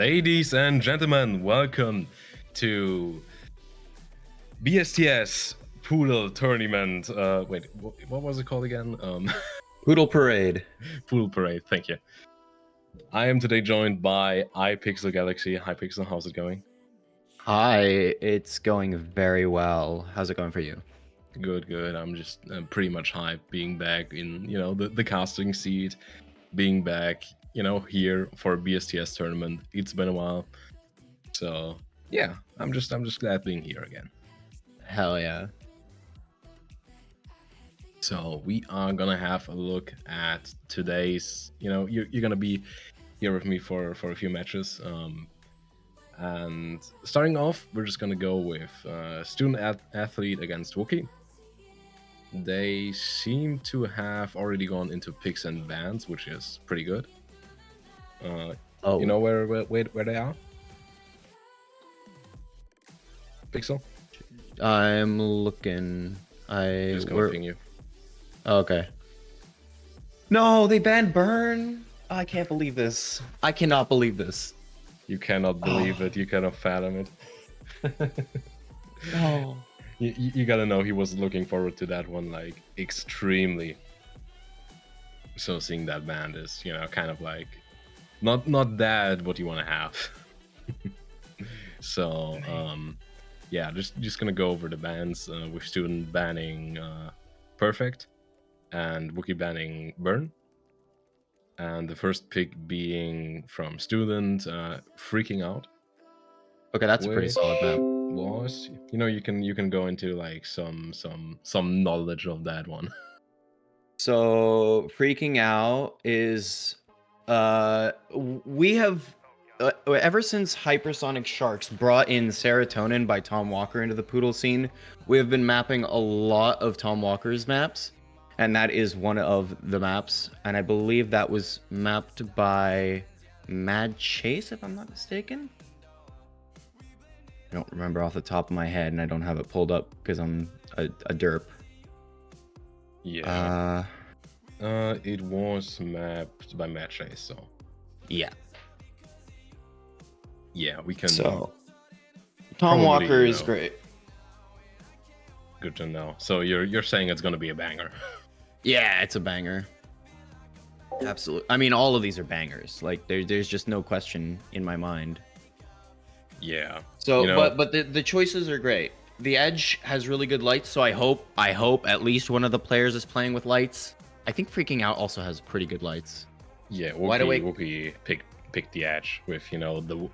Ladies and gentlemen, welcome to BSTS Poodle Tournament. Wait, what was it called again? Poodle Parade. Poodle Parade, thank you. I am today joined by iPixel Galaxy. Hi Pixel, how's it going? Hi, it's going very well. How's it going for you? Good, good. I'm just pretty much hyped being back in, the casting seat, being back, here for a BSTS tournament. It's been a while. So, yeah, I'm just glad being here again. Hell yeah. So we are gonna have a look at today's. You're gonna be here with me for a few matches. And starting off, we're just gonna go with student athlete against Wookie. They seem to have already gone into picks and bans, which is pretty good. You know where they are? Pixel? I'm looking. Just gonna ping you. Oh, okay. No, they banned Burn. I can't believe this. I cannot believe this. You cannot believe it. You cannot fathom it. No. You gotta know he was looking forward to that one like extremely. So seeing that band is, kind of like not that what you want to have. So yeah, just gonna go over the bans with student banning Perfect and Wookie banning Burn. And the first pick being from student Freaking Out. Okay, that's a pretty solid map. Was you can go into like some knowledge of that one. So Freaking Out is we have ever since Hypersonic Sharks brought in Serotonin by Tom Walker into the Poodle scene, we have been mapping a lot of Tom Walker's maps, and that is one of the maps, and I believe that was mapped by Mad Chase, if I'm not mistaken. I don't remember off the top of my head, and I don't have it pulled up because I'm a derp. Yeah. It was mapped by Mad Chase, so yeah. Yeah, we can. So Tom Walker is great. Good to know. So you're saying it's gonna be a banger? Yeah, it's a banger. Absolutely. I mean, all of these are bangers. Like there's just no question in my mind. Yeah. So, but the choices are great. The Edge has really good lights, so I hope at least one of the players is playing with lights. I think Freaking Out also has pretty good lights. Yeah, Wookie picked the Edge with the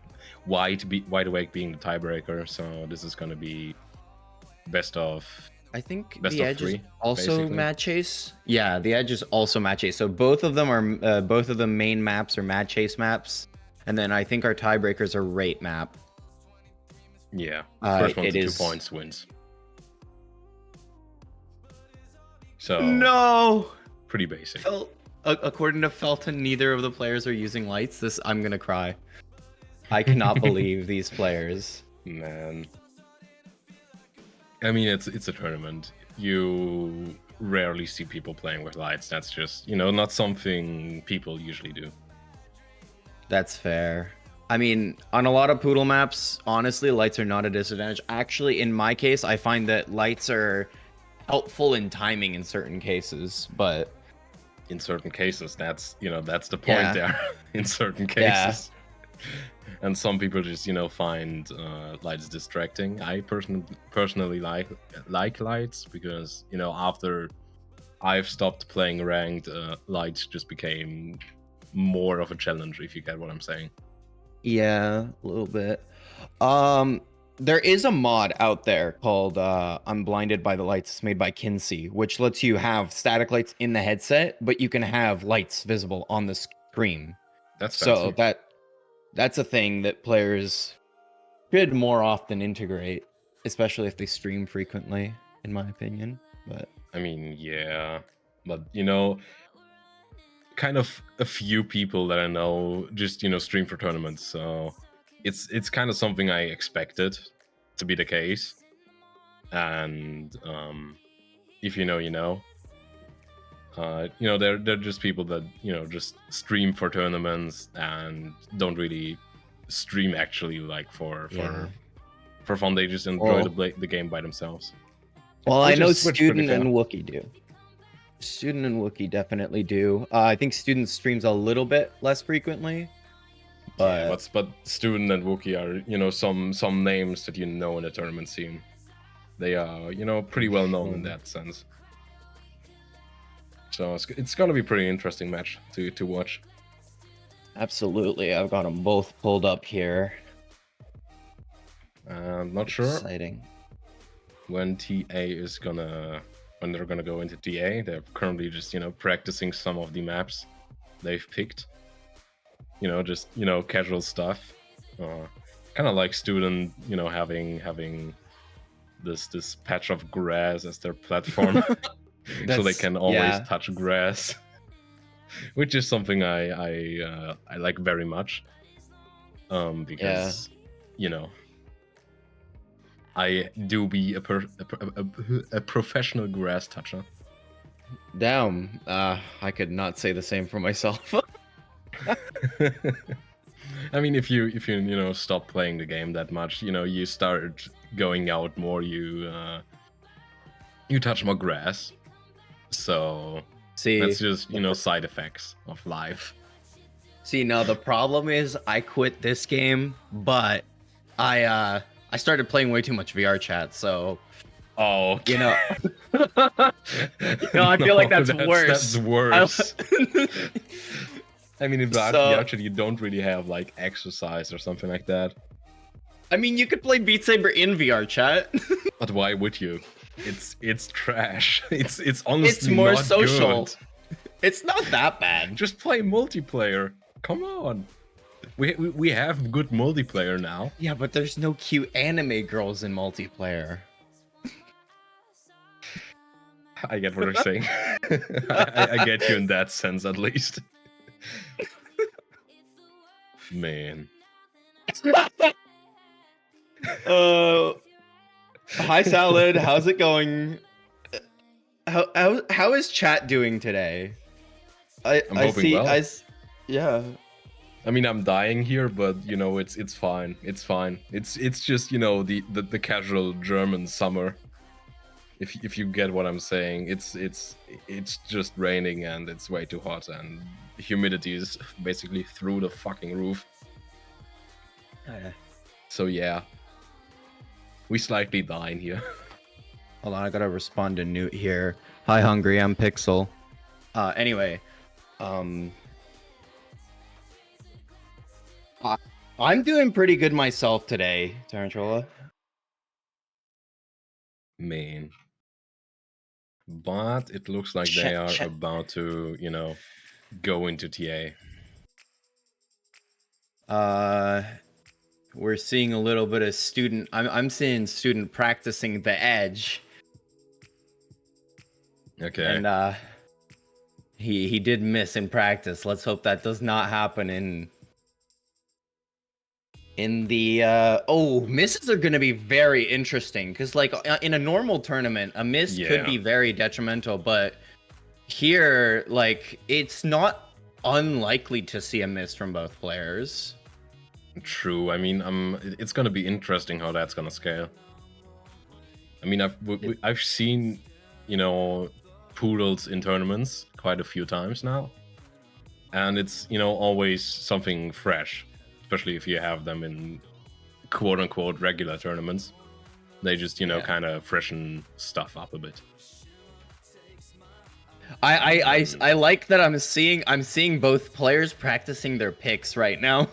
Wide Awake being the tiebreaker. So this is gonna be best of. I think best the of Edge three, is also basically. Mad Chase. Yeah, the Edge is also Mad Chase. So both of them are both of the main maps are Mad Chase maps, and then I think our tiebreakers are Rate map. Yeah, first one to 2 points wins. So no, pretty basic. According to Felton, neither of the players are using lights. I'm gonna cry. I cannot believe these players. Man, I mean it's a tournament. You rarely see people playing with lights. That's just not something people usually do. That's fair. I mean, on a lot of Poodle maps, honestly, lights are not a disadvantage. Actually, in my case, I find that lights are helpful in timing in certain cases, but in certain cases, that's that's the point there. In certain cases, and some people just find lights distracting. I personally like lights because after I've stopped playing ranked, lights just became more of a challenge, if you get what I'm saying. Yeah, a little bit. There is a mod out there called I'm Blinded by the Lights. It's made by Kinsey, which lets you have static lights in the headset, but you can have lights visible on the screen. That's fancy. So that's a thing that players should more often integrate, especially if they stream frequently, in my opinion. But I mean, yeah, but kind of a few people that I know just stream for tournaments, so it's kind of something I expected to be the case. And if you know, they're just people that just stream for tournaments and don't really stream actually, like for Yeah. fun. They just enjoy Well, the game by themselves. well, I know Which is pretty Student fair. and Wookie do. Student and Wookie definitely do. I think Student streams a little bit less frequently, Yeah, but but Student and Wookie are, you know, some names that you know in the tournament scene. They are, you know, pretty well known in that sense. So it's gonna be a pretty interesting match to watch. absolutely. I've got them both pulled up here. I'm not sure Exciting. when when they're gonna go into TA. They're currently just, you know, practicing some of the maps they've picked. You know, just, you know, casual stuff. Kind of like Student, you know, having this patch of grass as their platform, so they can always touch grass, which is something I like very much. Because you know, I do be a professional grass toucher. Damn, I could not say the same for myself. I mean, if you you know stop playing the game that much, you know, you start going out more, you touch more grass. So See, that's just, you know, side effects of life. See, now the problem is I quit this game, but I started playing way too much VR chat, so Oh, you know. No, I feel like that's worse. That's worse. I mean, in VR chat, So, you don't really have like exercise or something like that. I mean, you could play Beat Saber in VR chat. But why would you? It's trash. It's honestly It's more not social. good. It's not that bad. Just play multiplayer. Come on. We have good multiplayer now. Yeah, but there's no cute anime girls in multiplayer. I get what you're saying. I get you in that sense, at least. Man. Hi Salad, how's it going? How is chat doing today? I'm hoping well. Yeah. I mean, I'm dying here, but you know, it's fine. It's fine. It's just, you know, the casual German summer. If you get what I'm saying, it's just raining and it's way too hot and humidity is basically through the fucking roof. So yeah, we slightly dying here. Hold on, I gotta respond to Newt here. Hi, Hungry, I'm Pixel. Anyway, I'm doing pretty good myself today, Tarantrola. Man. But it looks like they are about to, you know, go into TA. We're seeing a little bit of student. I'm seeing student practicing the edge. Okay. And he did miss in practice. Let's hope that does not happen in the misses are going to be very interesting because like in a normal tournament a miss could be very detrimental, but here like it's not unlikely to see a miss from both players. True. I mean, it's going to be interesting how that's going to scale. I mean, I've seen, you know, Poodles in tournaments quite a few times now, and it's, you know, always something fresh. Especially if you have them in quote-unquote regular tournaments. They just, you know, kind of freshen stuff up a bit. I like that I'm seeing both players practicing their picks right now.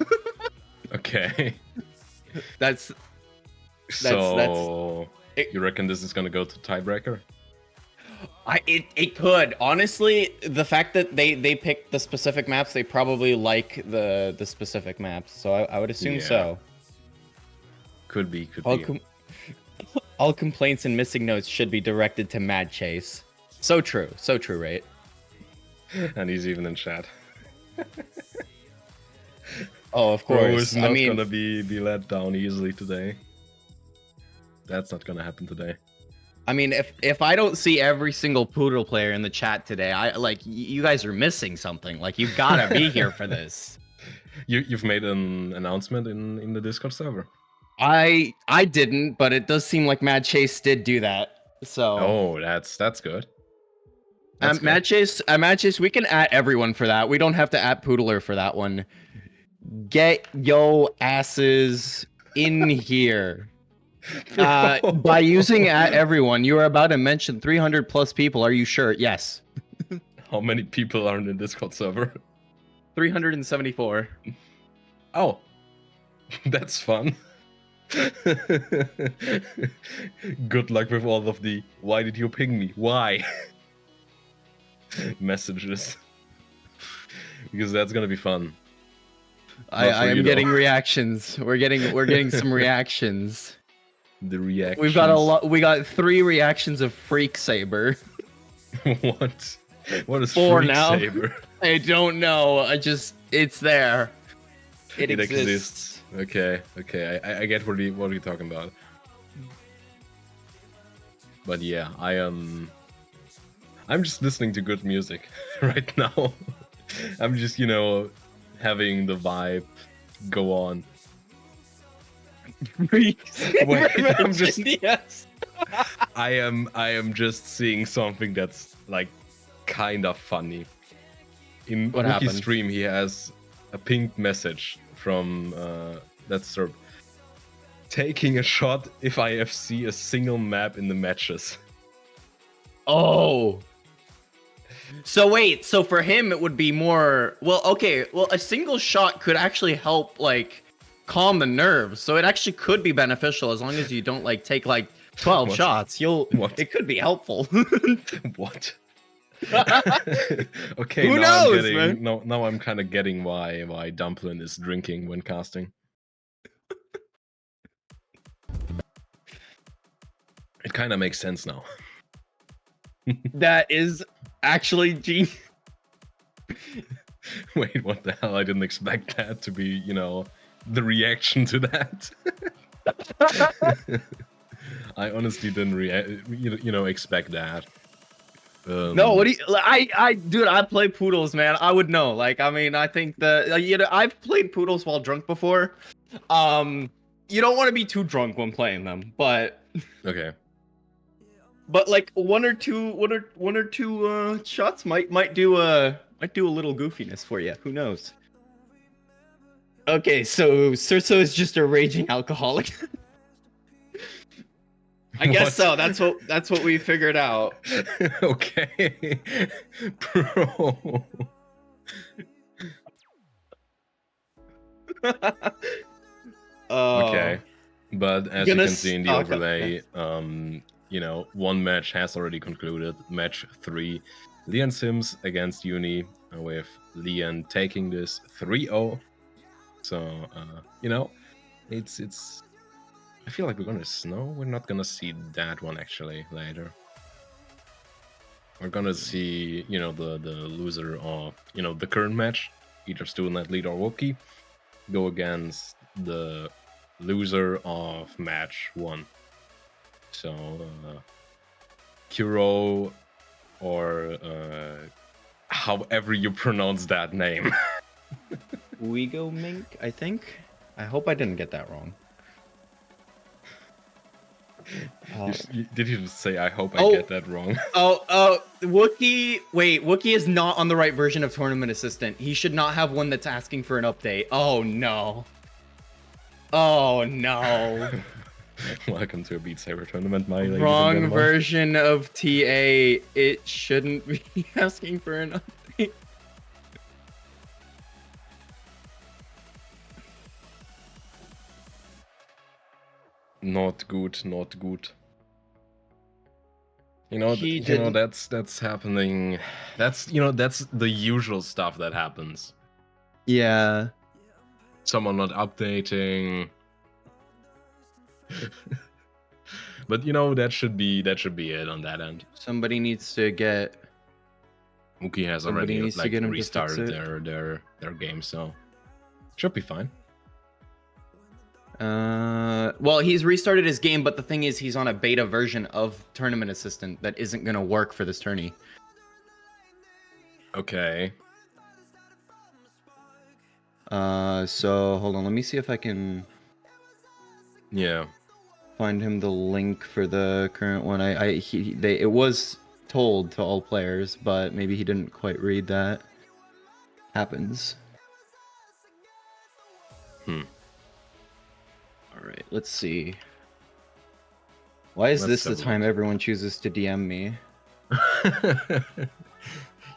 Okay. That's you reckon this is gonna go to tiebreaker? It could. Honestly, the fact that they picked the specific maps, they probably like the specific maps. So I would assume so. Could be. All complaints and missing notes should be directed to Mad Chase. So true, right? And he's even in chat. Oh, of course. Bro is not gonna be let down easily today. That's not gonna happen today. I mean, if I don't see every single Poodle player in the chat today, I like you guys are missing something. Like you've gotta be here for this. You've made an announcement in the Discord server. I didn't, but it does seem like Mad Chase did do that. So Oh, that's good. That's good. Mad Chase, we can at everyone for that. We don't have to at Poodler for that one. Get yo asses in here. By using at everyone, you are about to mention 300 plus people. Are you sure? Yes. How many people are in the Discord server? 374. Oh, that's fun. Good luck with all of the "why did you ping me? Why?" messages. Because that's gonna be fun. I am getting reactions. We're getting some reactions. The reactions. We've got a lot. We got 3 reactions of Freak Saber. What? What is 4 Freak now? Saber? I don't know. It's there. It exists. Okay. I get what you're talking about. But yeah, I'm just listening to good music right now. I'm just, having the vibe go on. Wait, I'm just yes. I am just seeing something that's like kind of funny. In Wookie's stream, he has a pink message from that's sort of taking a shot if I see a single map in the matches. Oh. So wait, so for him it would be more a single shot could actually help like calm the nerves. So it actually could be beneficial as long as you don't like take like 12 shots. It could be helpful. What? Okay, who now knows, man? Now I'm kind of getting why Dumplin is drinking when casting. It kind of makes sense now. That is actually genius. Wait, what the hell? I didn't expect that to be, the reaction to that. I honestly didn't expect that. No, what do you? I play Poodles, man. I would know. Like, I mean, I think I've played Poodles while drunk before. You don't want to be too drunk when playing them, but okay. But like one or two shots might do a little goofiness for you. Who knows? Okay, so Cerso is just a raging alcoholic. I guess so. That's what we figured out. Okay, bro. Okay, but as you can see in the overlay, one match has already concluded. Match 3, Leon Sims against Uni, with Leon taking this 3-0. So it's. I feel like we're gonna snow. We're not gonna see that one actually later. We're gonna see, the loser of, the current match, either Student Athlete or Wookie, go against the loser of match 1. So, Kuro, or however you pronounce that name. Uigo Mink, I think. I hope I didn't get that wrong. Did you just say, I hope I get that wrong? Wookie. Wait, Wookie is not on the right version of Tournament Assistant. He should not have one that's asking for an update. Oh, no. Oh, no. Welcome to a Beat Saber tournament, my ladies Wrong and version of TA. It shouldn't be asking for an update. Not good, not good. That's happening. That's the usual stuff that happens. Yeah. Someone not updating. But that should be it on that end. Somebody needs to get. Wookie has already restarted their game, so should be fine. Well, he's restarted his game, but the thing is, he's on a beta version of Tournament Assistant that isn't gonna work for this tourney. Okay. So hold on, let me see if I can Yeah. find him the link for the current one. It was told to all players, but maybe he didn't quite read that. Happens. Hmm. All right, let's see. Why is Let's this the have a time look. everyone chooses to DM me?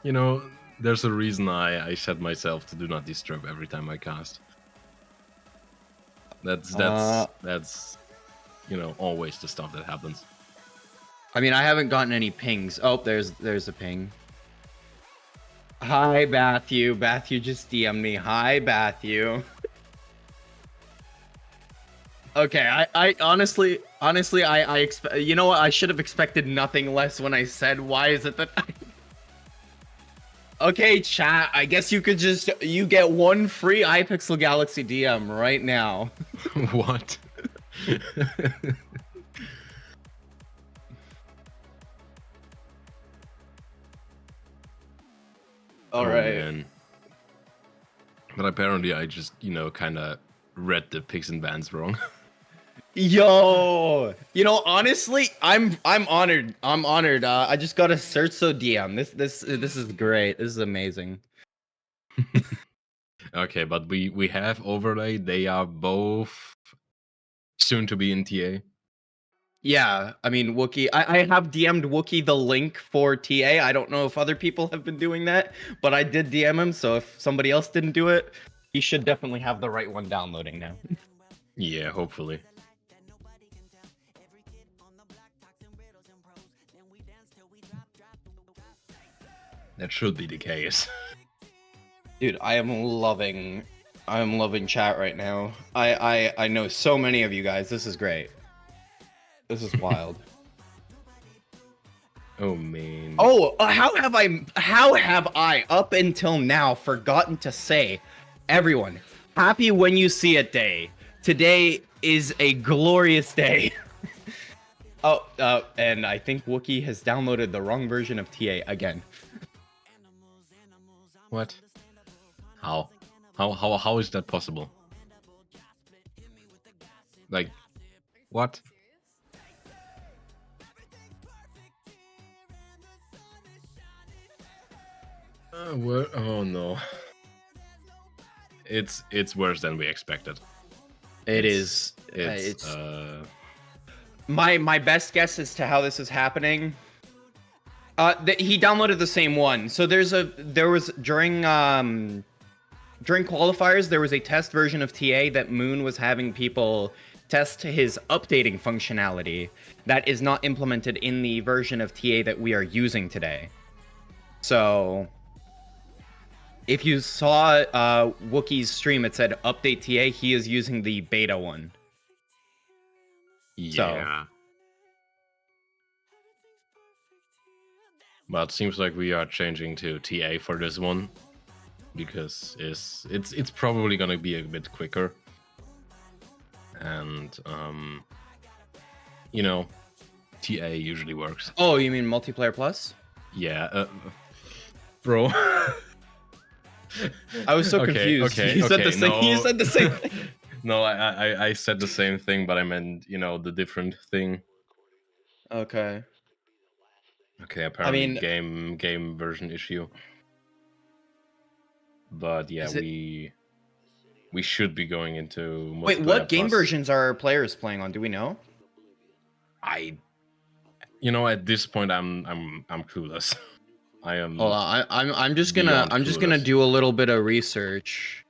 You know, there's a reason I set myself to do not disturb every time I cast. That's always the stuff that happens. I mean, I haven't gotten any pings. Oh, there's a ping. Hi, Matthew. Matthew just DM'd me. Hi, Matthew. Okay, I honestly, I expect. You know what? I should have expected nothing less when I said, "Why is it that?" Okay, chat. I guess you get one free iPixel Galaxy DM right now. What? All Oh right. man. But apparently I just, kind of read the picks and bans wrong. Yo, honestly, I'm honored. I'm honored. I just got a search so DM. This is great. This is amazing. Okay, but we have overlay. They are both soon to be in TA. Yeah, I mean Wookie. I have DM'd Wookie the link for TA. I don't know if other people have been doing that, but I did DM him. So if somebody else didn't do it, he should definitely have the right one downloading now. Yeah, hopefully. That should be the case. Dude, I am loving chat right now. I know so many of you guys. This is great. This is wild. Oh man. Oh, how have I up until now forgotten to say, everyone, happy when you see it day. Today is a glorious day. And I think Wookie has downloaded the wrong version of TA again. What? How is that possible? Like, what? What? Oh no. It's worse than we expected. It's my best guess as to how this is happening. He downloaded the same one. So there was during qualifiers, there was a test version of TA that Moon was having people test his updating functionality that is not implemented in the version of TA that we are using today. So if you saw Wookie's stream, it said update TA. He is using the beta one. Yeah. So. But it seems like we are changing to TA for this one because it's probably gonna be a bit quicker. And TA usually works. Oh, you mean multiplayer plus? Yeah, bro. I was so confused. Okay, You said okay, the same. no. You said the same thing. No, I said the same thing, but I meant the different thing. Okay. Okay, apparently mean, game version issue. But yeah, we should be going into multiplayer. Wait, what game plus. versions are players playing on? Do we know? At this point I'm clueless. I am. Hold on, I'm just gonna do a little bit of research.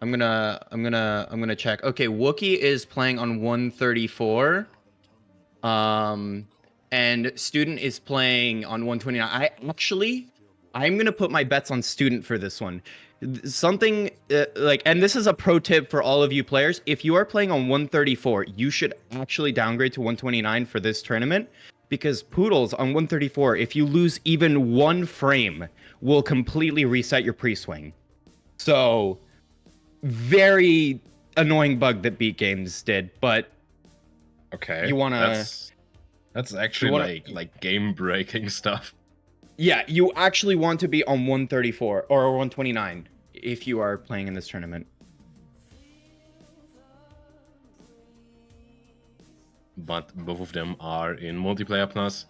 I'm gonna check. Okay, Wookie is playing on 134. And Student is playing on 129. I'm gonna put my bets on Student for this one. Something and this is a pro tip for all of you players. If you are playing on 134, you should actually downgrade to 129 for this tournament, because Poodles on 134, if you lose even one frame, will completely reset your pre-swing. So, very annoying bug that Beat Games did, but okay. You wanna? That's actually like game breaking stuff. Yeah, you actually want to be on 134 or 129. if you are playing in this tournament. But both of them are in multiplayer plus.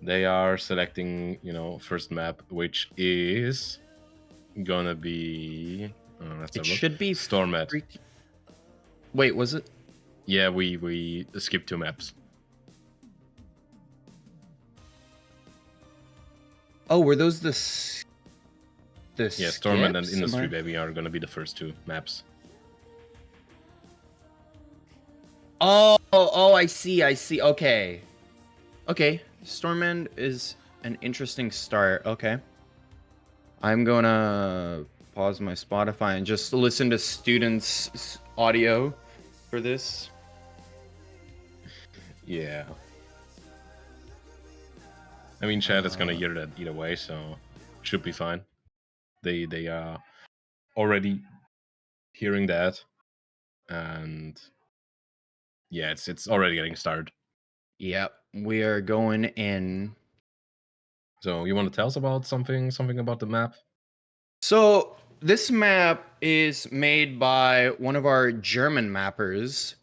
They are selecting, first map, which is gonna be. Let's It have a look. should be Stormet. Wait, was it? Yeah, we skipped 2 maps. Oh, were those the Yeah, Stormet and skips? Industry Baby are gonna be the first 2 maps. Oh, I see. Okay. Stormend is an interesting start. Okay. I'm gonna pause my Spotify and just listen to students' audio for this. Yeah. I mean, chat is gonna hear that either way, so should be fine. They are already hearing that, and yeah, it's already getting started. Yep, we are going in. So you want to tell us about something about the map? So this map is made by one of our German mappers.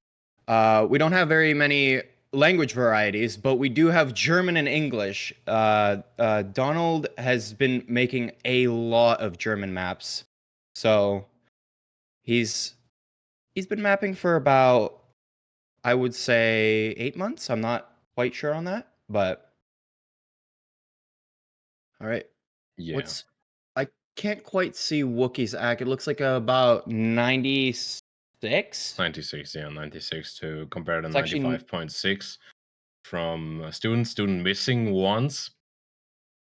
We don't have very many language varieties, but we do have German and English. Donald has been making a lot of German maps, so he's been mapping for about, I would say, 8 months. I'm not quite sure on that, but all right. Yeah, I can't quite see Wookiee's act. It looks like about 96. 96. Yeah, 96 to compare to It's actually 95.6 from student missing once.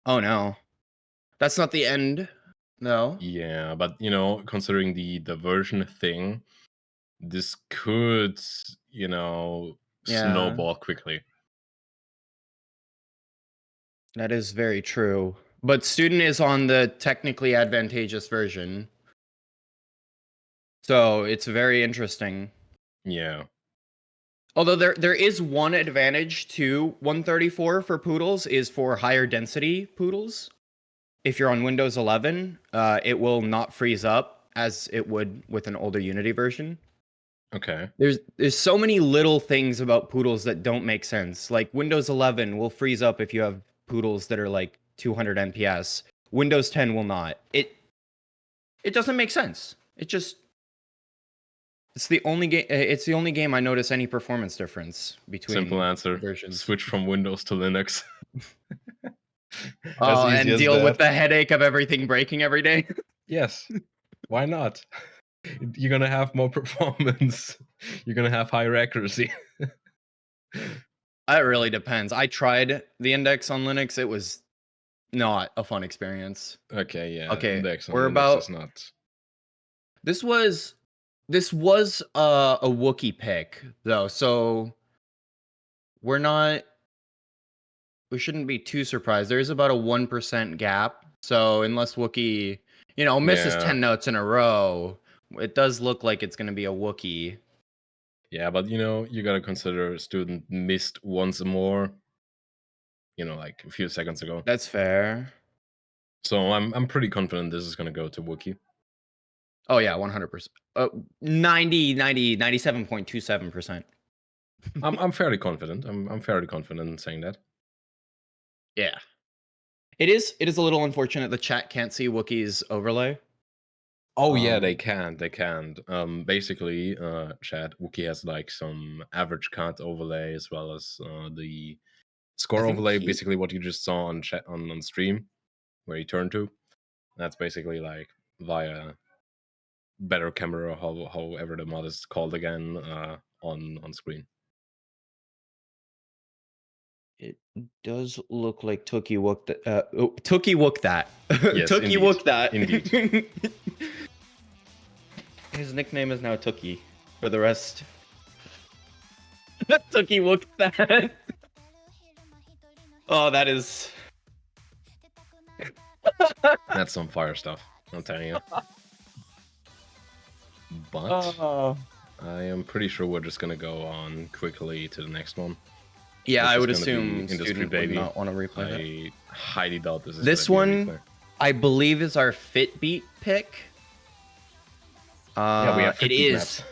Oh no. That's not the end. No. Yeah, but considering the version thing, this could Yeah, snowball quickly. that is very true. But student is on the technically advantageous version. So it's very interesting. Yeah. Although there is one advantage to 134 for Poodles is for higher density Poodles. If you're on Windows 11, it will not freeze up as it would with an older Unity version. Okay. There's so many little things about Poodles that don't make sense. Like Windows 11 will freeze up if you have Poodles that are like 200 MPS. Windows 10 will not. It doesn't make sense. It's the only game. It's the only game I notice any performance difference between Simple answer. versions. Switch from Windows to Linux. As Oh, easy and as deal with that. the headache of everything breaking every day. Yes. Why not? You're gonna have more performance. You're gonna have higher accuracy. It really depends. I tried the index on Linux. It was not a fun experience. Okay, yeah. Okay, Index on we're Linux is about. not. This was a Wookiee pick though, so we're not. We shouldn't be too surprised. There is about a 1% gap. So unless Wookiee, misses Yeah. 10 notes in a row, it does look like it's going to be a Wookiee. Yeah, but you gotta consider student missed once more. Like a few seconds ago. That's fair. So I'm pretty confident this is gonna go to Wookiee. Oh yeah, 100%. 97.27%. I'm fairly confident. I'm fairly confident in saying that. Yeah. It is a little unfortunate the chat can't see Wookiee's overlay. Oh yeah, they can. They can. Basically, chat Wookiee has like some average cut overlay as well as the score overlay. Basically, what you just saw on chat on stream, where you turn to. That's basically like via better camera, however the mod is called again, on screen. It does look like Tookie Wook Tookie Wook that. Yes, Tookie indeed. Wook that. Indeed. His nickname is now Tookie for the rest. Tookie Wook that. Oh, that is. That's some fire stuff, I'm telling you. But I am pretty sure we're just gonna go on quickly to the next one. Yeah, I would This is gonna be assume Industry student Baby. would not want to replay that. I highly doubt this is This gonna be a one, replay. I believe, is our Fitbeat pick. Yeah, we have It fit beat is. maps.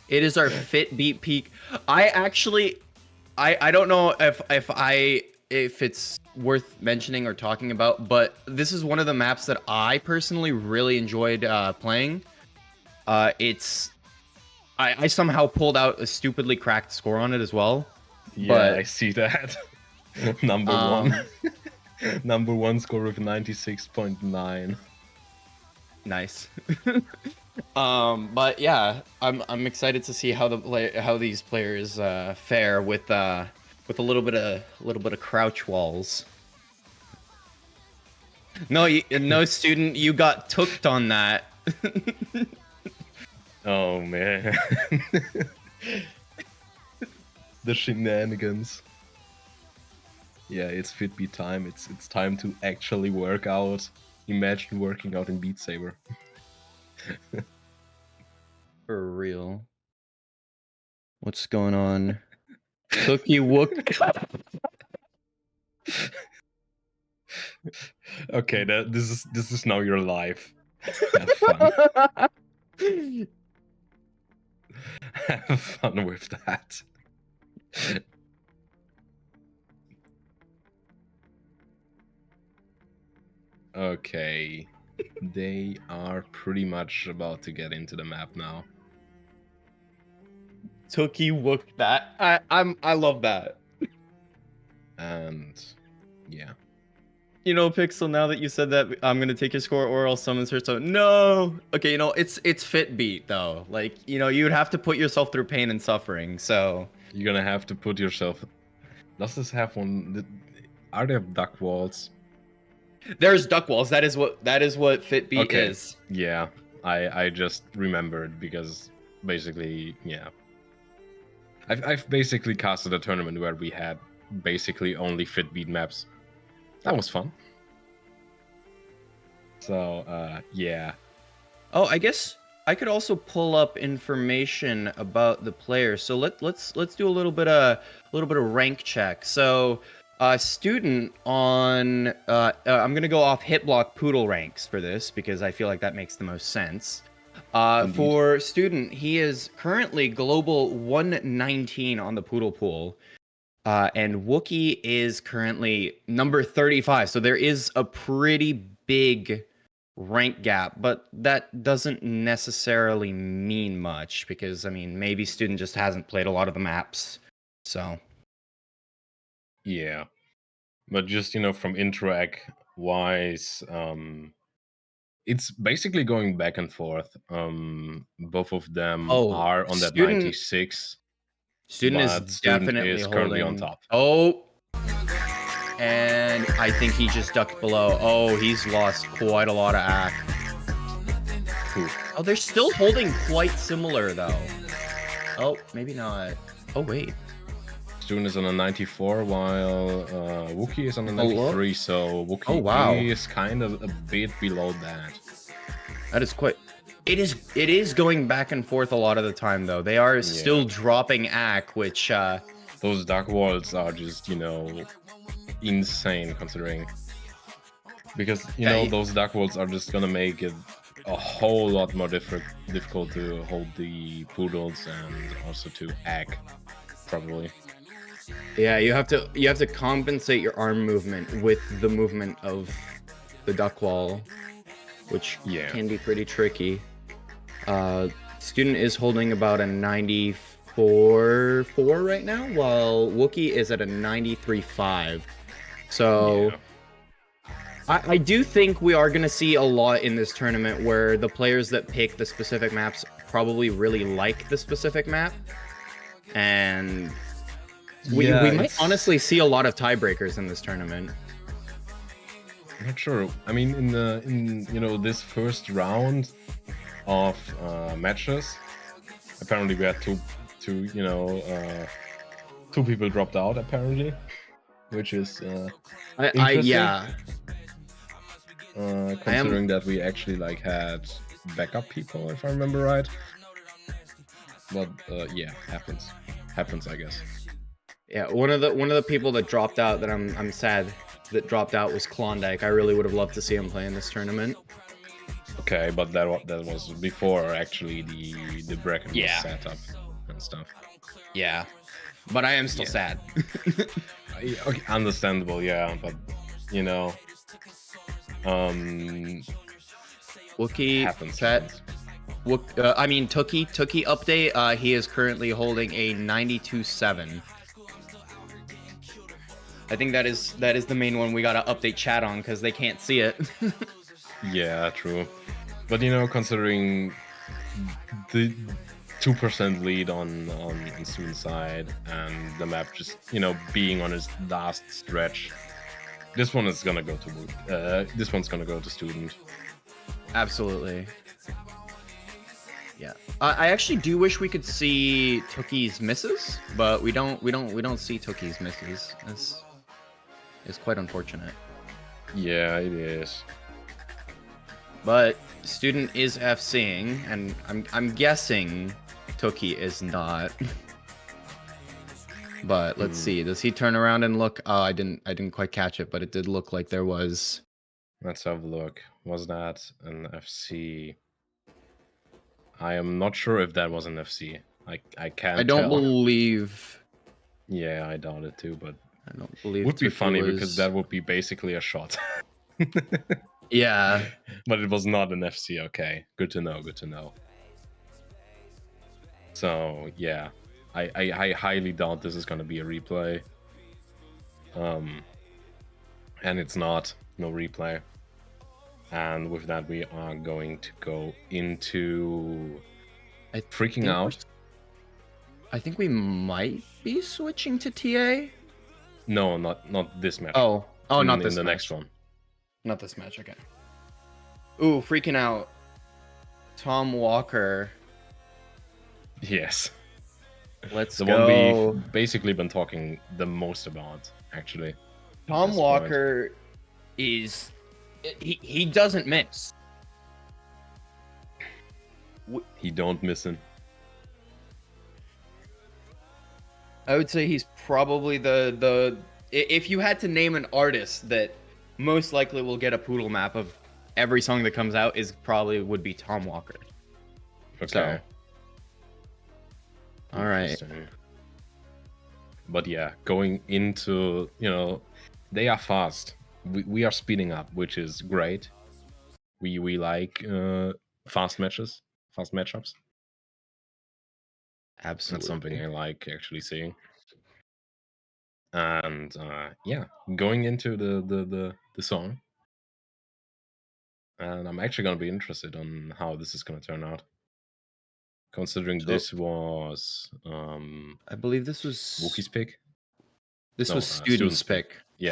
It is our fit beat peak. I actually, I don't know if it's worth mentioning or talking about, but this is one of the maps that I personally really enjoyed playing. It's I somehow pulled out a stupidly cracked score on it as well. Yeah, I But see that. Number one. Number one score with 96.9. nice. But yeah, I'm excited to see how these players fare with a little bit of crouch walls. No, no student, you got tooked on that. Oh man. The shenanigans. Yeah, it's Fitbit time. It's time to actually work out. Imagine working out in Beat Saber. For real. What's going on? Tookie Wook. Okay, this is now your life. Have fun. Have fun with that. Okay. They are pretty much about to get into the map now. Tookie Wook that. I love that. And yeah. You know, Pixel, now that you said that, I'm gonna take your score or I'll summon her. So no. Okay, you know, it's Fitbeat though. Like, you know, you would have to put yourself through pain and suffering. So You're gonna have to put yourself. Does this have one? Are there duck walls? there's duck walls. That is what Fitbeat Okay. is. Yeah. I just remembered because basically, yeah. I've basically casted a tournament where we had basically only Fitbeat maps. That was fun. So yeah. Oh, I guess I could also pull up information about the player. So let's do a little bit of rank check. So student on I'm gonna go off Hitblock Poodle ranks for this because I feel like that makes the most sense. Indeed. For student, he is currently global 119 on the Poodle pool. And Wookie is currently number 35. So there is a pretty big rank gap, but that doesn't necessarily mean much because, I mean, maybe student just hasn't played a lot of the maps. So, Yeah. But just, from interact wise, it's basically going back and forth. Both of them oh, are on that 96, student is but student definitely is currently on holding. top. Oh, and I think he just ducked below. Oh, he's lost quite a lot of act. Cool. Oh, they're still holding quite similar though. Oh, maybe not. Oh, wait. Student is on a 94, while Wookie is on a 93, so Wookie wow. is kind of a bit below that. That is quite. It is going back and forth a lot of the time though. They are still dropping ack, which those dark walls are just, insane considering. Because, those dark walls are just gonna make it a whole lot more difficult to hold the poodles and also to hack, probably. Yeah, you have to compensate your arm movement with the movement of the duck wall, which can be pretty tricky. Student is holding about a 94.4 right now, while Wookie is at a 93.5. So I do think we are going to see a lot in this tournament where the players that pick the specific maps probably really like the specific map. And we might honestly see a lot of tiebreakers in this tournament. I'm not sure. I mean, in this first round of matches, apparently we had two people dropped out apparently, which is interesting. Considering that we actually had backup people, if I remember right. But yeah, happens, I guess. Yeah, one of the people that dropped out that I'm sad that dropped out was Klondike. I really would have loved to see him play in this tournament. Okay, but that was before actually the bracket was Yeah, set up and stuff. yeah. But I am still Yeah, sad. okay, understandable. Yeah, but you know, um, Wookie happens, chat. happens. I mean Tookie update. He is currently holding a 92.7. I think that is the main one we gotta update chat on because they can't see it. Yeah, true. But you know, considering the 2% lead on student side and the map just being on its last stretch, this one is gonna go to this one's gonna go to student. Absolutely. Yeah. I actually do wish we could see Tookie's misses, but we don't see Tookie's misses. It's quite unfortunate. Yeah, it is. But student is FCing, and I'm guessing Tookie is not. But let's see. Does he turn around and look? Oh, I didn't quite catch it, but it did look like there was. Let's have a look. Was that an FC? I am not sure if that was an FC. I I can't don't tell. believe. Yeah, I doubt it too, but I don't believe would be Tookie funny because was. that would be basically a shot. Yeah, But it was not an FC. Okay, good to know. Good to know. So yeah, I highly doubt this is going to be a replay. And it's not. No replay. And with that, we are going to go into I freaking think out. I think we might be switching to TA. No, not this match. Oh, not In this the next match. one. Not this match. Okay. Ooh, freaking out. Tom Walker. Yes. Let's The one we've go. basically been talking the most about, actually. Tom This point. Walker is he doesn't miss. He don't miss him. I would say he's probably the if you had to name an artist that most likely will get a Poodle map of every song that comes out is probably would be Tom Walker. Okay. So, all right. Interesting. But yeah, going into, they are fast. We are speeding up, which is great. We like fast matches, fast matchups. Absolutely. That's something I like actually seeing. And yeah, going into the song. And I'm actually gonna be interested on how this is gonna turn out. Considering So, this was I believe this Wookie's was pick. this No, was student's pick. Yeah.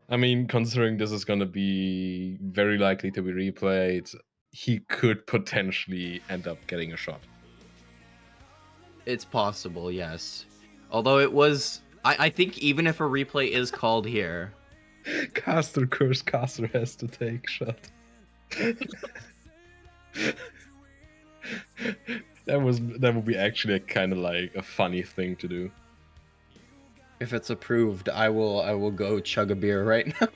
I mean, considering this is going to be very likely to be replayed, he could potentially end up getting a shot. It's possible, yes. Although it was, I think even if a replay is called here, Caster curse, Caster has to take shot. That would be actually kind of like a funny thing to do. if it's approved, I will go chug a beer right now.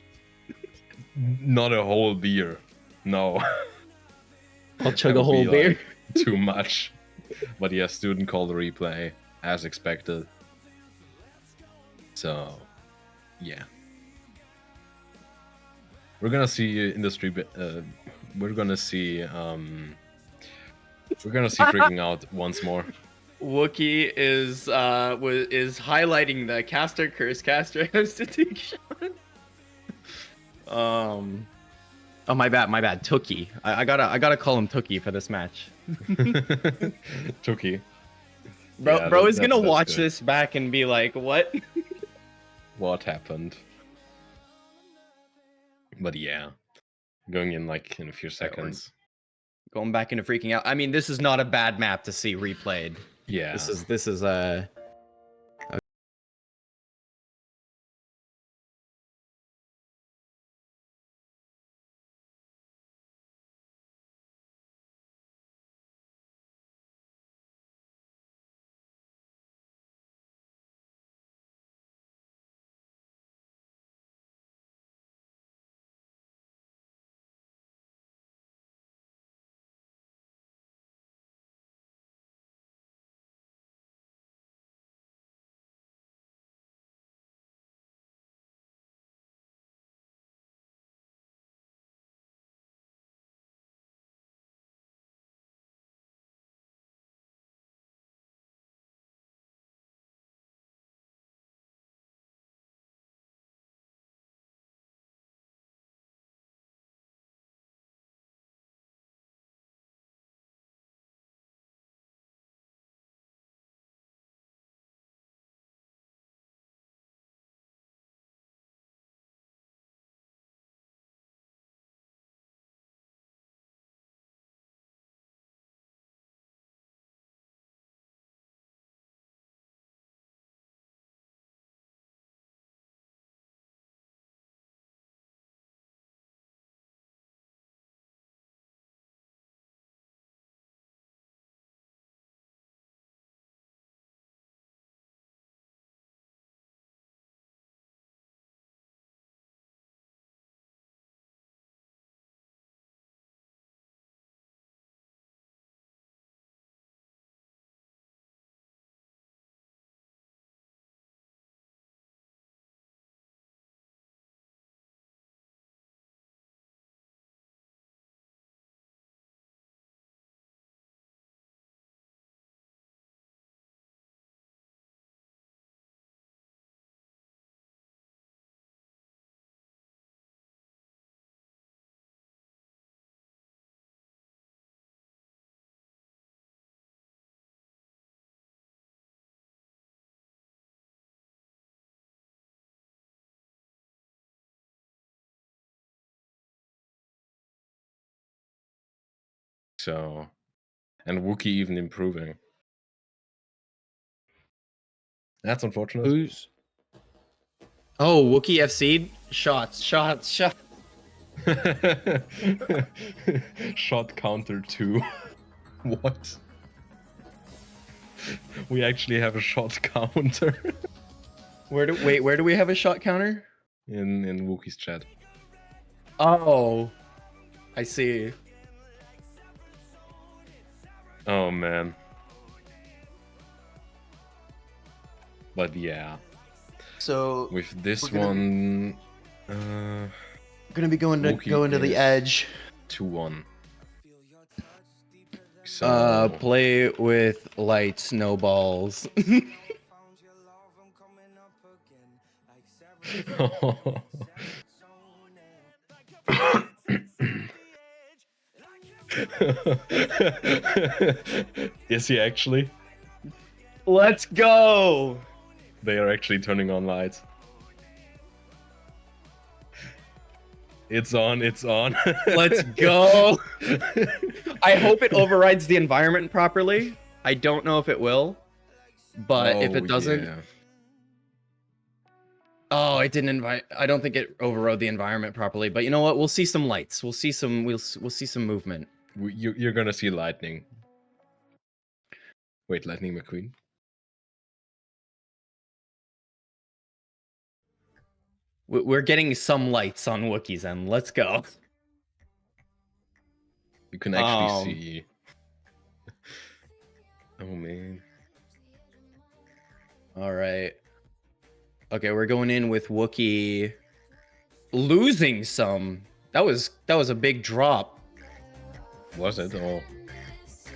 Not a whole beer. No. I'll chug That a would whole be, beer. like, too much. But yes, student called the replay as expected. So, yeah. We're gonna see industry. We're gonna see. We're gonna see freaking out once more. Wookie is highlighting the caster curse. Caster has to take shot. Oh, my bad. Tookie. I gotta call him Tookie for this match. Tookie. Bro, Yeah, bro is gonna that's watch good. this back and be like, "What? What happened?" But yeah, going in like in a few seconds. Going back into freaking out. I mean, this is not a bad map to see replayed. Yeah. This is a. So, and Wookie even improving. That's unfortunate. Who's? Oh, Wookie FC shots. Shot counter 2. What? We actually have a shot counter Where do we have a shot counter? in Wookie's chat. Oh, I see. Oh man. But yeah, So with this we're gonna one, gonna be going to Wookie go into the is edge. 2-1. So Play with light snowballs. Is he actually? Let's go. They are actually turning on lights. It's on. It's on. Let's go. I hope it overrides the environment properly. I don't know if it will, but if Oh it doesn't, yeah. oh, it didn't invite. I don't think it overrode the environment properly. But you know what? We'll see some lights. We'll see some. We'll see some movement. You're gonna see lightning. Wait, Lightning McQueen. We're getting some lights on Wookiees end. Let's go. You can actually see. Oh man. All right. Okay, we're going in with Wookiee losing some. That was a big drop. Was it? Oh.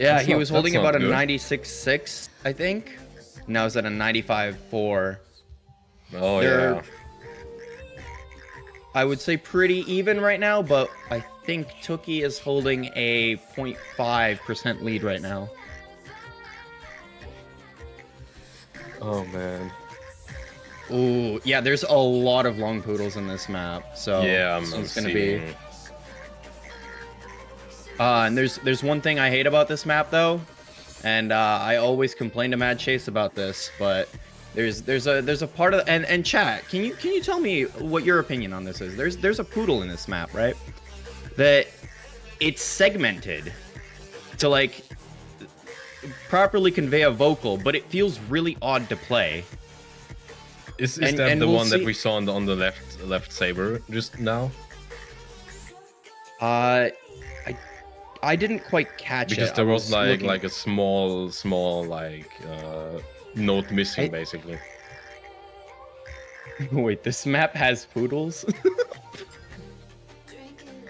Yeah, That's he was holding about a good. 96.6, I think. Now it's at a 95.4. Oh They're, yeah. I would say pretty even right now, but I think Tookie is holding a 0.5% lead right now. Oh man. Ooh, yeah, there's a lot of long poodles in this map, so Yeah, this I'm one's gonna seeing... be. And there's one thing I hate about this map though, and I always complain to Mad Chase about this, but there's a part of and chat. Can you tell me what your opinion on this is? There's a poodle in this map, right? That it's segmented to like properly convey a vocal, but it feels really odd to play. Is that the one that we saw on the left saber just now? I didn't quite catch it because there was looking... like a small like note missing basically. Wait, this map has poodles?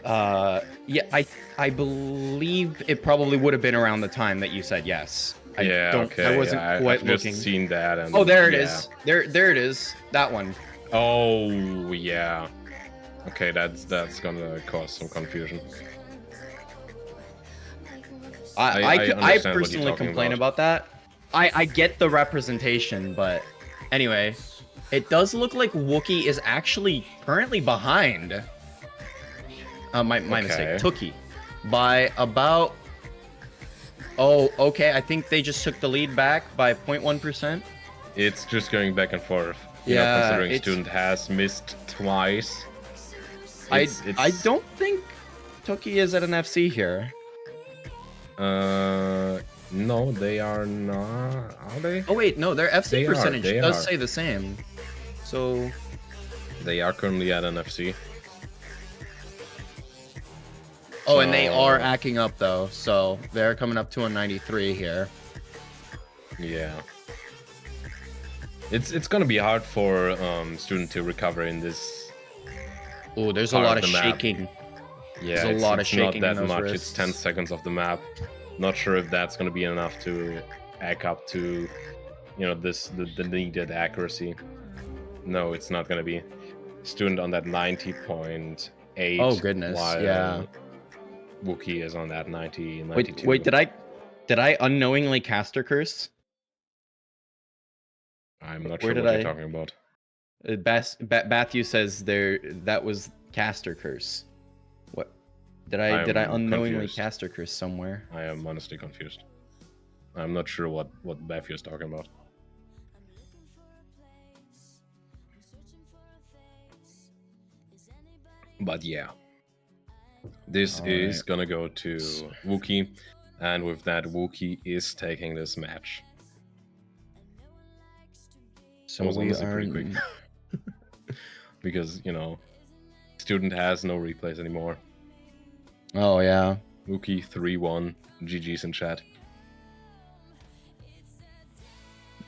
Yeah, I believe it probably would have been around the time that you said yes. Okay. I wasn't quite I've looking. just seen that. And, oh, there it is. There it is. That one. Oh yeah. Okay, that's gonna cause some confusion. I personally complain about that. I get the representation, but anyway, it does look like Wookiee is actually currently behind. My mistake. Tookie by about... Oh, okay. I think they just took the lead back by 0.1%. It's just going back and forth. You Yeah, know, considering Student has missed twice. I don't think Tookie is at an FC here. No, they are not. Are they? Oh wait, no, their FC percentage does are. say the same. So they are currently at an FC. Oh, and they are acting up though, so they're coming up to a 93 here. Yeah. It's gonna be hard for Student to recover in this. Oh, there's a lot of shaking. Yeah, there's a lot of shaking. Not that in those much. wrists. It's 10 seconds of the map. Not sure if that's gonna be enough to act up to, you know, the needed accuracy. No, it's not gonna be. Student on that 90.8. Oh goodness, while yeah. Wookiee is on that 92. Wait, did I unknowingly caster curse? I'm not sure what you're talking about. Matthew says that was caster curse. What? Did I unknowingly confused. caster curse somewhere? I am honestly confused. I'm not sure what Matthew is talking about. But yeah. This is gonna go to Wookiee, and with that, Wookiee is taking this match. So was honestly pretty quick. Because, you know, Student has no replays anymore. Oh yeah. Wookiee 3-1. GG's in chat.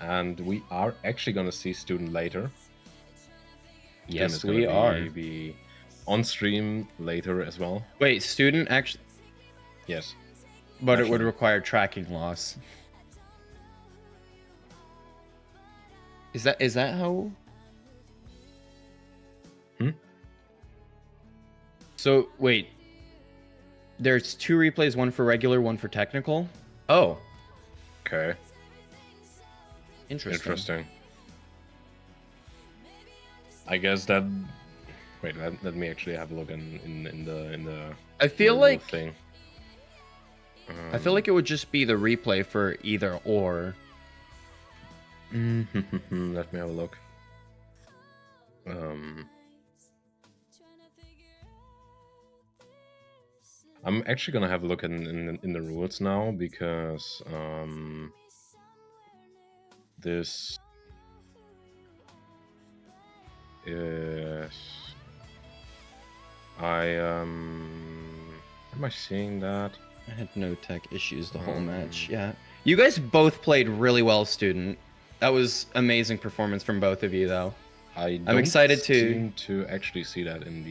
And we are actually gonna see Student later. Yes, we are. Be on stream later as well. Wait, Student actually? Yes. But it would require tracking loss. Is that how? So wait. There's 2 replays, one for regular, one for technical. Oh. Okay. Interesting. I guess that... Wait, let me actually have a look in the I in the feel rule like thing. I feel like it would just be the replay for either or. Let me have a look. I'm actually gonna have a look in the rules now because this is am I seeing that? I had no tech issues the whole match. Yeah. You guys both played really well, student. That was amazing performance from both of you, though. I I'm don't excited to. seem to actually see that in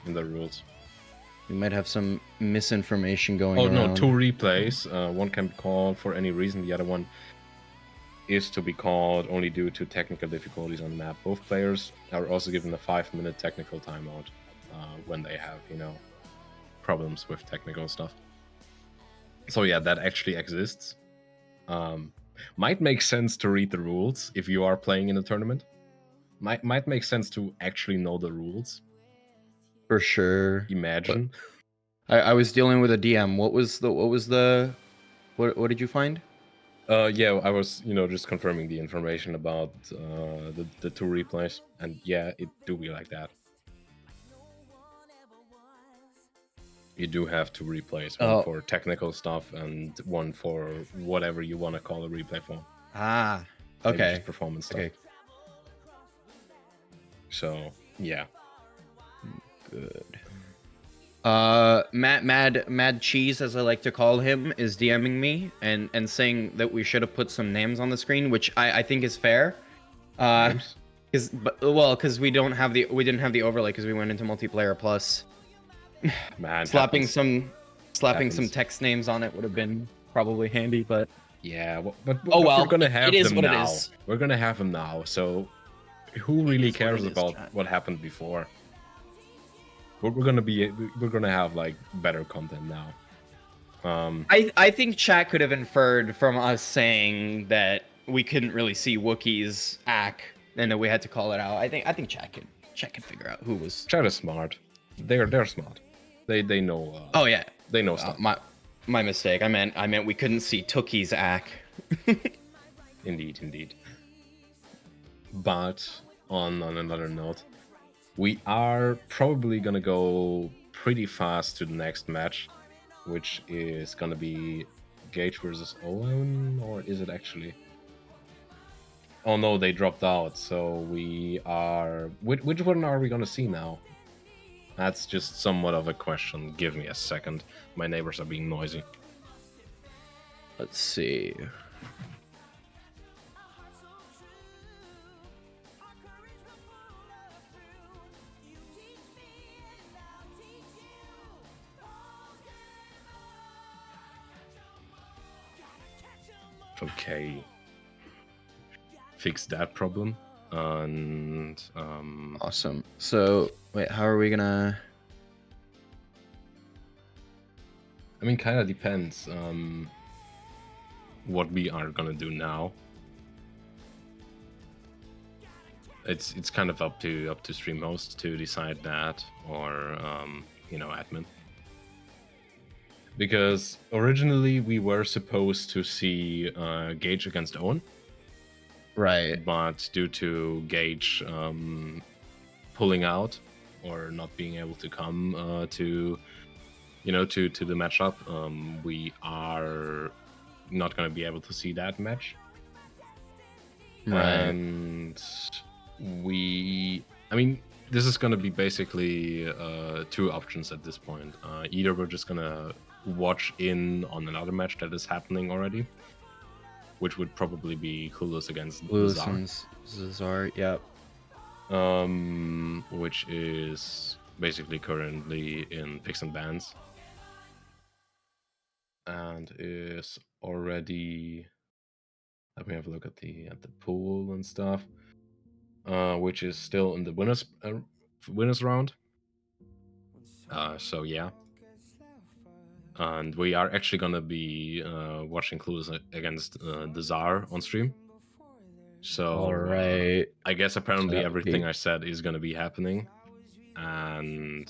the rules. We might have some misinformation going Oh around. no, two replays. One can be called for any reason. The other one is to be called only due to technical difficulties on the map. Both players are also given a 5-minute technical timeout when they have, problems with technical stuff. So yeah, that actually exists. Might make sense to read the rules if you are playing in a tournament. Might make sense to actually know the rules. For sure. Imagine. I was dealing with a DM. What did you find? Yeah, I was, just confirming the information about the two replays, and yeah, it do be like that. You do have two replays, one for technical stuff and one for whatever you want to call a replay for. Ah, Maybe okay. just performance stuff. Okay. So yeah, Good. Mad Cheese, as I like to call him, is DMing me and saying that we should have put some names on the screen, which I think is fair. names. Because we didn't have the overlay because we went into multiplayer plus. Man, slapping happens. some text names on it would have been probably handy, but yeah, but oh well, we're gonna have it is them what now. it is. We're gonna have them now. So who really is what cares it is, about chat. what happened before? We're gonna have like better content now. I think chat could have inferred from us saying that we couldn't really see Wookiee's act and that we had to call it out. I think chat could figure out who was. Chat is smart. They're smart. They know. Oh yeah, they know stuff. My mistake. I meant we couldn't see Tookie's act. Indeed. But on another note, we are probably gonna go pretty fast to the next match, which is gonna be Gage versus Owen, or is it actually? Oh no, they dropped out. So we are. Which one are we gonna see now? That's just somewhat of a question. Give me a second. My neighbors are being noisy. Let's see. Okay. Fix that problem. And awesome. So wait, how are we gonna? I mean, kind of depends what we are gonna do now. It's kind of up to stream host to decide that, or admin. Because originally we were supposed to see Gage against Owen, right? But due to Gage pulling out or not being able to come to the matchup, we are not going to be able to see that match. Right. And this is going to be basically two options at this point. Either we're just going to watch in on another match that is happening already, which would probably be Clueless against Zazar, yep. Which is basically currently in picks and bans, and is already. Let me have a look at the pool and stuff, which is still in the winners round. So yeah. And we are actually gonna be watching Clueless against the Czar on stream. So All right. I guess So apparently that would be. everything I said is gonna be happening, and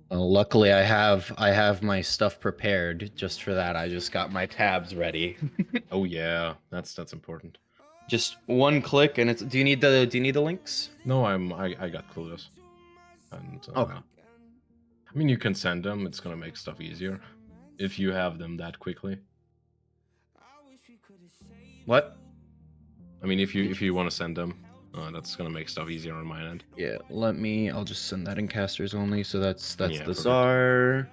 Well, luckily, I have my stuff prepared just for that. I just got my tabs ready. oh yeah, that's important. Just one click, and it's. Do you need the links? No, I got clueless, and Okay. I mean you can send them. It's gonna make stuff easier if you have them that quickly. What? I mean if you want to send them, that's gonna make stuff easier on my end. Yeah. Let me. I'll just send that in casters only. So that's Yeah, the perfect. czar,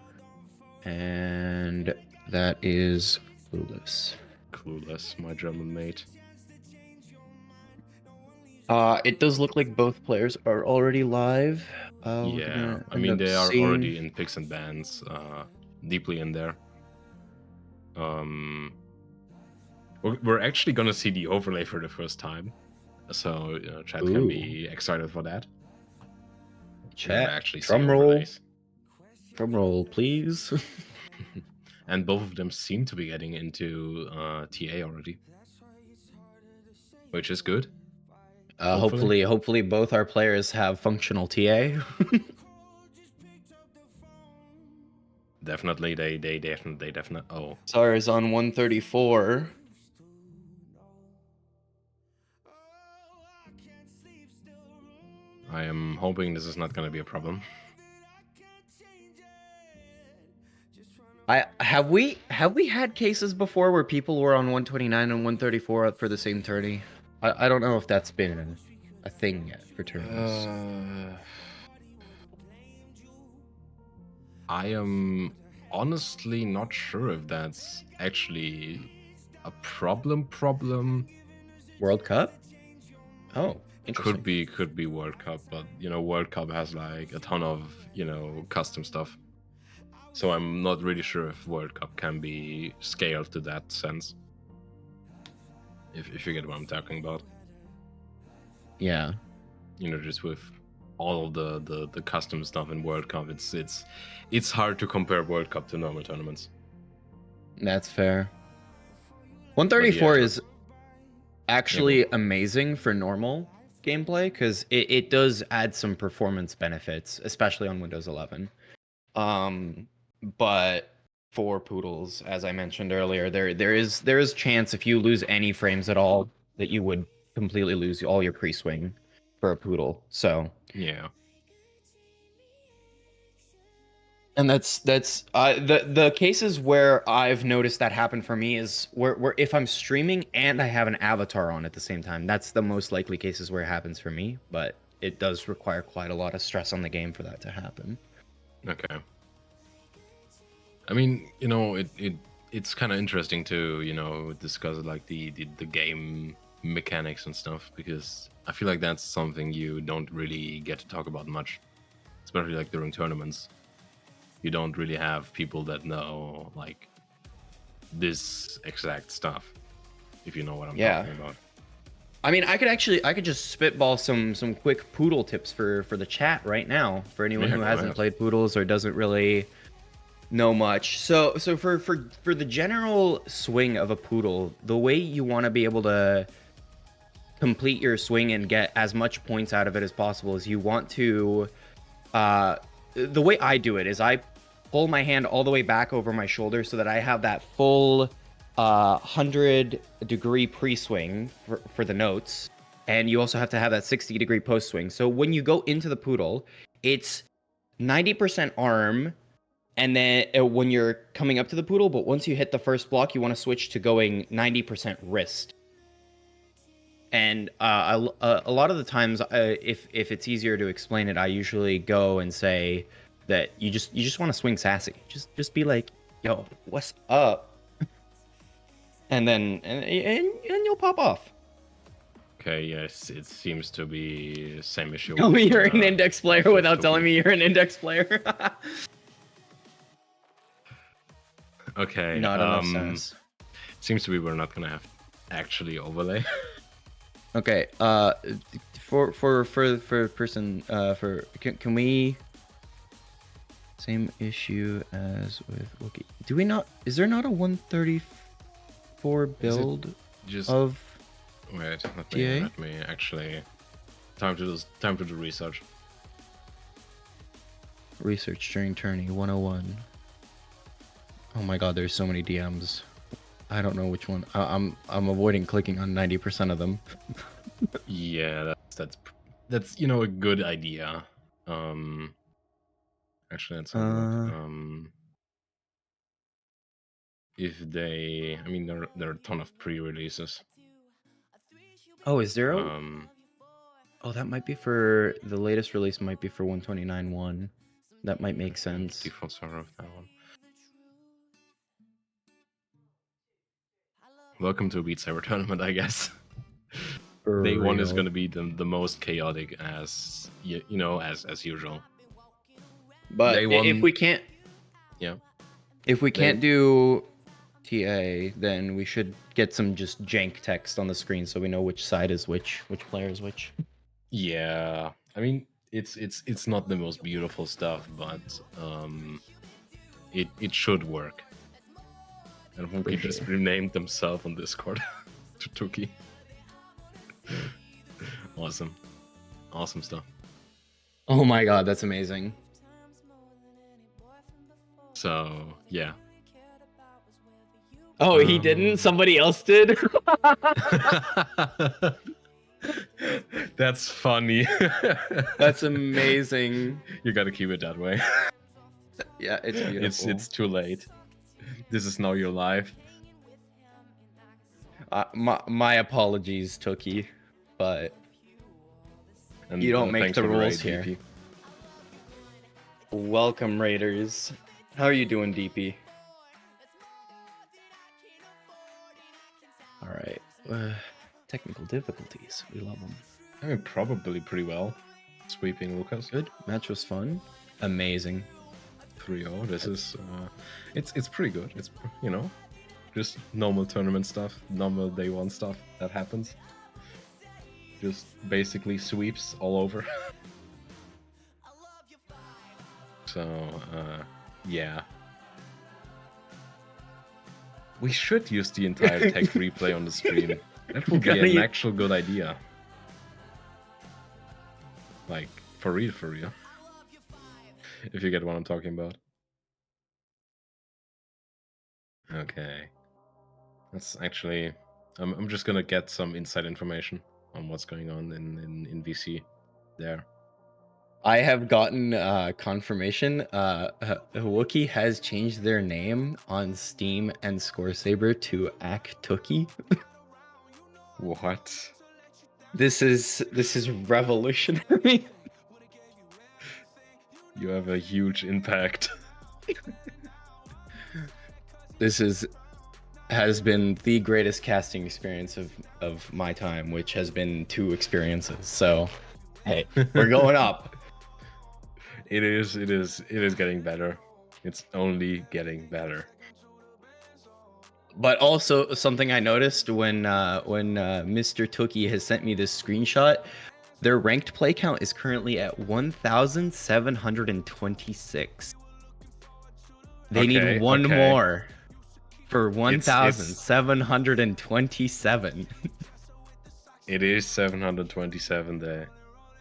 and that is clueless. Clueless, my German mate. It does look like both players are already live. We're Yeah, gonna I end mean up they are seeing. already in picks and bans, deeply in there. Um, we're actually gonna see the overlay for the first time, so chat can Ooh, be excited for that. We're gonna chat. actually see Drum roll. overlays, Drum roll, please. and both of them seem to be getting into TA already, which is good. Hopefully, Hopefully both our players have functional TA. definitely they definitely. Oh, Czar is on 134. I am hoping this is not gonna be a problem. Have we had cases before where people were on 129 and 134 for the same tourney? I don't know if that's been a thing yet for tournaments. I am honestly not sure if that's actually a problem. World Cup? Oh, Could interesting. be World Cup, but World Cup has like a ton of custom stuff. So I'm not really sure if World Cup can be scaled to that sense. If you get what I'm talking about. Yeah, Just with all of the custom stuff in World Cup, it's hard to compare World Cup to normal tournaments. that's fair. But yeah, 134 is yeah, go on. actually amazing for normal gameplay because it does add some performance benefits, especially on Windows 11. But for Poodles, as I mentioned earlier, there is chance if you lose any frames at all that you would completely lose all your pre-swing for a Poodle. So, Yeah. and that's the cases where I've noticed that happen for me is where if I'm streaming and I have an avatar on at the same time, that's the most likely cases where it happens for me. But it does require quite a lot of stress on the game for that to happen. Okay. I mean, it's kind of interesting to discuss like the game mechanics and stuff, because I feel like that's something you don't really get to talk about much, especially like during tournaments. You don't really have people that know like this exact stuff, if you know what I'm Yeah. talking about. I mean, I could just spitball some quick Poodle tips for the chat right now for anyone Yeah, who go hasn't ahead. played Poodles or doesn't really know much. So for the general swing of a Poodle, the way you want to be able to complete your swing and get as much points out of it as possible is you want to the way I do it is I pull my hand all the way back over my shoulder so that I have that full 100-degree pre-swing for the notes, and you also have to have that 60-degree post swing. So when you go into the Poodle, it's 90% arm, and then when you're coming up to the Poodle, but once you hit the first block, you want to switch to going 90% wrist. And a lot of the times, if it's easier to explain it, I usually go and say that you just want to swing sassy. Just be like, "Yo, what's up?" And then and you'll pop off. Okay, yes, it seems to be same issue Tell me with you're an index player fifth without telling token. me you're an index player. Okay, Not enough sense. seems to be we're not gonna have actually overlay. Okay. For person for can we same issue as with Wookie? Do we not? Is there not a 134 Is it build just of Wait, TA? let me actually time to do research. Research during tourney 101. Oh my god, there's so many DMs. I don't know which one. I'm avoiding clicking on 90% of them. Yeah, that's you know a good idea. Actually, let's have a look. If they, I mean, there are a ton of pre-releases. Oh, is there a... Um, Oh, that might be for... The latest release might be for 129.1. That might make okay, sense. default server of that one. Welcome to a Beat Saber tournament, I guess. For Day one is real. going to be the most chaotic as you know as usual. But Day one, if we can't... yeah. If we can't do TA, then we should get some just jank text on the screen so we know which side is which player is which. Yeah, I mean it's not the most beautiful stuff, but it should work. And Wookie just renamed themselves on Discord to Tuki. Awesome stuff. Oh my god, that's amazing. So yeah. Oh, he didn't? Somebody else did? That's funny. That's amazing. You gotta keep it that way. Yeah, it's beautiful. It's too late. This is now your life. My apologies, Tookie, but And you don't make thanks the for rules raid, here. DP. Welcome, Raiders. How are you doing, DP? All right. Technical difficulties. We love them. I mean, probably pretty well. Sweeping Lucas. Good. Match was fun. Amazing. 3-0. This is it's pretty good. It's, you know, just normal tournament stuff, normal day one stuff that happens. Just basically sweeps all over. So yeah. We should use the entire tech replay on the stream. That would be an actual good idea. Like, for real. If you get what I'm talking about. Okay. That's actually... I'm just gonna get some inside information on what's going on in VC there. I have gotten confirmation. Wookie has changed their name on Steam and Scoresaber to Tookie. What? This is revolutionary. You have a huge impact. This has been the greatest casting experience of my time, which has been 2 experiences. So, hey, we're going up. It is getting better. It's only getting better. But also something I noticed when Mr. Tookie has sent me this screenshot, their ranked play count is currently at 1,726. They need one more for 1,727. It is 727 day.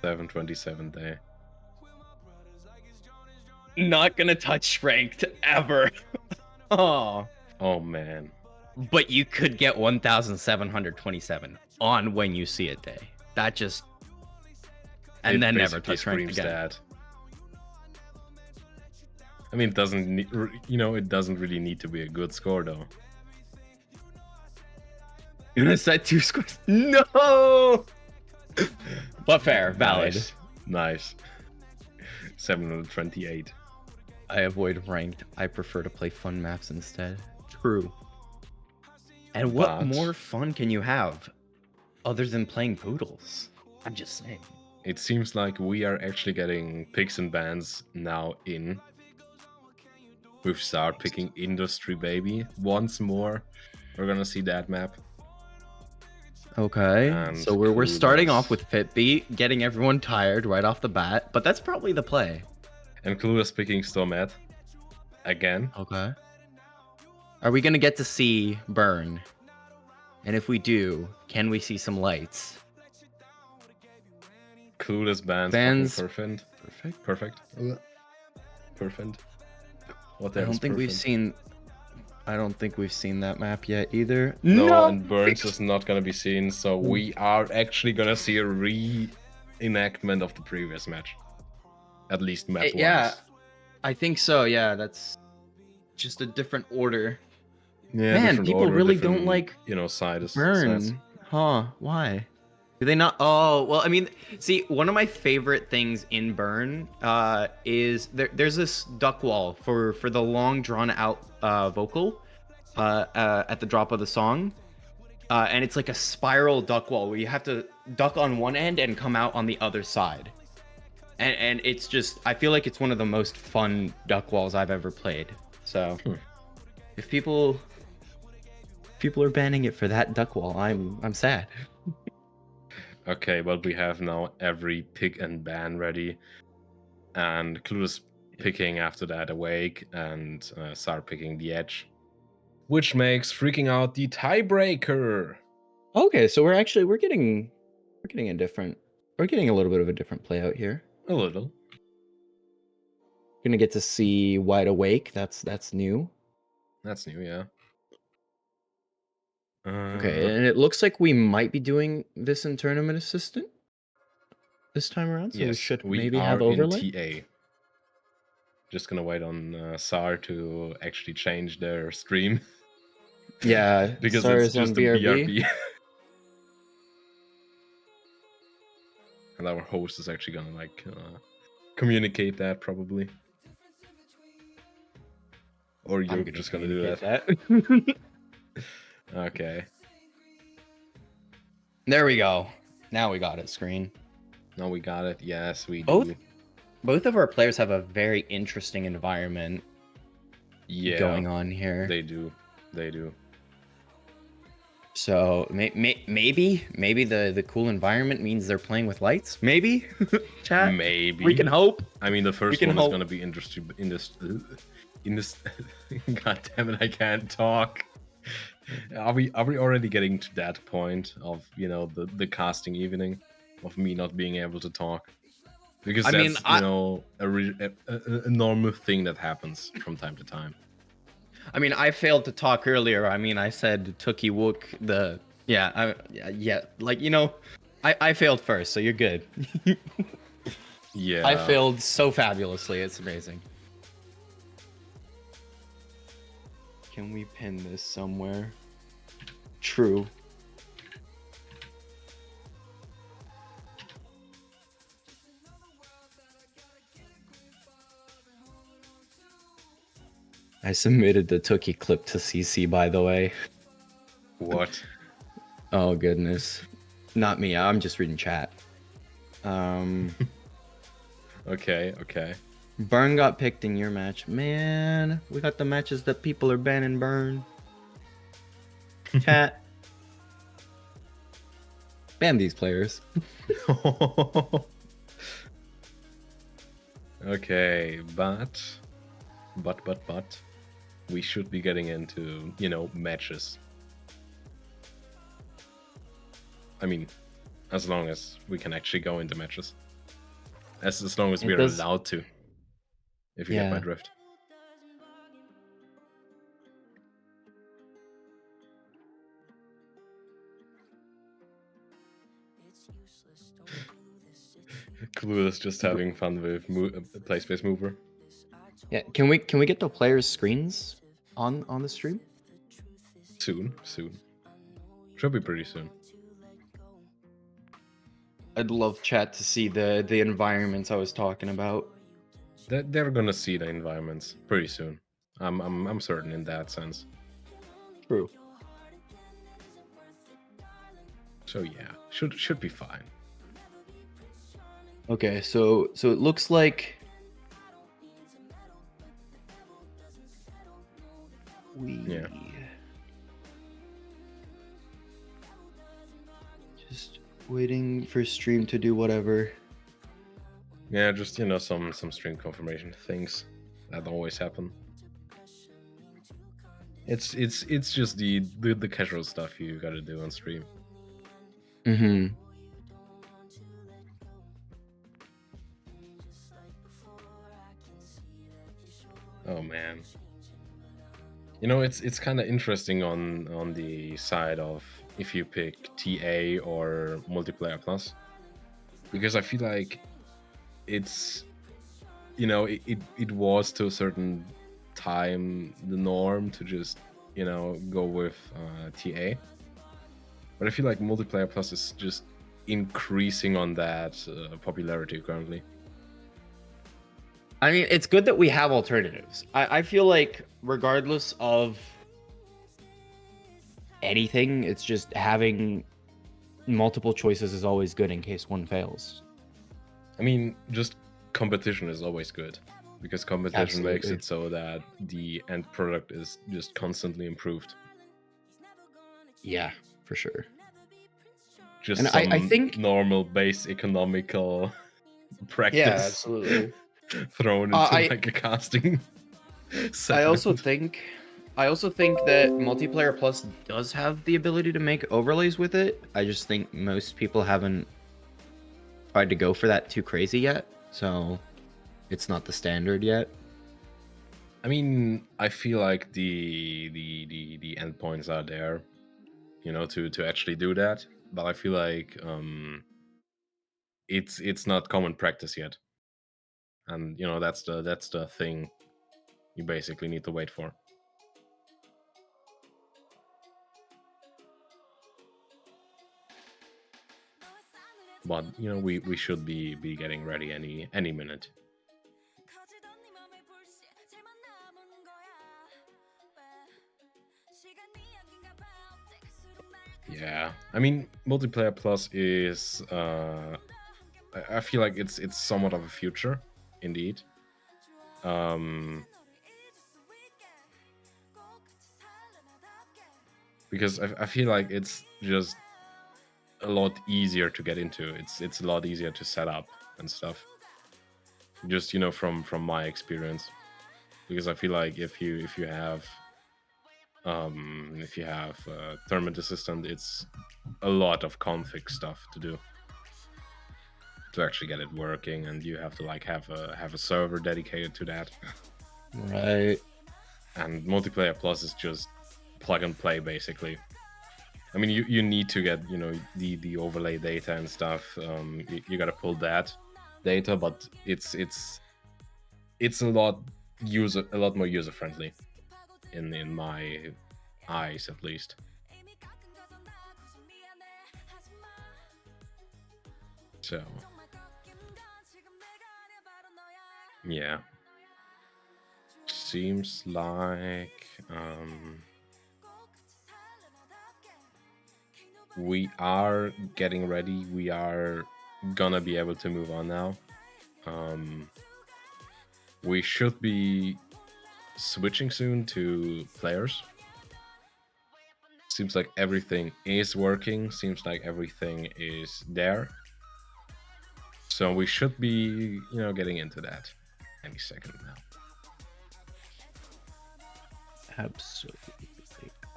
727 day. Not gonna touch ranked ever. Oh Man. But you could get 1,727 on when you see it day. That just... And then never touch ranked again. That. I mean, it doesn't it doesn't really need to be a good score though. You're gonna set 2 scores? No! But fair, valid. Nice. 728. I avoid ranked. I prefer to play fun maps instead. True. And what more fun can you have other than playing Poodles? I'm just saying. It seems like we are actually getting picks and bans now in. We've started picking Industry Baby. Once more, we're gonna see that map. Okay, and so we're starting off with Fitbeat, getting everyone tired right off the bat, but that's probably the play. And Clueless picking Stormet again. Okay. Are we gonna get to see Burn? And if we do, can we see some lights? Clueless bands, fucking Bands. perfect. Perfect. Perfect. Perfect. What I there don't is think we've perfect. seen. I don't think we've seen that map yet either. No, No. and Burns is not gonna be seen, so we are actually gonna see a reenactment of the previous match. At least map-wise. Yeah, I think so. Yeah, that's just a different order. Yeah, Man, different people order, really different, don't like sides. Burn, huh? Why? Do they not? Oh, well, I mean, see, one of my favorite things in Burn is there's this duck wall for the long drawn out vocal at the drop of the song. And it's like a spiral duck wall where you have to duck on one end and come out on the other side. And it's just, I feel like it's one of the most fun duck walls I've ever played. So if people are banning it for that duck wall, I'm sad. Okay, but we have now every pick and ban ready, and Clueless picking after that Awake, and Sar picking the Edge, which makes freaking out the tiebreaker. Okay, so we're getting a different, we're getting a little bit of a different play out here. A little. Gonna get to see Wide Awake. That's new. That's new, yeah. Okay, and it looks like we might be doing this in Tournament Assistant this time around, so we Yes, should we maybe are have in overlay. TA. Just gonna wait on SAR to actually change their stream. Yeah, because it's SARS on just a BRB. BRB. And our host is actually gonna like communicate that probably. Or you're just gonna do that. Okay. There we go. Now we got it, screen. Now we got it. Yes, we do. Both of our players have a very interesting environment going on here. They do. They do. So maybe the cool environment means they're playing with lights. Maybe. Chat. Maybe. We can hope. I mean, the first one hope. is gonna be interesting. In this. God damn it! I can't talk. Are we already getting to that point of the casting evening of me not being able to talk? Because that's a normal thing that happens from time to time. I mean, I failed to talk earlier. I mean, I said Tookie Wook I failed first, so you're good. Yeah. I failed so fabulously. It's amazing. Can we pin this somewhere? True. I submitted the Tookie clip to CC, by the way. What? Oh, goodness. Not me. I'm just reading chat. Okay. Burn got picked in your match. Man, we got the matches that people are banning Burn. Chat. Ban these players. Okay, but we should be getting into, matches. I mean, as long as we can actually go into matches. As long as we're allowed to. If you get my drift. Clueless just having fun with Play Space Mover. Yeah, can we get the players' screens on the stream? Soon. Should be pretty soon. I'd love chat to see the environments I was talking about. They're gonna see the environments pretty soon. I'm certain in that sense. True. So yeah, should be fine. Okay, so it looks like Yeah. Just waiting for stream to do whatever. Yeah, just some stream confirmation things that always happen. It's just the casual stuff you gotta do on stream. Mm-hmm. Oh man. You know, it's kind of interesting on the side of if you pick TA or multiplayer plus, because I feel like it's, you know, it was to a certain time the norm to just, you know, go with TA, but I feel like multiplayer plus is just increasing on that popularity currently. I mean, it's good that we have alternatives. I feel like regardless of anything, it's just having multiple choices is always good in case one fails. I mean, just competition is always good, because competition makes Absolutely. it so that the end product is just constantly improved. Yeah, for sure. Just And I some think normal base economical yeah, practice absolutely. thrown Uh, into I like a casting I also segment. think I also think that multiplayer plus does have the ability to make overlays with it. I just think most people haven't tried to go for that too crazy yet. So it's not the standard yet. I mean, I feel like the endpoints are there, you know, to actually do that. But I feel like it's not common practice yet, and you know that's the thing you basically need to wait for. But you know, we should be getting ready any minute. Yeah, I mean, multiplayer plus is I feel like it's somewhat of a future, indeed. Um, because I feel like it's just a lot easier to get into. It's a lot easier to set up and stuff. Just, you know, from my experience, because I feel like if you have a tournament assistant, it's a lot of config stuff to do to actually get it working, and you have to like have a server dedicated to that. Right. And multiplayer plus is just plug and play basically. I mean, you need to get, you know, the overlay data and stuff. You got to pull that data, but it's a lot more user friendly in my eyes, at least. So yeah, seems like we are getting ready. We are gonna be able to move on now. We should be switching soon to players. Seems like everything is working. Seems like everything is there. So we should be, you know, getting into that any second now. Absolutely.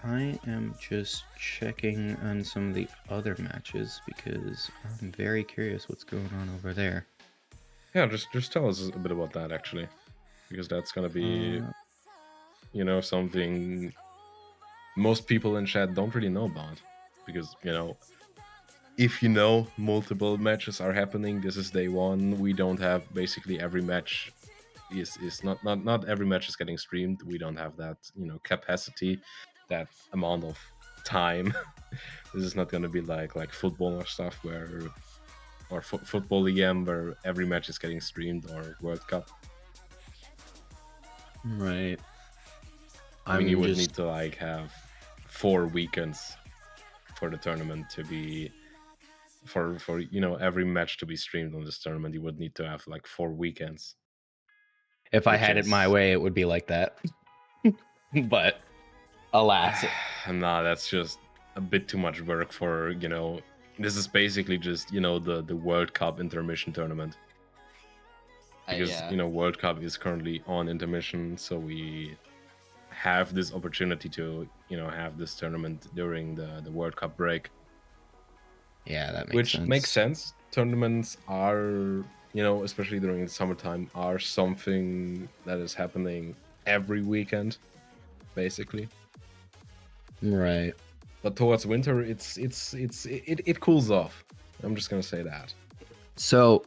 I am just checking on some of the other matches because I'm very curious what's going on over there. Yeah, just tell us a bit about that actually, because that's gonna be, Uh, you know, something most people in chat don't really know about. Because, you know, if you know multiple matches are happening, this is day one. We don't have basically every match is not every match is getting streamed. We don't have that, you know, capacity, that amount of time. This is not going to be like football or stuff where or football EM where every match is getting streamed, or World Cup. right. I mean, you I'm would just need to like have 4 weekends for the tournament to be for you know, every match to be streamed on this tournament. You would need to have like 4 weekends, if I which had it my is way, it would be like that. But alas, nah, that's just a bit too much work for, you know, this is basically just, you know, the World Cup intermission tournament, because yeah. you know World Cup is currently on intermission, so we have this opportunity to have this tournament during the World Cup break. Yeah, that makes Which sense. makes sense. Tournaments are, especially during the summertime, are something that is happening every weekend, basically. Right. But towards winter, it cools off. I'm just gonna say that. So,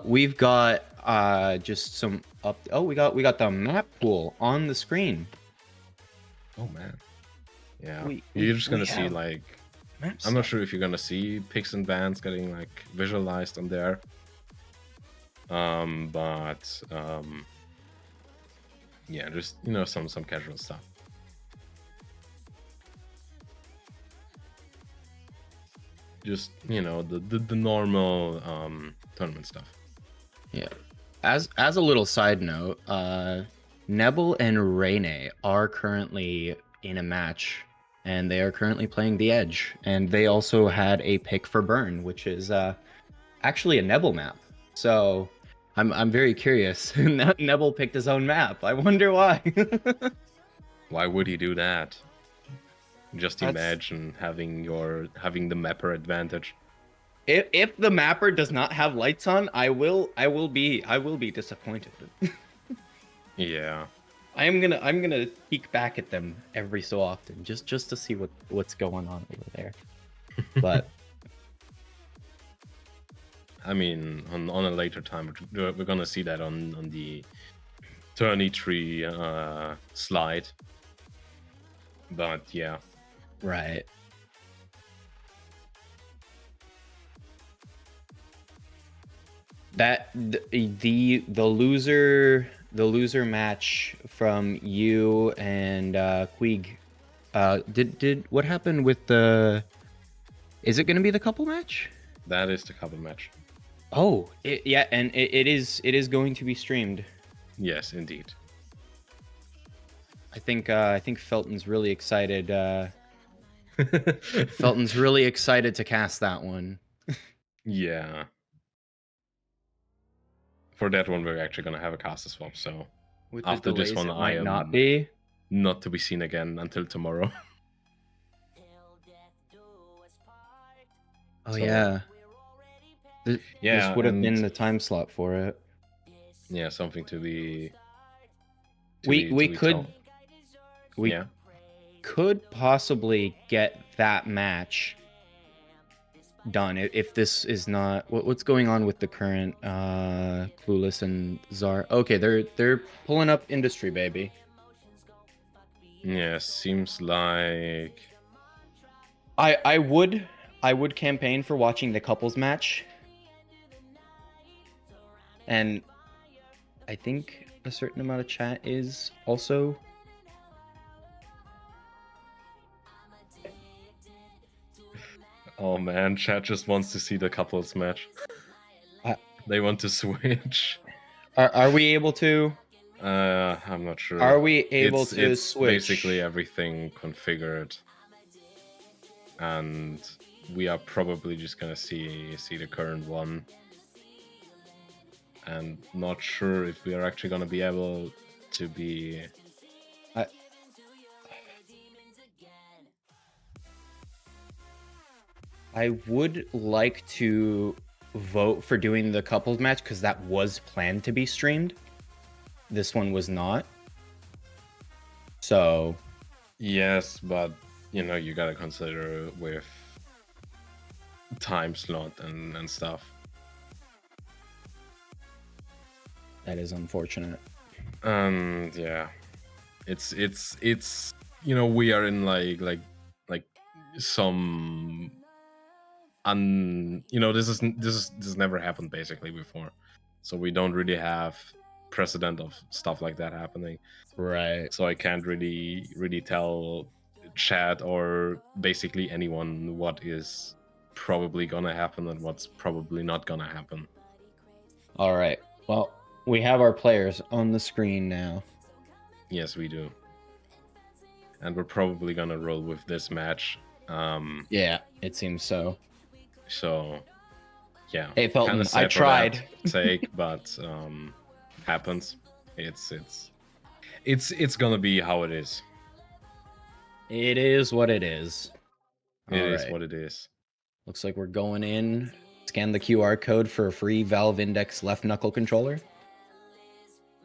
we've got just some up. Oh, we got the map pool on the screen. Oh man, yeah. We You're just gonna see have like, map I'm not stuff. sure if you're gonna see picks and bans getting like visualized on there. But yeah, just some casual stuff. Just the normal tournament stuff. Yeah. As a little side note, Nebel and Rene are currently in a match, and they are currently playing the Edge, and they also had a pick for Burn, which is actually a Nebel map. So I'm very curious. Nebel picked his own map. I wonder why. Why would he do that? Just That's imagine having the mapper advantage. if the mapper does not have lights on, I will be disappointed. Yeah. I'm gonna peek back at them every so often just to see what's going on over there. But I mean, on a later time, we're gonna see that on the tourney tree slide. But yeah. right. That the loser match from you and Queeg. Did what happened with the? Is it going to be the couple match? That is the couple match. Oh, yeah, and it is going to be streamed. Yes, indeed. I think Felton's really excited. Felton's really excited to cast that one. Yeah. For that one, we're actually gonna have a caster swap. So With after the this delays, one, it I might am not be. not to be seen again until tomorrow. Oh So, yeah. yeah, This would have and been the time slot for it. yeah, something to be We told. we Yeah. could possibly get that match done if this is not what's going on with the current Clueless and Czar. Okay, they're pulling up Industry, baby. Yeah, seems like I would campaign for watching the couples match, and I think a certain amount of chat is also. Oh man, chat just wants to see the couples match. They want to switch. Are we able to? I'm not sure. Are we able to it's switch? basically everything configured, and we are probably just gonna see the current one, and not sure if we are actually gonna be able to be. I would like to vote for doing the couples match because that was planned to be streamed. This one was not. So Yes, but you gotta consider with time slot and stuff. that is unfortunate. And yeah, it's we are in like some this has never happened basically before, so we don't really have precedent of stuff like that happening. Right. So I can't really tell chat or basically anyone what is probably gonna happen and what's probably not gonna happen. All right. Well, we have our players on the screen now. Yes, we do, and we're probably gonna roll with this match. Yeah, it seems so. So yeah, Hey Felton, kind of sad I tried. for that take, but happens. it's gonna be how it is. It is what it is. It All is right. what it is. Looks like we're going in. Scan the QR code for a free Valve Index left knuckle controller.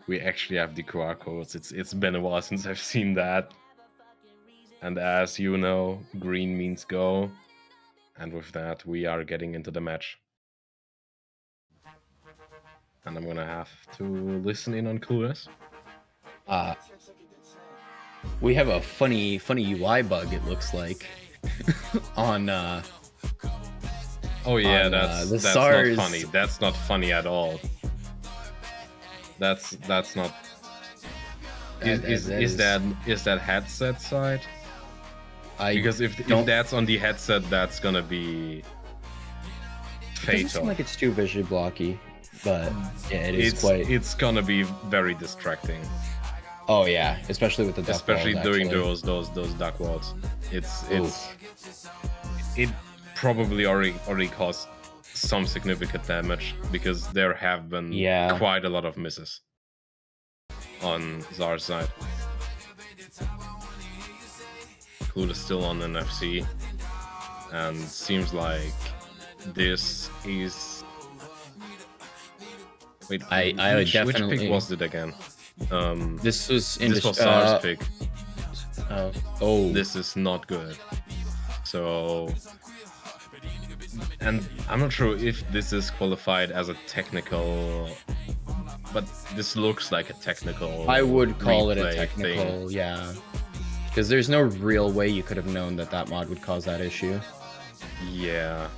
We actually have the QR codes. It's been a while since I've seen that. And as you know, green means go. And with that, we are getting into the match. And I'm gonna have to listen in on Clueless. We have a funny UI bug, it looks like, on Oh yeah, on, that's the not SARS. funny. That's not funny at all. That's not. Is that headset side? Because if that's on the headset, that's gonna be fatal. It doesn't seem like it's too visually blocky, but yeah, it's gonna be very distracting. Oh yeah, especially with the duck especially walls, doing actually. those duck walls. It probably already caused some significant damage because there have been quite a lot of misses on Zar's side. Clue is still on NFC, and seems like this is. Wait, which pick was it again? This was Zar's pick. Oh, this is not good. So, and I'm not sure if this is qualified as a technical, but this looks like a technical. I would call it a technical, yeah, because there's no real way you could have known that mod would cause that issue. Yeah,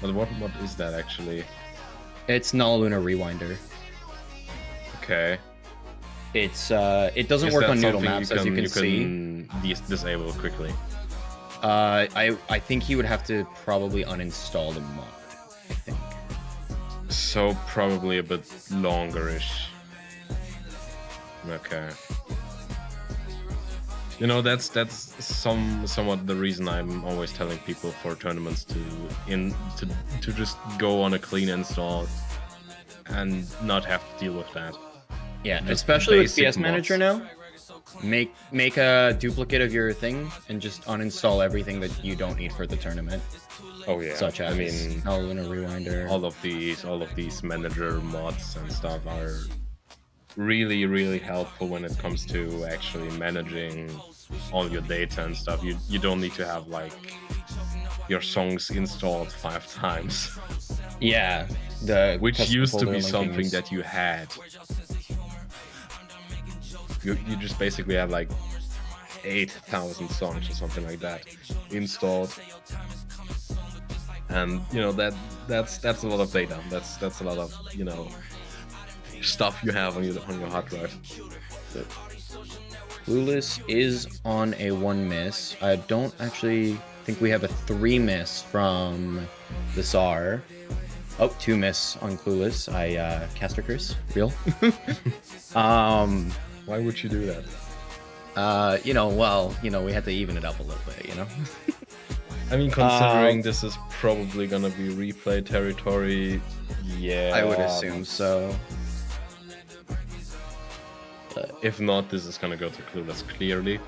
but what is that actually? It's Null Luna Rewinder. Okay. It's it doesn't work on noodle maps, as you can see. Disable quickly. I think he would have to probably uninstall the mod, I think. So probably a bit longer-ish. Okay. You know, that's somewhat the reason I'm always telling people for tournaments to just go on a clean install and not have to deal with that. Yeah, just especially with PS Manager now. Make a duplicate of your thing and just uninstall everything that you don't need for the tournament. Oh yeah, such as Null Luna Rewinder. All of these manager mods and stuff are really helpful when it comes to actually managing all your data and stuff. You don't need to have like your songs installed 5 times. Yeah, which used to be something that you had. You just basically have like 8,000 songs or something like that installed, and you know that's a lot of data. That's a lot of stuff you have on your hard drive. But Clueless is on a 1 miss. I don't actually think we have a 3 miss from the SAR. Oh, 2 miss on Clueless. I caster curse. Real. Why would you do that? We had to even it up a little bit, I mean, considering this is probably gonna be replay territory, yeah. I would assume so. If not, this is gonna go to Clueless clearly.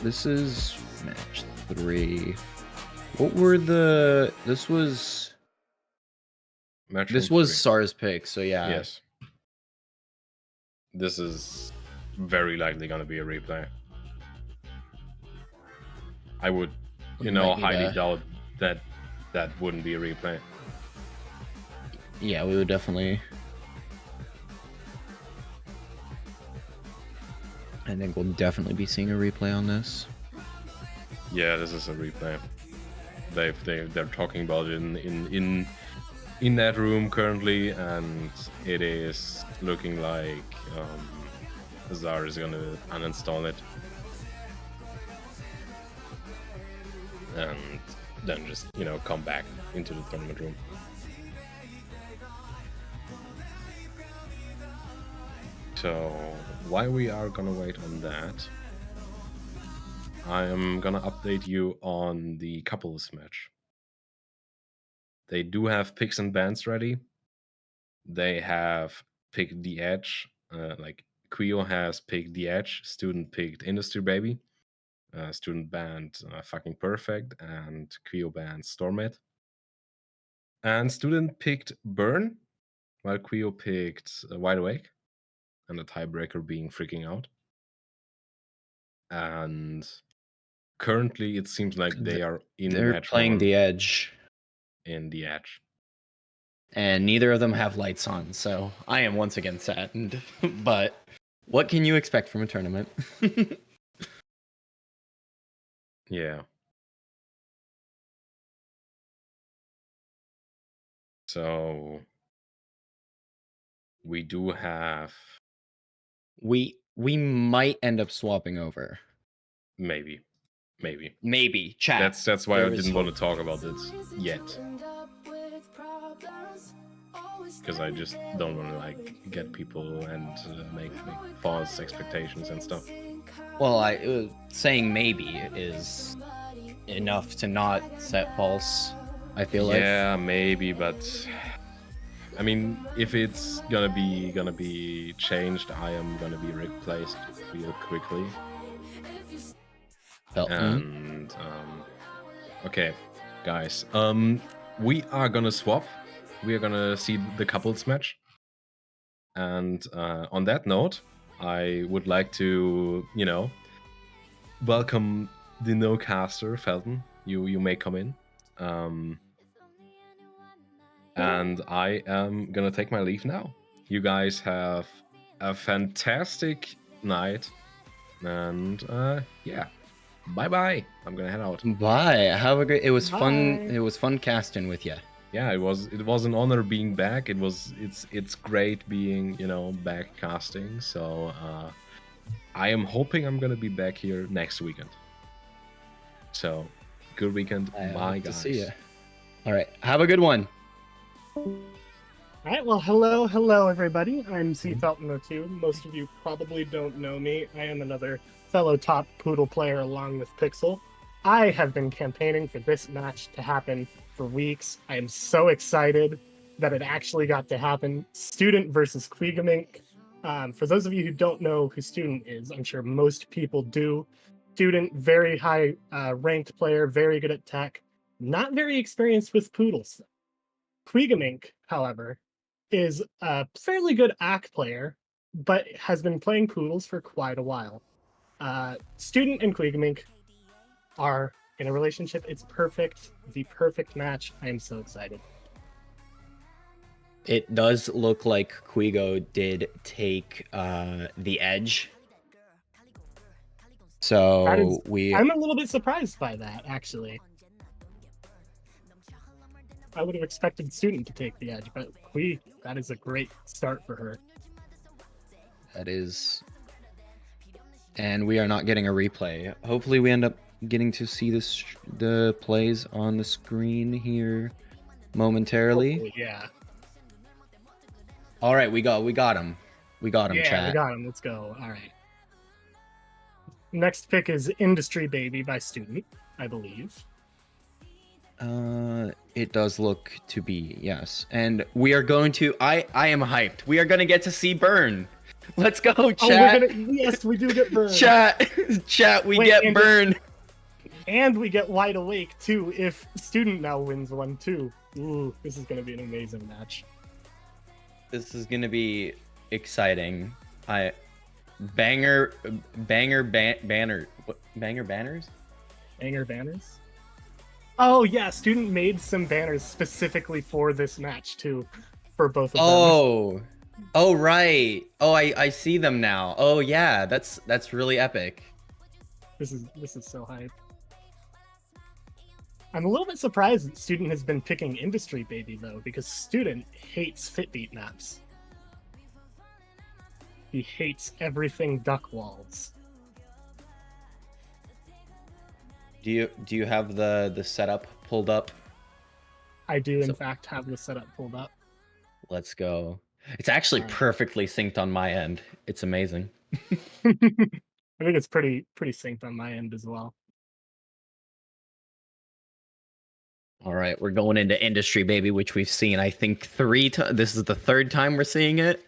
This is match 3. What were this was... This was SAR's pick, so yeah. Yes. This is very likely gonna be a replay. I would, highly doubt that wouldn't be a replay. Yeah, we would definitely. I think we'll definitely be seeing a replay on this. Yeah, this is a replay. They're talking about it in that room currently, and it is looking like Zar is gonna uninstall it and then just come back into the tournament room. So while we are gonna wait on that, I am gonna update you on the couples match. They do have picks and bans ready. They have picked the edge. Like Quio has picked the edge. Student picked Industry Baby. Student banned fucking perfect, and Quio banned Stormit. And student picked Burn, while Quio picked Wide Awake, and the tiebreaker being freaking out. And currently, it seems like they are in They're match playing one the edge, in the edge. and neither of them have lights on. So I am once again saddened. But what can you expect from a tournament? Yeah. So we do have we might end up swapping over. maybe. Maybe chat. That's why I There is didn't want hope. to talk about it yet, because I just don't want to like get people and make false expectations and stuff. Well, saying maybe is enough to not set false. I feel like. Yeah, maybe, but I mean, if it's gonna be changed, I am gonna be replaced real quickly. And okay, guys, we are gonna swap. We are gonna see the couples match. And on that note, I would like to, welcome the no caster, Felton. You may come in. And I am gonna take my leave now. You guys have a fantastic night, and yeah, bye bye. I'm gonna head out. Bye. Have a great. It was fun. Bye. It was fun casting with you. Yeah, it was an honor being back. It's great being back casting. So I am hoping I'm gonna be back here next weekend. So good weekend. I Bye, hope to guys. see you. All right. Have a good one. All right, well, hello, everybody. I'm C. Felton02. Most of you probably don't know me. I am another fellow top Poodle player along with Pixel. I have been campaigning for this match to happen for weeks. I am so excited that it actually got to happen. Student versus Quiegamink. For those of you who don't know who Student is, I'm sure most people do. Student, very high ranked player, very good at tech, not very experienced with Poodles. Quiegamink, however, is a fairly good ACK player, but has been playing Poodles for quite a while. Student and Quiegamink are in a relationship. It's perfect. The perfect match. I am so excited. It does look like Quigo did take the edge. So I'm a little bit surprised by that, actually. I would have expected Student to take the edge, but that is a great start for her. That is. And we are not getting a replay. Hopefully we end up getting to see the plays on the screen here momentarily. Hopefully, yeah. All right, we got him. We got him, Yeah, chat. we got him. Let's go. All right. Next pick is Industry Baby by Student, I believe. It does look to be, yes. And we are going to I am hyped. We are going to get to see Burn. Let's go, chat. Yes, we do get Burn. Chat, we get Burn. And we get Wide Awake too if Student now wins one too. Ooh, this is going to be an amazing match. This is going to be exciting. Banger banners? Banger banners? Oh yeah, Student made some banners specifically for this match too, for both of them. Oh right. Oh, I see them now. Oh yeah, that's really epic. This is so hype. I'm a little bit surprised that Student has been picking Industry Baby though, because Student hates Fitbeat maps. He hates everything duck walls. Do you have the setup pulled up? I do, in fact, have the setup pulled up. Let's go. It's actually perfectly synced on my end. It's amazing. I think it's pretty synced on my end as well. All right, we're going into industry, baby, which we've seen, I think, 3 times. This is the 3rd time we're seeing it.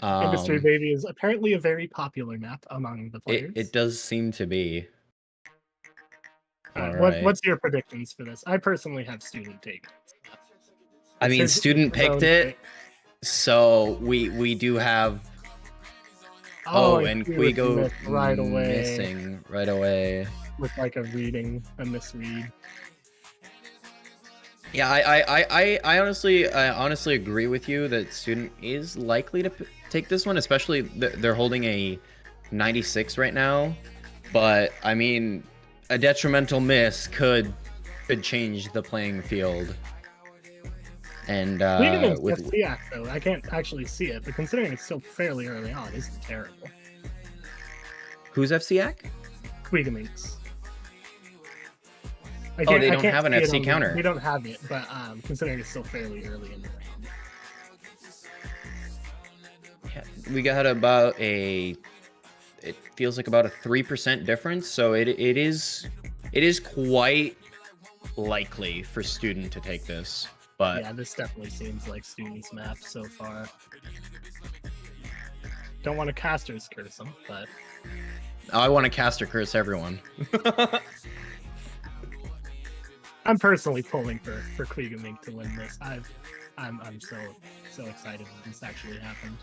Industry Baby is apparently a very popular map among the players. It does seem to be. All What, right. what's your predictions for this? I personally have Student take. I mean, Student picked it, so we do have. Oh, and Quigo right away. Missing right away. With like a misread. Yeah, I honestly agree with you that Student is likely to take this one, especially they're holding a 96 right now. But I mean, a detrimental miss could change the playing field. And with FCX, though, I can't actually see it, but considering it's still fairly early on, it's terrible. Who's FCX? Quigaminx. Oh, they don't have an FC counter. We don't have it, but considering it's still fairly early in the round. Yeah, we got about it feels like about a 3% difference, so it is quite likely for Student to take this. But yeah, this definitely seems like Student's map so far. Don't want to caster's curse him, but I want to caster curse everyone. I'm personally pulling for Quigaminx to win this. I'm so excited that this actually happened.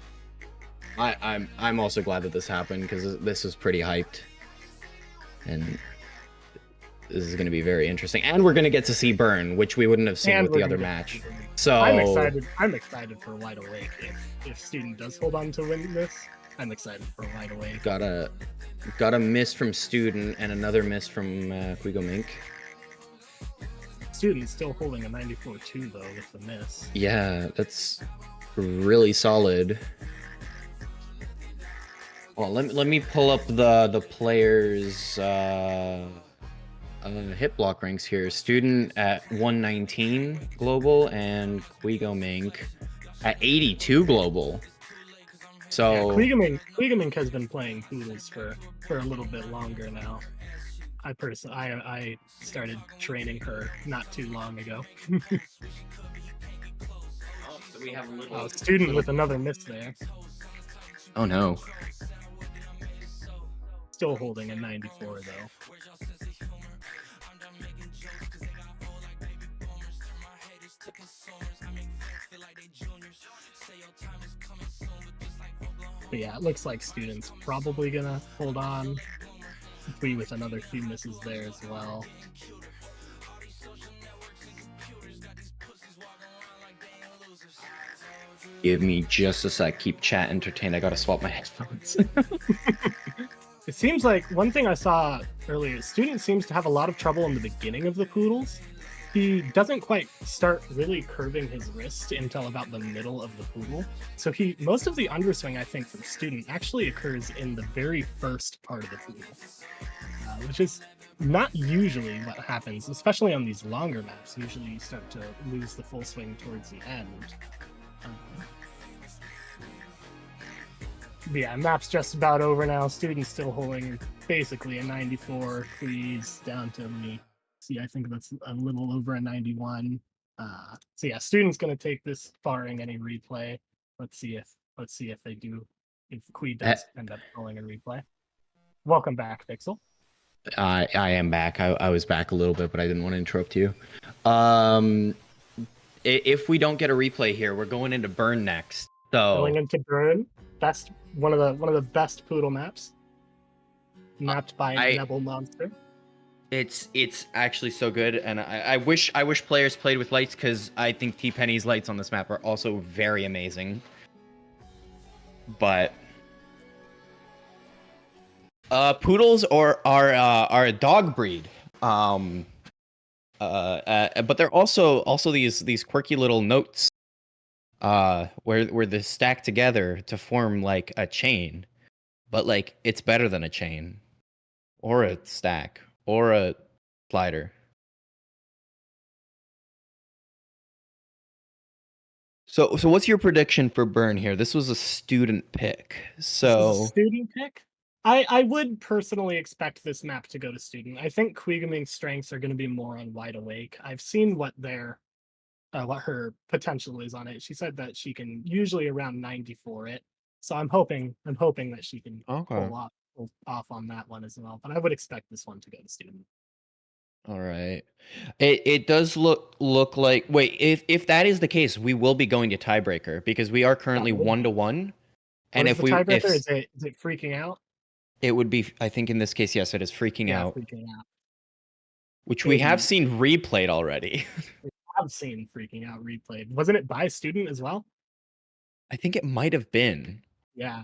I'm also glad that this happened because this is pretty hyped, and this is going to be very interesting. And we're going to get to see Burn, which we wouldn't have seen with the other match. So I'm excited for Wide Awake. If Student does hold on to win this, I'm excited for Wide Awake. Got a miss from Student and another miss from Quigaminx. Student still holding a 94-2 though with the miss. Yeah, that's really solid. Well, let me pull up the players' hit block ranks here. Student at 119 global and Quigaminx at 82 global. So yeah, Quigaminx has been playing Poodles for a little bit longer now. I started training her not too long ago. So we have a Student with another miss there. Oh no. Still holding a 94 though. But yeah, it looks like Student's probably gonna hold on. We with another few misses there as well. Give me just a sec. Keep chat entertained. I gotta swap my headphones. It seems like one thing I saw earlier, Student seems to have a lot of trouble in the beginning of the Poodles. He doesn't quite start really curving his wrist until about the middle of the Poodle. So most of the underswing, I think, from Student actually occurs in the very first part of the Poodle, which is not usually what happens, especially on these longer maps. Usually you start to lose the full swing towards the end. But yeah, map's just about over now. Student's still holding basically a 94. Please down to me. See, I think that's a little over a 91. So yeah, Student's gonna take this barring any replay. Let's see if they do. If Quee does end up pulling a replay. Welcome back, Pixel. I am back. I was back a little bit, but I didn't want to interrupt you. If we don't get a replay here, we're going into Burn next. So going into Burn, that's one of the best Poodle maps. Mapped by a Nebel monster. It's actually so good, and I wish players played with lights because I think T-Penny's lights on this map are also very amazing. But Poodles are a dog breed. But they're also these quirky little notes where they're stacked together to form like a chain. But like it's better than a chain or a stack or a slider. So what's your prediction for Burn here? This was a Student pick. So this is a Student pick. I would personally expect this map to go to student. I think Queegaming's strengths are going to be more on wide awake. I've seen what her potential is on it. She said that she can usually around 94 it. So I'm hoping that she can Okay. pull off on that one as well. But I would expect this one to go to student. All right. It does look like, wait, if that is the case, we will be going to tiebreaker because we are currently That would be. 1-1. What And is if the we tiebreaker? if Is it freaking out? it would be, I think in this case, yes, it is freaking Yeah, out, freaking out. which It we would have be. seen replayed already. I've seen freaking out replayed. Wasn't it by student as well? I think it might have been. Yeah.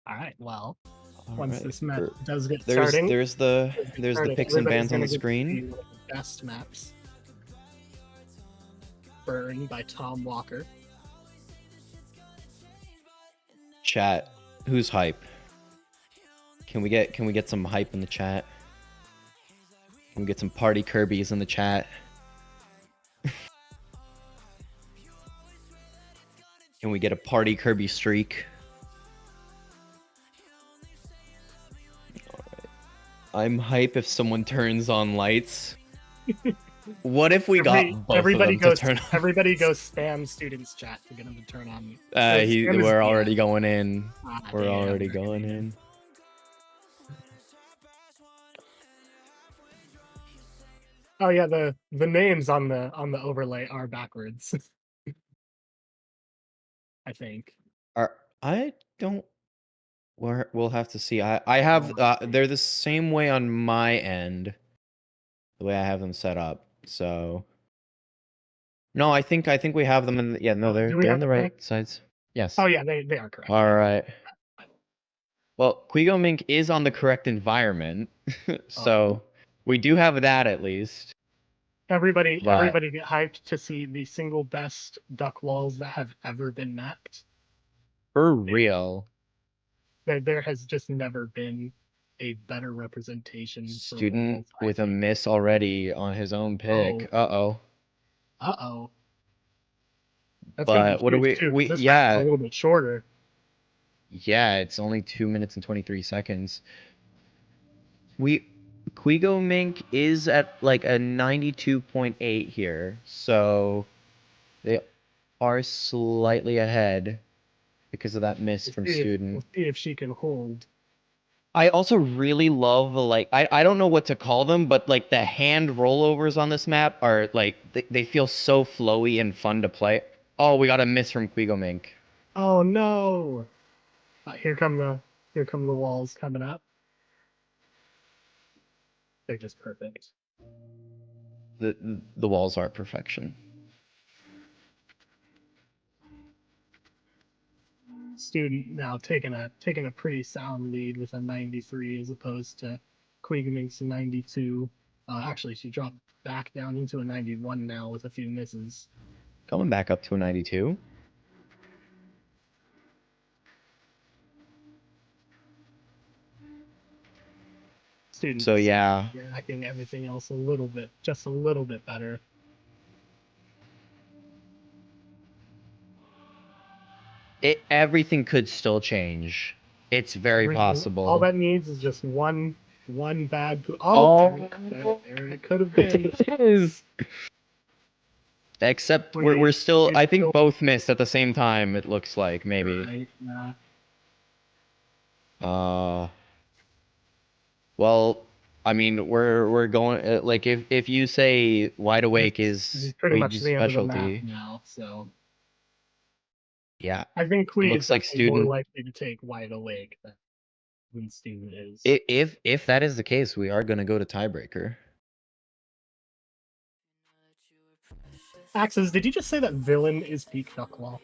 All right. Well, All once right. this map er, does get There's starting, there's the there's the picks and everybody's bans on gonna the get to see screen. one of the best maps. Burn by Tom Walker. Chat, who's hype? Can we get some hype in the chat? Can we get some party Kirby's in the chat? Can we get a party Kirby streak? Alright. I'm hype if someone turns on lights. What if we got both of them to turn on? Everybody goes spam students chat to get them to turn on. We're already going in. We're Damn, already they're going getting in. Oh yeah, the names on the overlay are backwards. I think. I don't. We'll have to see. I have. They're the same way on my end. The way I have them set up. So. No, I think we have them in. Yeah, no, Do we they're have in the them right correct? sides. Yes. Oh yeah, they are correct. All right. Well, Quigo Mink is on the correct environment, so we do have that at least. Everybody But get hyped to see the single best duck walls that have ever been mapped. for real, There has just never been a better representation for student walls. with a miss already on his own pick. Oh, Uh-oh. uh-oh. That's gonna be But what are huge too, because we this map is a yeah. little bit shorter. Yeah, it's only 2 minutes and 23 seconds. Quigo Mink is at like a 92.8 here, so they are slightly ahead because of that miss from student. We'll see if she can hold. I also really love like I don't know what to call them, but like the hand rollovers on this map are like they feel so flowy and fun to play. Oh, we got a miss from Quigo Mink. Oh no! Here come the walls coming up. They're just perfect. The walls are perfection. Student now taking a pretty sound lead with a 93 as opposed to Queegaming's 92. Actually, she dropped back down into a 91 now with a few misses. Coming back up to a 92. Student. So yeah. Acting everything else just a little bit better. Everything could still change. It's very possible. All that needs is just one bad. Oh, there it could have been. It is. Except we're still. I think both missed at the same time. It looks like maybe. Right, nah. Well, I mean, we're going like if you say wide awake is pretty much Queeg's the end of the map specialty. now, so Yeah. I think Queeg Looks is like definitely more student. likely to take wide awake than student is. If that is the case, we are gonna go to tiebreaker. Axes, did you just say that villain is peak Ducklaw?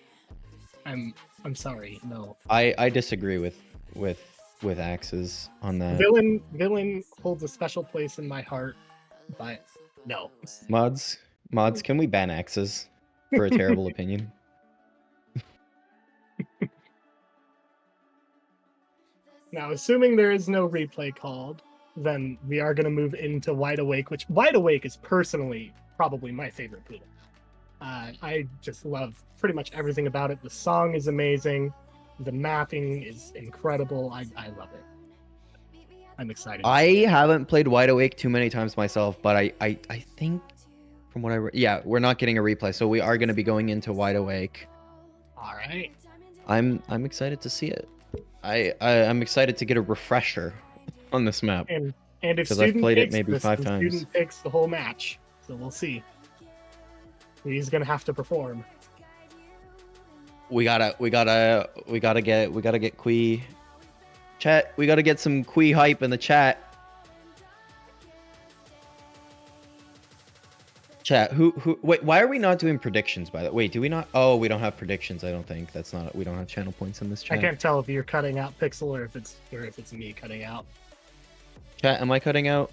I'm sorry, no. I disagree with Axes on that. Villain holds a special place in my heart, but no. Mods, can we ban Axes for a terrible opinion? Now, assuming there is no replay called, then we are going to move into Wide Awake, which Wide Awake is personally probably my favorite Poodle. I just love pretty much everything about it. The song is amazing. The mapping is incredible. I love it. I'm excited. I haven't played Wide Awake too many times myself, but I think from what yeah, we're not getting a replay, so we are going to be going into Wide Awake. All right. I'm excited to see it. I'm excited to get a refresher on this map. And if because I've student played it takes maybe this, 5 then times. student takes the whole match. So we'll see. He's gonna have to perform. We gotta get Quee. Chat, we gotta get some Quee hype in the chat. Chat, wait, why are we not doing predictions by that? Wait, do we not? Oh, we don't have predictions, I don't think. That's not, we don't have channel points in this chat. I can't tell if you're cutting out Pixel or if it's me cutting out. Chat, am I cutting out?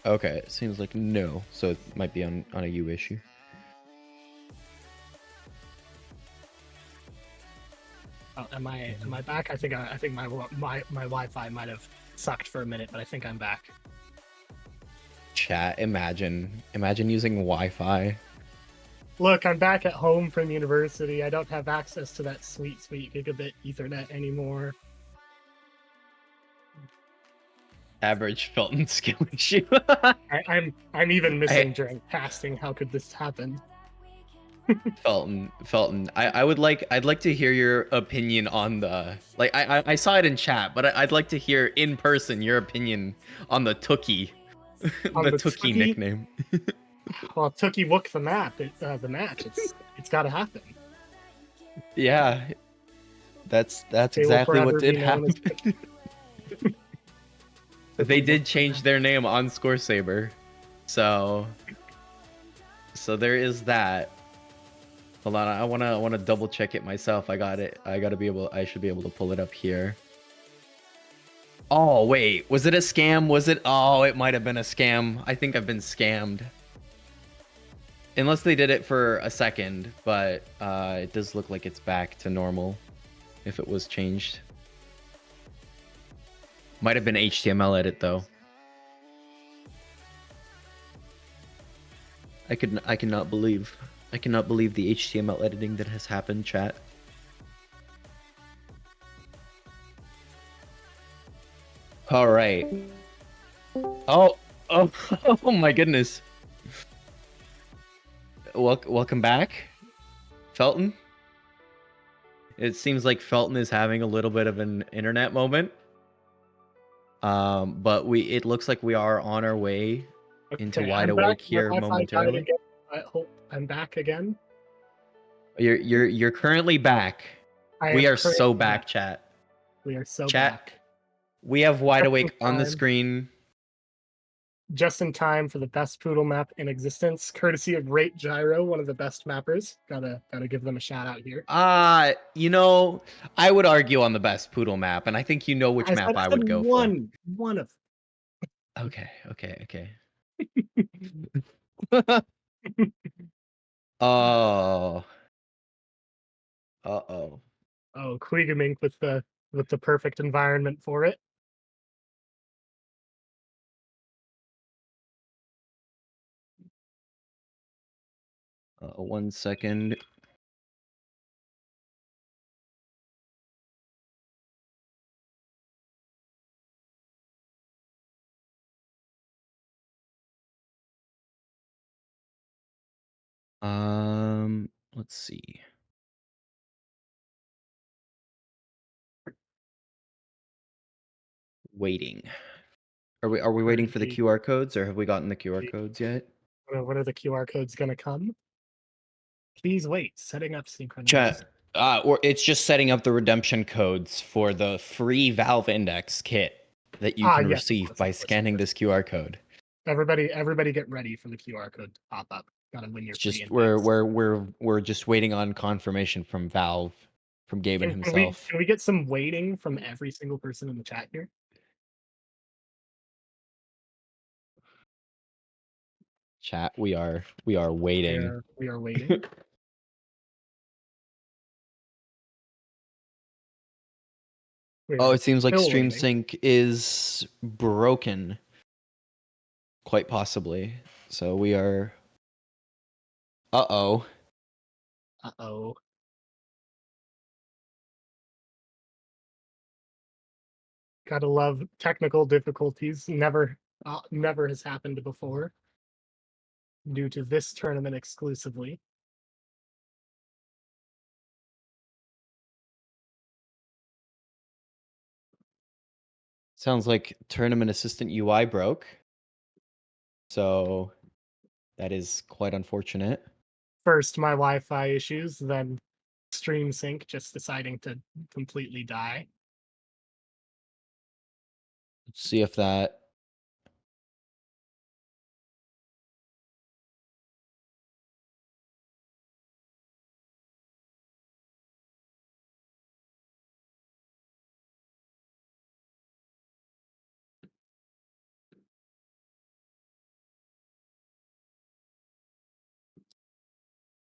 Okay, it seems like no, so it might be on a you issue. Oh, am I back? I think my Wi-Fi might have sucked for a minute, but I think I'm back. Chat, imagine using Wi-Fi. Look, I'm back at home from university. I don't have access to that sweet gigabit Ethernet anymore. Average Felton skill issue. I'm even missing during casting. How could this happen? Felton, I'd like to hear your opinion on the, like, I saw it in chat, but I'd like to hear in person your opinion on the Tookie, On the the Tookie Tookie? nickname. Well, Tookie Wook the map. The match. It's got to happen. Yeah, that's They will exactly forever what did be known as happen. They did change their name on Score Saber, so there is that. Hold on, I wanna double check it myself. I should be able to pull it up here. Oh wait, was it a scam? Was it? Oh, it might have been a scam. I think I've been scammed. Unless they did it for a second, but it does look like it's back to normal. If it was changed, might have been HTML edit though. I cannot believe the HTML editing that has happened, chat. All right. Oh, oh my goodness. Welcome back, Felton. It seems like Felton is having a little bit of an internet moment. But it looks like we are on our way into Wide Awake here momentarily. I hope I'm back again. You're currently back. We are so back, chat. We are so chat, back. We have Wide Awake on the screen. Just in time for the best Poodle map in existence, courtesy of Rate Gyro, one of the best mappers. Gotta give them a shout out here. You know, I would argue on the best Poodle map, and I think you know which map I would go for. One of. Okay. Oh. Uh-oh. Oh, Queegamink with the perfect environment for it. 1 second. Let's see. Waiting. Are we waiting for the QR codes, or have we gotten the QR codes yet? When are the QR codes gonna come? Please wait. Setting up synchronized. Chat. Or it's just setting up the redemption codes for the free Valve Index kit that you can receive by scanning this QR code. Everybody get ready for the QR code to pop up. Gotta win your free Just index. we're just waiting on confirmation from Valve, from Gaben himself. Can we get some waiting from every single person in the chat here? Chat, we are waiting. We are waiting. Oh, it seems like still Stream waiting. Sync is broken. Quite possibly. So we are... Uh-oh. Uh-oh. Gotta love technical difficulties. Never has happened before due to this tournament exclusively. Sounds like Tournament Assistant UI broke. So that is quite unfortunate. First, my Wi-Fi issues, then Stream Sync just deciding to completely die. Let's see if that...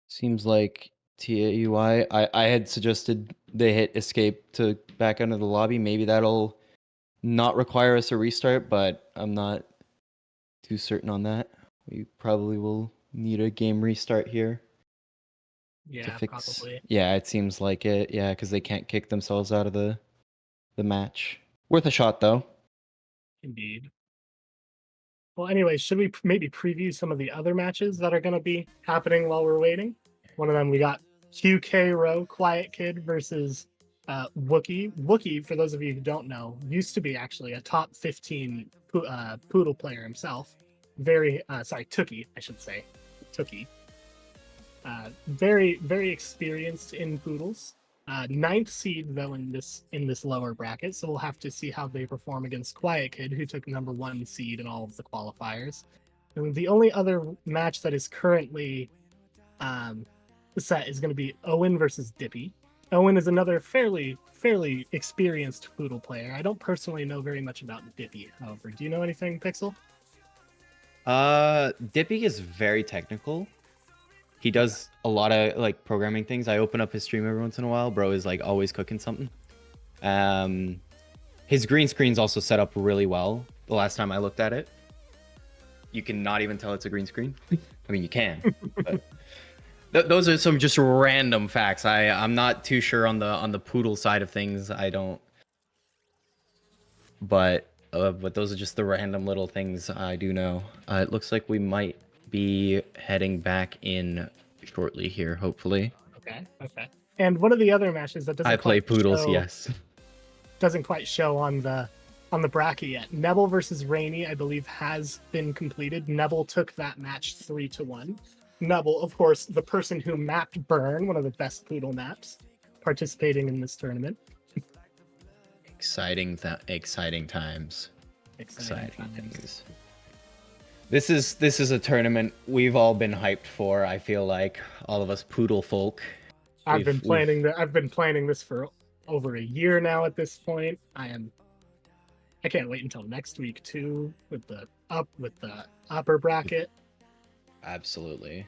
Seems like TAUI. I had suggested they hit escape to back out of the lobby. Maybe that'll not require us a restart, but I'm not too certain on that. We probably will need a game restart here to Yeah, fix. probably. Yeah, it seems like it. Yeah, because they can't kick themselves out of the match. Worth a shot though. Indeed. Well, anyway, should we maybe preview some of the other matches that are going to be happening while we're waiting? One of them, we got QK Row, Quiet Kid versus Wookie. Wookie, for those of you who don't know, used to be actually a top 15 Poodle player himself. Tookie, I should say. Tookie. Very experienced in Poodles. Ninth seed though in this lower bracket, so we'll have to see how they perform against Quiet Kid, who took number 1 seed in all of the qualifiers. And the only other match that is currently set is going to be Owen versus Dippy. Owen is another fairly experienced Poodle player. I don't personally know very much about Dippy, however. Do you know anything, Pixel? Dippy is very technical. He does a lot of like programming things. I open up his stream every once in a while. Bro is like always cooking something. His green screen's also set up really well. The last time I looked at it, you can not even tell it's a green screen. I mean, you can, but those are some just random facts. I'm not too sure on the Poodle side of things. I don't, but those are just the random little things I do know. It looks like we might be heading back in shortly here, hopefully. Okay. And one of the other matches that I play Poodles, yes. Doesn't quite show on the bracket yet. Nebel versus Rainy, I believe, has been completed. Nebel took that match 3-1. Nebel, of course, the person who mapped Burn, one of the best Poodle maps, participating in this tournament. Exciting times. Exciting times. This is a tournament we've all been hyped for. I feel like all of us Poodle folk. I've been planning this for over a year now. At this point, I can't wait until next week too, with the upper bracket. Absolutely.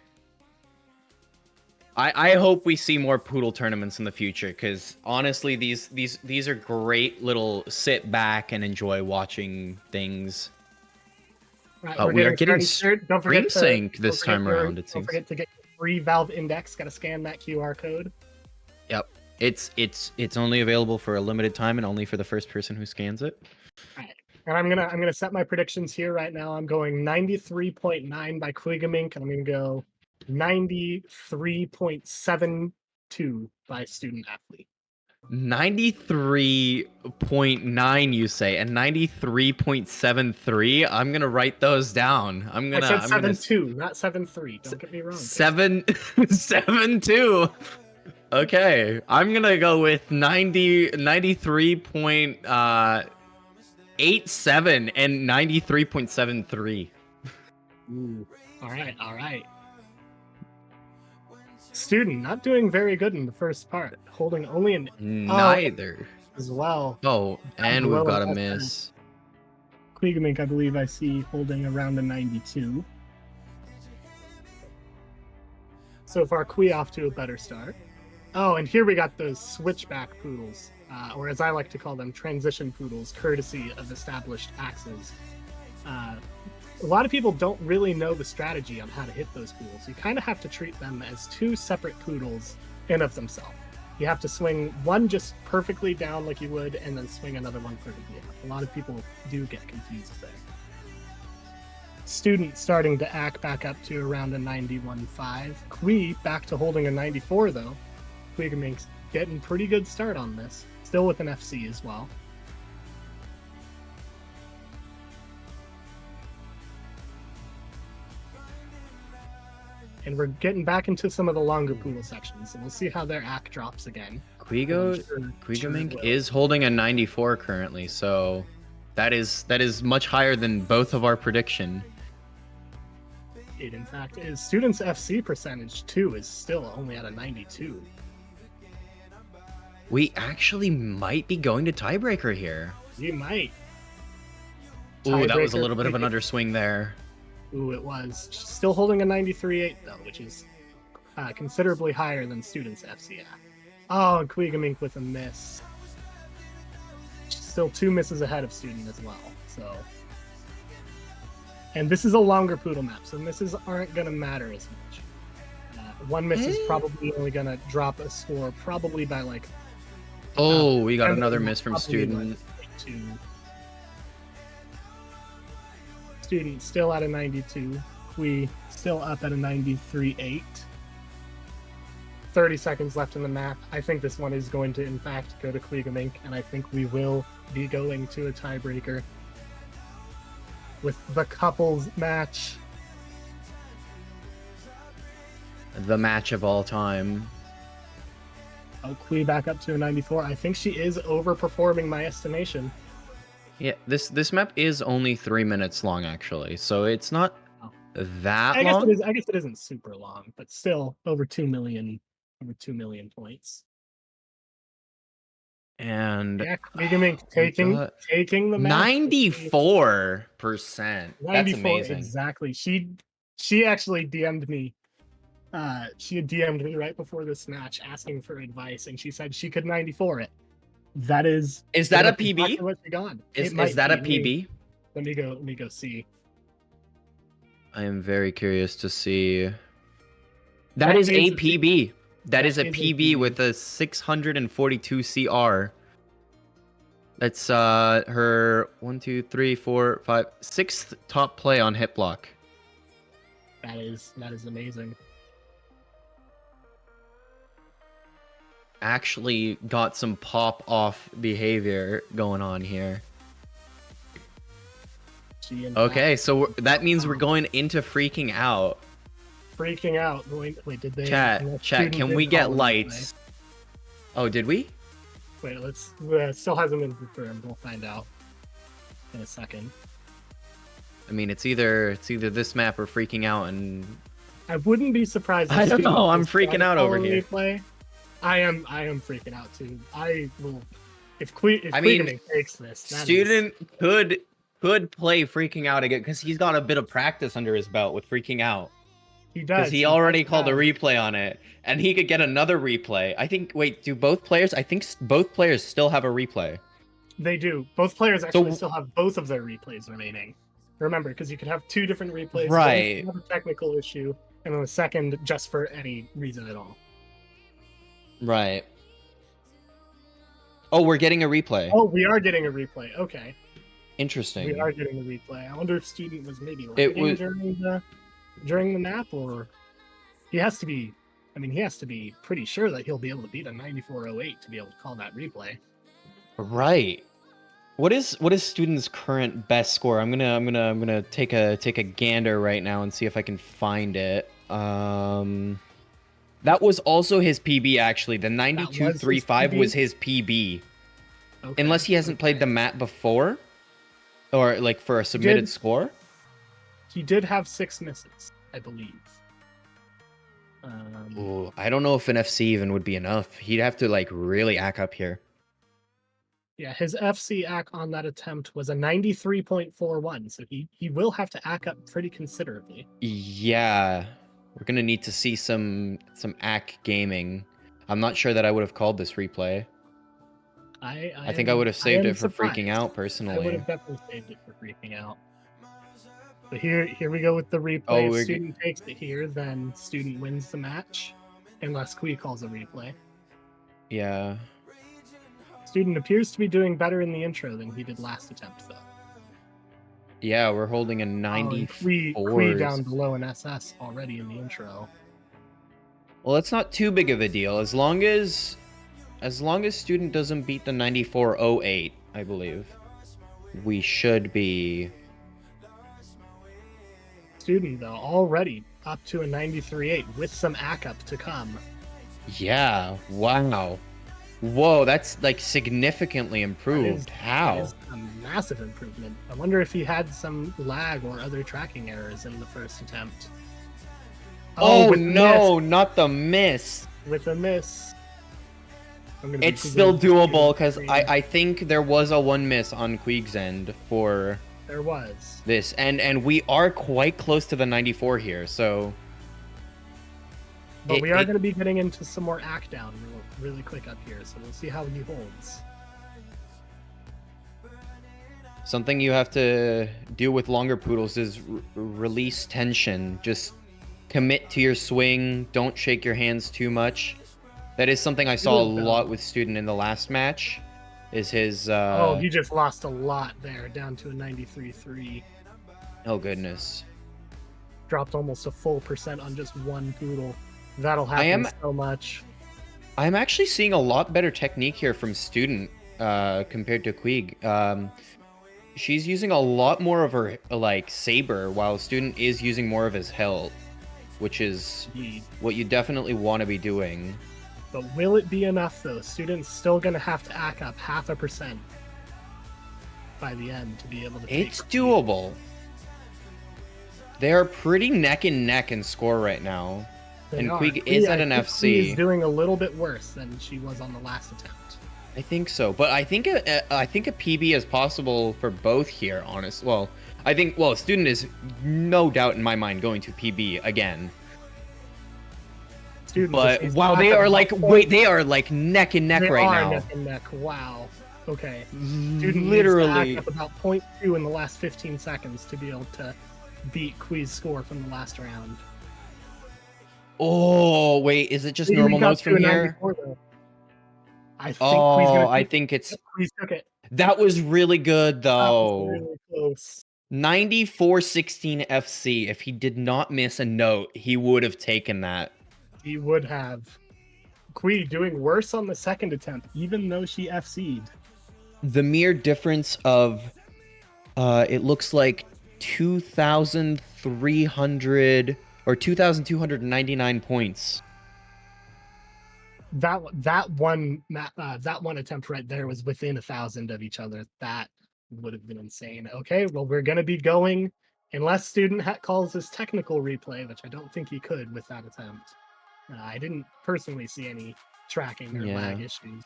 I hope we see more Poodle tournaments in the future, because honestly, these are great little sit back and enjoy watching things. Right, We are getting don't forget Sync this time around, it seems. Don't forget to get your free Valve Index. Got to scan that QR code. Yep. It's only available for a limited time and only for the first person who scans it. All right. And I'm gonna set my predictions here right now. I'm going 93.9 by Quigamink, and I'm gonna go 93.72 by Student Athlete. 93.9 you say, and 93.73. I'm gonna write those down. I said 7.2, not 7.3. Don't get me wrong. 7.2. Okay, I'm gonna go with 93.87 and 93.73. All right. Student not doing very good in the first part, holding only an neither as well. Oh, and we've got a miss. Quigamink, I believe I see holding around a 92. So far, Qui off to a better start. Oh, and here we got those switchback Poodles. or as I like to call them, transition poodles, courtesy of established axes. A lot of people don't really know the strategy on how to hit those poodles. You kind of have to treat them as two separate poodles in of themselves. You have to swing one just perfectly down like you would, and then swing another one perfectly up. A lot of people do get confused there. Student starting to act back up to around a 91.5. Kui back to holding a 94 though. Quigamink's getting pretty good start on this. Still with an FC as well. And we're getting back into some of the longer poodle sections, and we'll see how their act drops again. Quigomink is holding a 94 currently, so that is much higher than both of our prediction. It in fact is. Students' FC percentage too is still only at a 92. We actually might be going to tiebreaker here. You might. Ooh, that was a Tiebreaker, little bit of an underswing there. Ooh, it was. Still holding a 93.8 though, which is considerably higher than Students' FC act. Oh, and Quigomink with a miss. Still 2 misses ahead of Student as well. So, and this is a longer poodle map, so misses aren't going to matter as much. One miss is probably only going to drop a score, probably by like. Oh, we got another miss from Student. Student still at a 92. Kui still up at a 93.8. 30 seconds left in the map. I think this one is going to, in fact, go to Quigomink, and I think we will be going to a tiebreaker with the couples match. The match of all time. Oh, Kui back up to a 94. I think she is overperforming my estimation. Yeah, this map is only 3 minutes long, actually, so it's not that I guess long. I guess it isn't super long, but still over 2 million points. And yeah, Quigomink taking the match. 94%. That's amazing. Exactly. She actually DM'd me. She had DM'd me right before this match asking for advice, and she said she could 94 it. That is. Is that a exactly PB? what she got. Is that a PB? Let me go see. I am very curious to see. That is a PB. That is a PB with a 642 CR. That's her 1, 2, 3, 4, 5, 6th top play on hit block. That is amazing. Actually got some pop off behavior going on here. Okay, so that means we're going into freaking out. Freaking out. Wait, did they? Chat, can we get lights? Oh, did we? Wait, let's. Still hasn't been confirmed. We'll find out in a second. I mean, it's either this map or freaking out, and I wouldn't be surprised. I don't know. I'm freaking out over here. Replay. I am freaking out too. I will. If Quigomink takes this, Student could play freaking out again because he's got a bit of practice under his belt with freaking out. He does. Because he already called a replay on it, and he could get another replay. I think. Wait, do both players? I think both players still have a replay. They do. Both players actually still have both of their replays remaining. Remember, because you could have 2 different replays. Right. One for a technical issue, and then the second just for any reason at all. Right. Oh, we're getting a replay. Oh, we are getting a replay. Okay. Interesting. We are getting a replay. I wonder if Student was maybe lagging during the map, or he has to be. I mean, he has to be pretty sure that he'll be able to beat a 94.08 to be able to call that replay. Right. What is Student's current best score? I'm gonna take a gander right now and see if I can find it. That was also his PB actually. The 92.35 was his PB. Okay. Unless he hasn't played the map before, or like for a submitted score. He did have 6 misses, I believe. Ooh, I don't know if an FC even would be enough. He'd have to like really act up here. Yeah, his FC act on that attempt was a 93.41, so he will have to act up pretty considerably. Yeah, we're gonna need to see some act gaming. I'm not sure that I would have called this replay. I think I would have saved it for freaking out I would personally. have definitely saved it for freaking out. But here we go with the replay. Oh, If student takes it here, then student wins the match, unless Kui calls a replay. Yeah. Student appears to be doing better in the intro than he did last attempt, though. Yeah, we're holding a Oh, and 94. Kui down below an SS already in the intro. Well, it's not too big of a deal as long as student doesn't beat the 9408, I believe. We should be. Student, though, already up to a 93.8 with some ACK to come. Yeah, wow. Whoa, that's like significantly improved. That How? is a massive improvement. I wonder if he had some lag or other tracking errors in the first attempt. Oh with the no, not the miss. With a miss. It's still doable because I think there was a 1 miss on Queeg's end for there was this, and we are quite close to the 94 here, so. But we are going to be getting into some more act down really quick up here, so we'll see how he holds. Something you have to do with longer poodles is release tension. Just commit to your swing. Don't shake your hands too much. That is something I saw a lot with Student in the last match. Is his oh, he just lost a lot there, down to a 93.3. Oh goodness. Dropped almost a full % on just one poodle. That'll happen so much. I'm actually seeing a lot better technique here from Student compared to Queeg. She's using a lot more of her like saber, while Student is using more of his hilt, which is what you definitely want to be doing. But will it be enough though? Student's still gonna have to act up 0.5% by the end to be able to. It's doable. They are pretty neck and neck in score right now. And Queeg is at an FC. She's doing a little bit worse than she was on the last attempt. I think so, but I think a PB is possible for both here. Honest, well, I think Student is no doubt in my mind going to PB again. Student, but wow, they are like they are like neck and neck right now. Neck and neck. Wow. Okay. Student literally needs to act up about 0.2 in the last 15 seconds to be able to beat Quee's score from the last round. Oh wait, is it just normal notes from here? I think I think it's. Queez took it. That was really good though. That was really close. 94-16 FC. If he did not miss a note, he would have taken that. He would have. Quee doing worse on the second attempt, even though she FC'd. The mere difference of, it looks like 2,300 or 2,299 points. That one attempt right there was within 1,000 of each other. That would have been insane. Okay, well we're gonna be going unless Student calls this technical replay, which I don't think he could with that attempt. I didn't personally see any tracking or lag issues.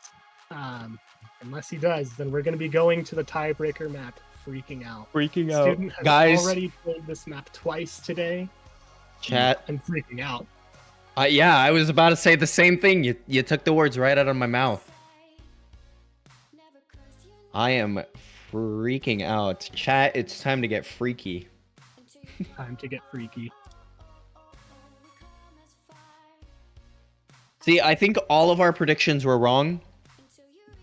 Unless he does, then we're going to be going to the tiebreaker map, Freaking Out. Student has guys. Already played this map twice today. Chat. And Freaking Out. Yeah, I was about to say the same thing. You took the words right out of my mouth. I am freaking out. Chat, it's time to get freaky. Time to get freaky. See, I think all of our predictions were wrong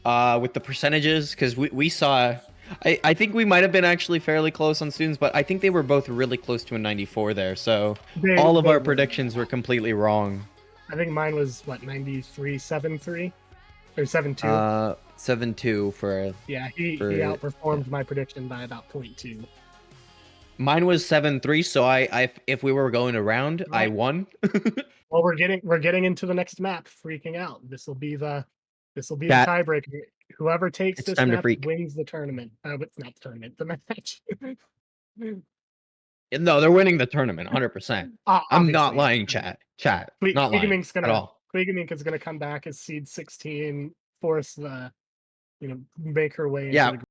with the percentages, because we saw... I think we might have been actually fairly close on Students, but I think they were both really close to a 94 there, so all of our predictions were completely wrong. I think mine was, what, 93.73? Or 7.2? 7.2 for... Yeah, he outperformed my prediction by about 0.2. Mine was 7.3, so if we were going around, I won. Well, we're getting into the next map, Freaking Out. This will be the tiebreaker. Whoever takes this map wins the tournament. It's not the tournament, the match. No, they're winning the tournament, 100%. I'm not lying, chat. Not lying at all. Queegamink is gonna come back as seed 16, force the, make her way into the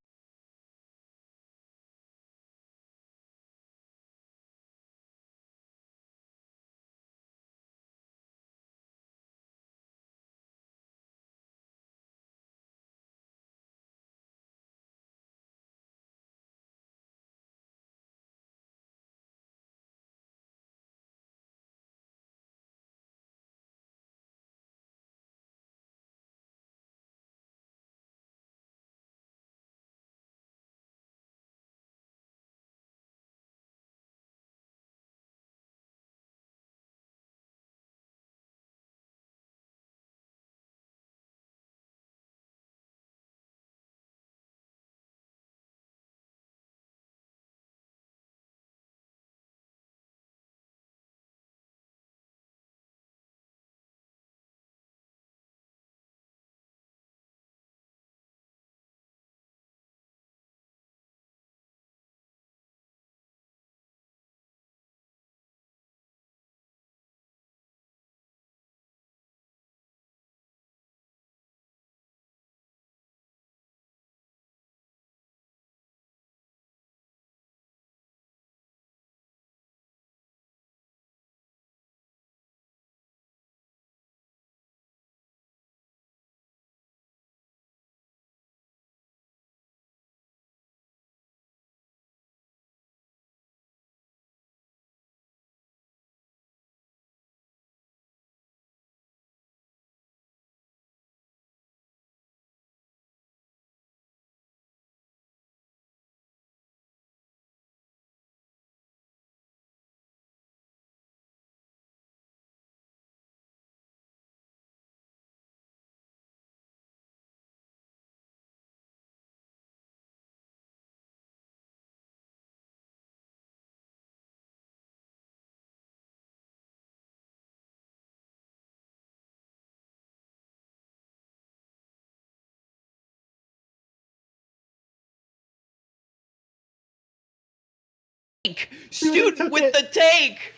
Student with the take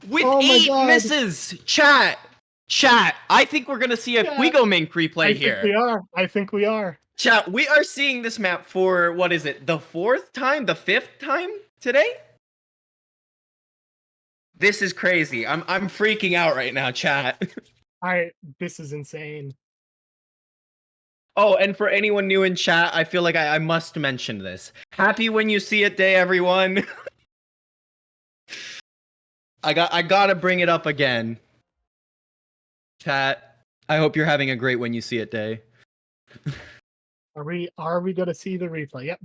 with Oh my 8 God. misses. Chat. I think we're gonna see a Chat. Quigomink replay I here. think we are. I think we are. Chat, we are seeing this map for, what is it, the 4th time, the 5th time today? This is crazy. I'm freaking out right now, chat. This is insane. Oh, and for anyone new in chat, I feel like I must mention this. Happy when you see it day, everyone. I gotta bring it up again. Chat, I hope you're having a great when you see it day. Are we gonna see the replay? Yep,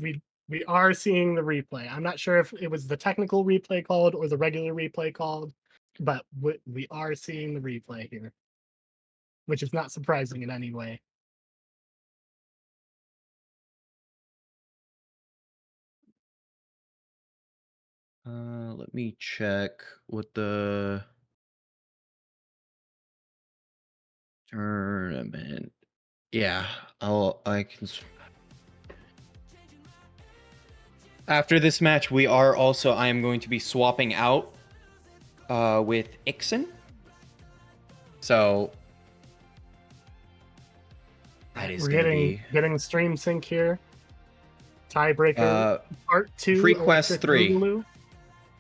we are seeing the replay. I'm not sure if it was the technical replay called or the regular replay called, but we are seeing the replay here, which is not surprising in any way. Let me check what the tournament. Yeah, I can. After this match, I am going to be swapping out with Ixen. So that is We're going to be getting the stream sync here. Tiebreaker part 2. Pre-Quest 3. Boogaloo.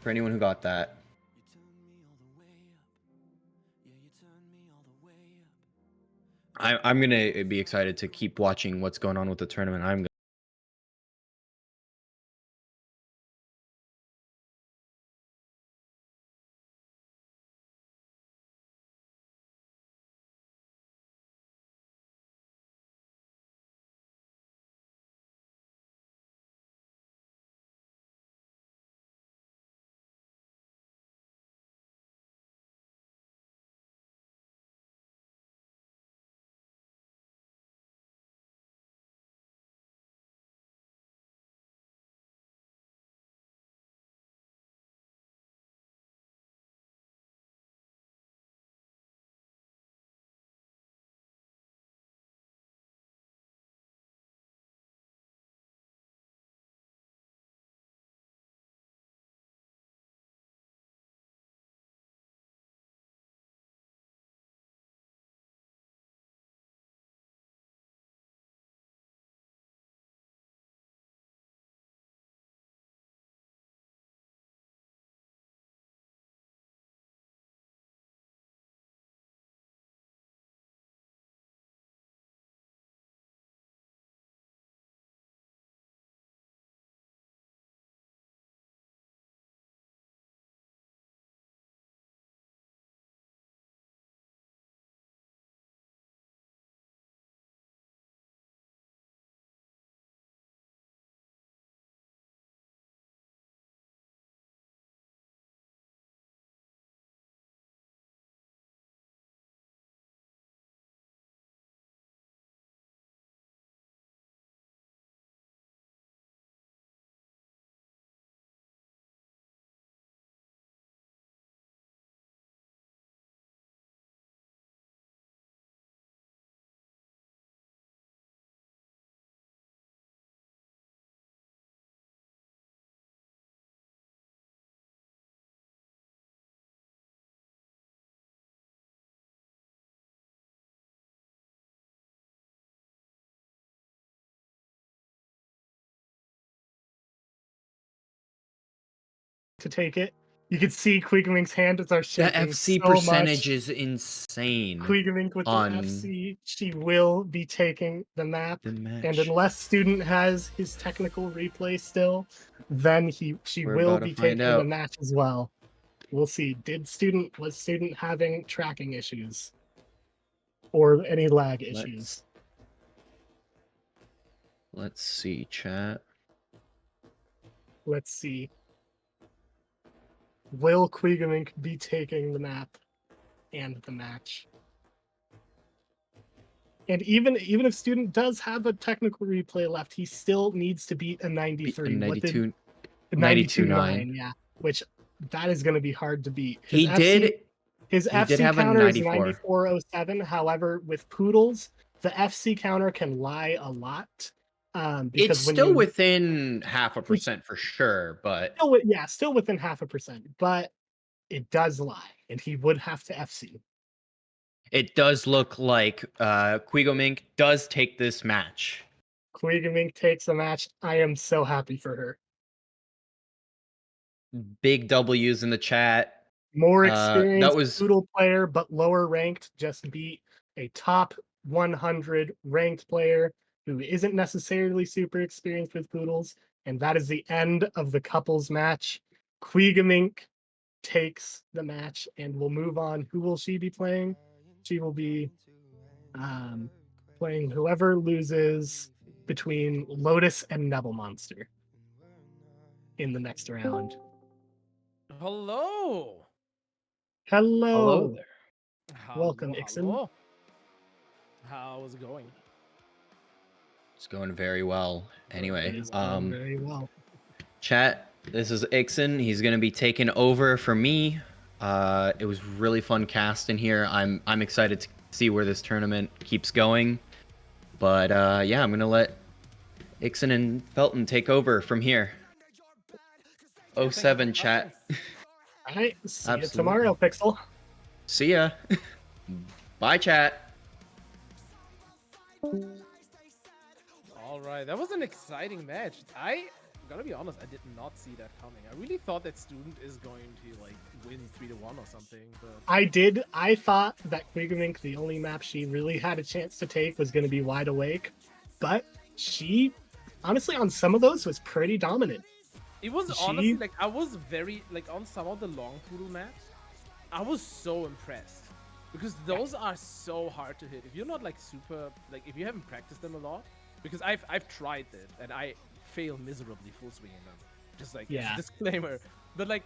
For anyone who got that. I'm gonna be excited to keep watching what's going on with the tournament. I'm To take it. You can see Quigamink's hand as our the shaking FC so percentage much. is insane. Quiggamink with on the FC, she will be taking the map. the match. And unless student has his technical replay still, then she We're will about to be find taking the out. match as well. We'll see. Was student having tracking issues? Or any lag issues? Let's see, chat. Let's see. Will Quiggamink be taking the map and the match? And even if student does have a technical replay left, he still needs to beat a 93. 92, 92.9, yeah. Which that is going to be hard to beat. His FC have a counter is 94. 94.07. However, with Poodles, the FC counter can lie a lot. Because It's when still you within 0.5% for sure, but still within 0.5%, but it does lie, and he would have to FC. it does look like Quigo Mink does take this match. Mink takes the match. I am so happy for her. Big W's in the chat. More That experienced was Poodle player, but lower ranked, just beat a top 100 ranked player who isn't necessarily super experienced with Poodles. And that is the end of the couples match. Mink takes the match, and we'll move on. Who will she be playing? She will be playing whoever loses between Lotus and Nebel Monster in the next round. Hello. Hello. there. Welcome, Ixon. Hello. How's it going? It's going very well. Anyway, It is going very well. chat, this is Ixon. He's gonna be taking over for me. It was really fun cast in here. I'm excited to see where this tournament keeps going. But yeah, I'm gonna let Ixon and Felton take over from here. Yeah, 07 chat. All right, see you Absolutely. tomorrow, Pixel. See ya. Bye, chat. All right, that was an exciting match. I gotta be honest, I did not see that coming. I really thought that Student is going to like win 3-1 or something, but I thought that Mink, the only map she really had a chance to take, was going to be Wide Awake, but she, honestly, on some of those was pretty dominant. it was honestly like I was very like on some of the long Poodle maps. I was so impressed because those are so hard to hit. If you're not like super like if you haven't practiced them a lot, because I've tried it and I fail miserably full swinging them. Just like as a disclaimer, but like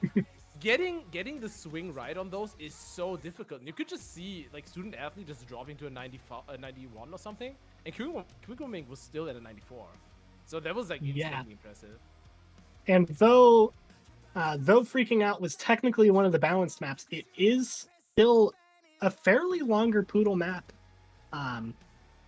getting the swing right on those is so difficult. And you could just see like Student Athlete just dropping to a 91 or something, and Quigo Ming was still at a 94. So that was like insanely impressive. And though Freaking Out was technically one of the balanced maps, it is still a fairly longer Poodle map,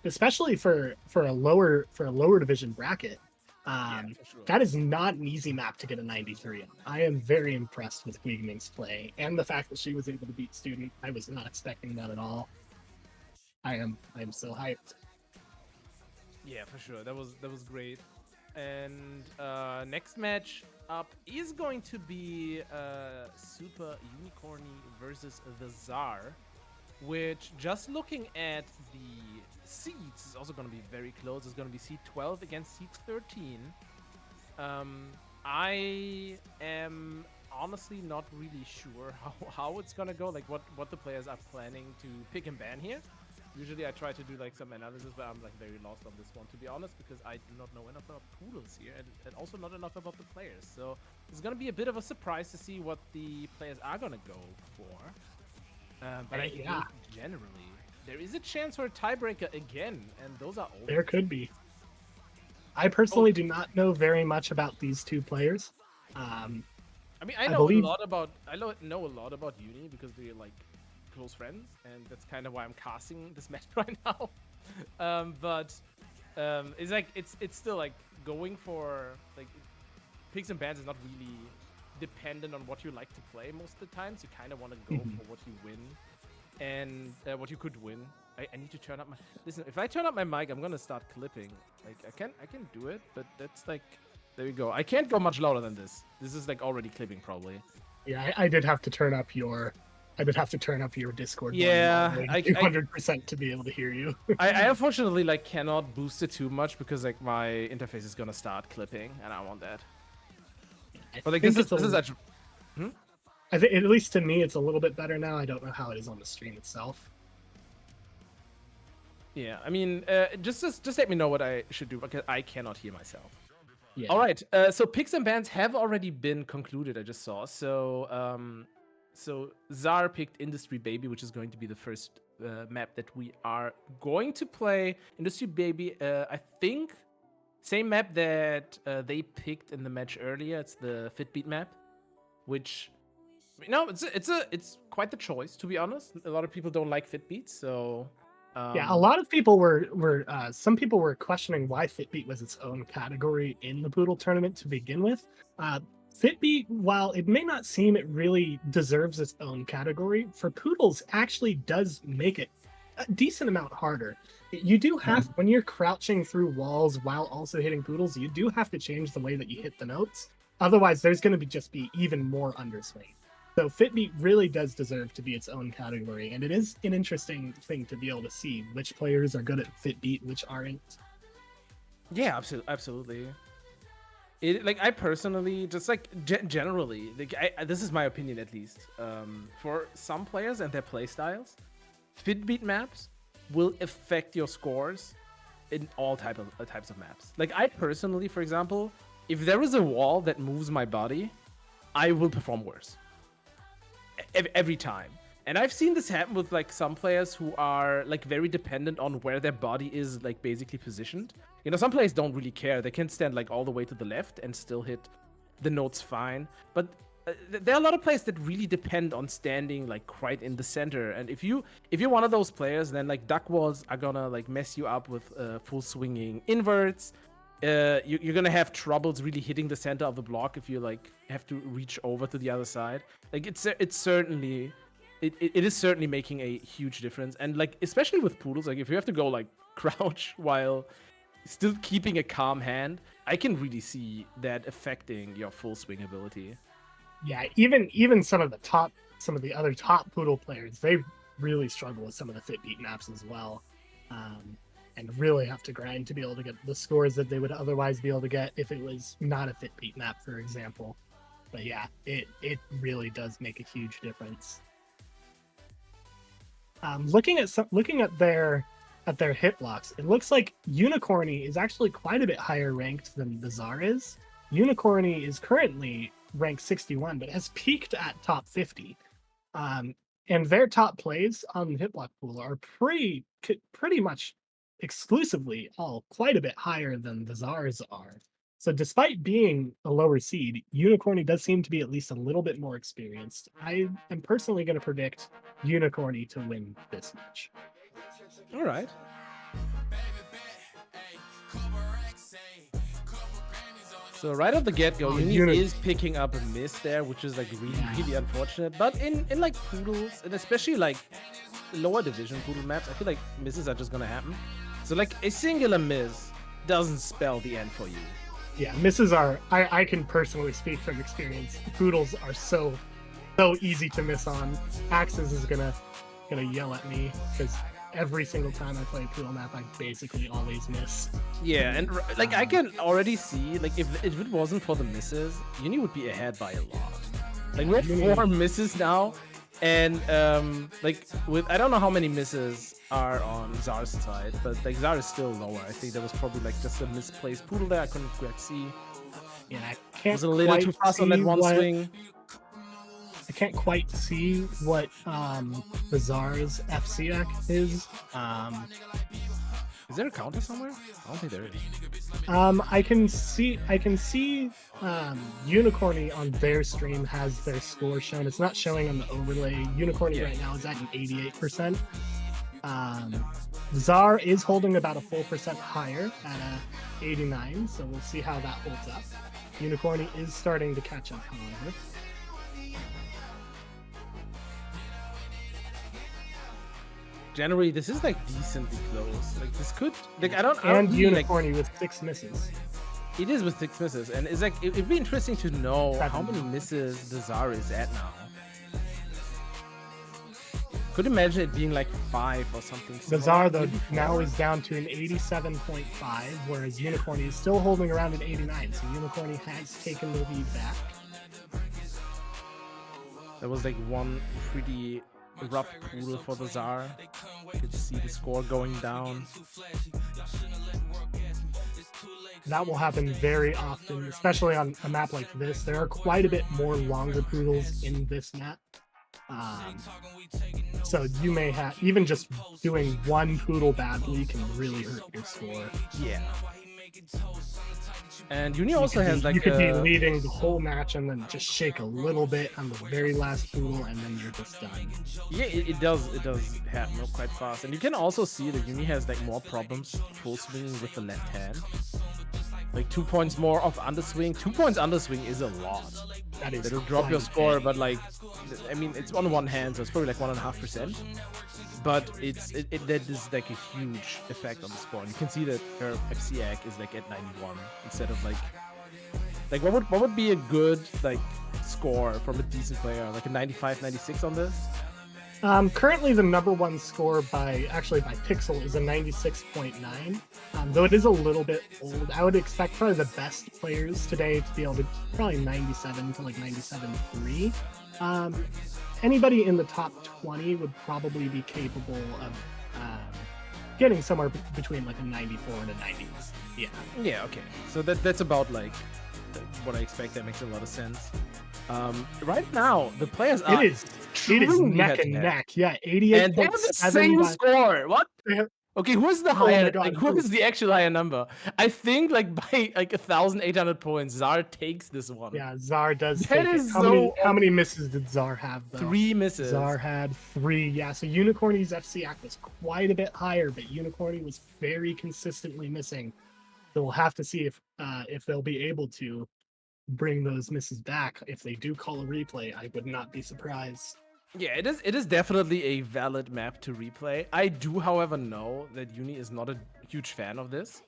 especially for a lower division bracket. Sure. That is not an easy map to get a 93 on. I am very impressed with Ming's play and the fact that she was able to beat Student. I was not expecting that at all. I am so hyped. Yeah, for sure. That was great. And next match up is going to be Super Unicorny versus the Czar, which just looking at the seeds is also going to be very close. It's going to be seed 12 against seed 13. I am honestly not really sure how it's going to go, like what the players are planning to pick and ban here. Usually I try to do like some analysis, but I'm like very lost on this one, to be honest, because I do not know enough about Poodles here and also not enough about the players. So it's going to be a bit of a surprise to see what the players are going to go for. But I think generally there is a chance for a tiebreaker again, and those are all. There could be. I personally do not know very much about these two players. I mean, I know a lot about Uni because we're like close friends, and that's kind of why I'm casting this match right now. It's like it's still like going for like picks and bans is not really dependent on what you like to play most of the times. You kind of want to go for what you win and what you could win. I need to turn up my listen. If I turn up my mic, I'm gonna start clipping. Like I can do it, but that's like there you go. I can't go much louder than this. This is like already clipping probably. Yeah, I did have to turn up your Discord. Yeah, volume 200% to be able to hear you. I unfortunately like cannot boost it too much because like my interface is gonna start clipping, and I want that. But like this is actually. I think at least to me, it's a little bit better now. I don't know how it is on the stream itself. Yeah, I mean, just let me know what I should do because I cannot hear myself. Yeah. All right. So picks and bans have already been concluded. I just saw. So Zar picked Industry Baby, which is going to be the first map that we are going to play. Industry Baby, I think, same map that they picked in the match earlier. It's the Fitbeat map, which it's quite the choice, to be honest. A lot of people don't like Fitbeats, so Yeah, a lot of people were some people were questioning why Fitbeat was its own category in the Poodle tournament to begin with. Fitbeat, while it may not seem it really deserves its own category, for Poodles actually does make it a decent amount harder. You do have, when you're crouching through walls while also hitting Poodles, you do have to change the way that you hit the notes. Otherwise, there's going to just be even more underswing. So Fitbeat really does deserve to be its own category, and it is an interesting thing to be able to see which players are good at Fitbeat, which aren't. Yeah, absolutely. It, like, I personally just like generally, like, this is my opinion at least. For some players and their play styles, Fitbeat maps will affect your scores in all types of maps. Like, I personally, for example, if there is a wall that moves my body, I will perform worse every time. And I've seen this happen with like some players who are like very dependent on where their body is like basically positioned. You know, some players don't really care. They can stand like all the way to the left and still hit the notes fine. But there are a lot of players that really depend on standing like right in the center. And if you're one of those players, then like duck walls are gonna like mess you up with full swinging inverts. You're gonna have troubles really hitting the center of the block if you like have to reach over to the other side. Like it is certainly making a huge difference. And like especially with Poodles, like if you have to go like crouch while still keeping a calm hand, I can really see that affecting your full swing ability. Yeah, even some of the other top Poodle players, they really struggle with some of the Fitbeat maps as well. And really have to grind to be able to get the scores that they would otherwise be able to get if it was not a Fitbeat map, for example. But yeah, it really does make a huge difference. Looking at their hit blocks, it looks like Unicorny is actually quite a bit higher ranked than the Tsar is. Unicorny is currently ranked 61, but has peaked at top 50. And their top plays on the hitblock pool are pretty much exclusively all quite a bit higher than the Tsars are. So despite being a lower seed, Unicorny does seem to be at least a little bit more experienced. I am personally going to predict Unicorny to win this match. All right. So right off the get-go, Uni is picking up a miss there, which is like really unfortunate. But in like Poodles, and especially like lower division Poodle maps, I feel like misses are just gonna happen. So like a singular miss doesn't spell the end for you. Yeah, misses are, I can personally speak from experience. Poodles are so easy to miss on. Axes is gonna yell at me because every single time I play a Poodle map, I basically always miss. Yeah, and like I can already see, like if it wasn't for the misses, Uni would be ahead by a lot. Like we have 4 misses now, and like with I don't know how many misses are on Czar's side, but like Czar is still lower. I think there was probably like just a misplaced Poodle there. I couldn't quite see. Yeah, I can't. It was a little too fast on that one swing. I can't quite see what the Czar's FCX is. Is there a counter somewhere? I don't think there is. I can see Unicorny on their stream has their score shown. It's not showing on the overlay. Unicorny right now is at an 88%. Czar is holding about a full percent higher at a 89, so we'll see how that holds up. Unicorny is starting to catch up, however. Generally, this is like decently close. Like this could, like I don't Unicorny like, with 6 misses. It is with 6 misses, and it's like it'd be interesting to know how many misses the Czar is at now. Could imagine it being like 5 or something. The Czar though now is down to an 87.5, whereas Unicorny is still holding around an 89. So Unicorny has taken the lead back. There was like one pretty rough Poodle for the Czar. You could see the score going down. That will happen very often, especially on a map like this. There are quite a bit more longer Poodles in this map. So you may have, even just doing one Poodle badly can really hurt your score. Yeah. And Uni also has you like could be a leading the whole match and then just shake a little bit on the very last Poodle, and then you're just done. yeah, it does happen quite fast. And you can also see that Uni has like more problems full swinging with the left hand. Like 2 points more of underswing. 2 points underswing is a lot. That is It'll drop your quite score, big. but like, I mean, it's on one hand, so it's probably like 1.5%. But that is like a huge effect on the score. And you can see that her FCAC is like at 91 instead of like what would be a good like score from a decent player, like a 95, 96 on this? Currently, the #1 score by Pixel is a 96.9. Though it is a little bit old, I would expect probably the best players today to be able to probably 97 to like 97.3. Anybody in the top 20 would probably be capable of getting somewhere between like a 94 and a 90. Yeah. Yeah. Okay. So that's about like what I expect. That makes a lot of sense. Right now, the players are It is truly neck and head-to-head. neck. Yeah, And they have the 88.7 same by score. What? they have- Okay, who's the Oh my higher? God, Like, who who? is the actual higher number? I think like by like 1,800 points, Zar takes this one. Yeah, Czar does That take it. is How many misses did Czar have though? 3 misses. Czar had 3. Yeah, so Unicorny's FCAC was quite a bit higher, but Unicorny was very consistently missing. So we'll have to see if they'll be able to bring those misses back. If they do call a replay, I would not be surprised. Yeah, it is definitely a valid map to replay. I do, however, know that Uni is not a huge fan of this.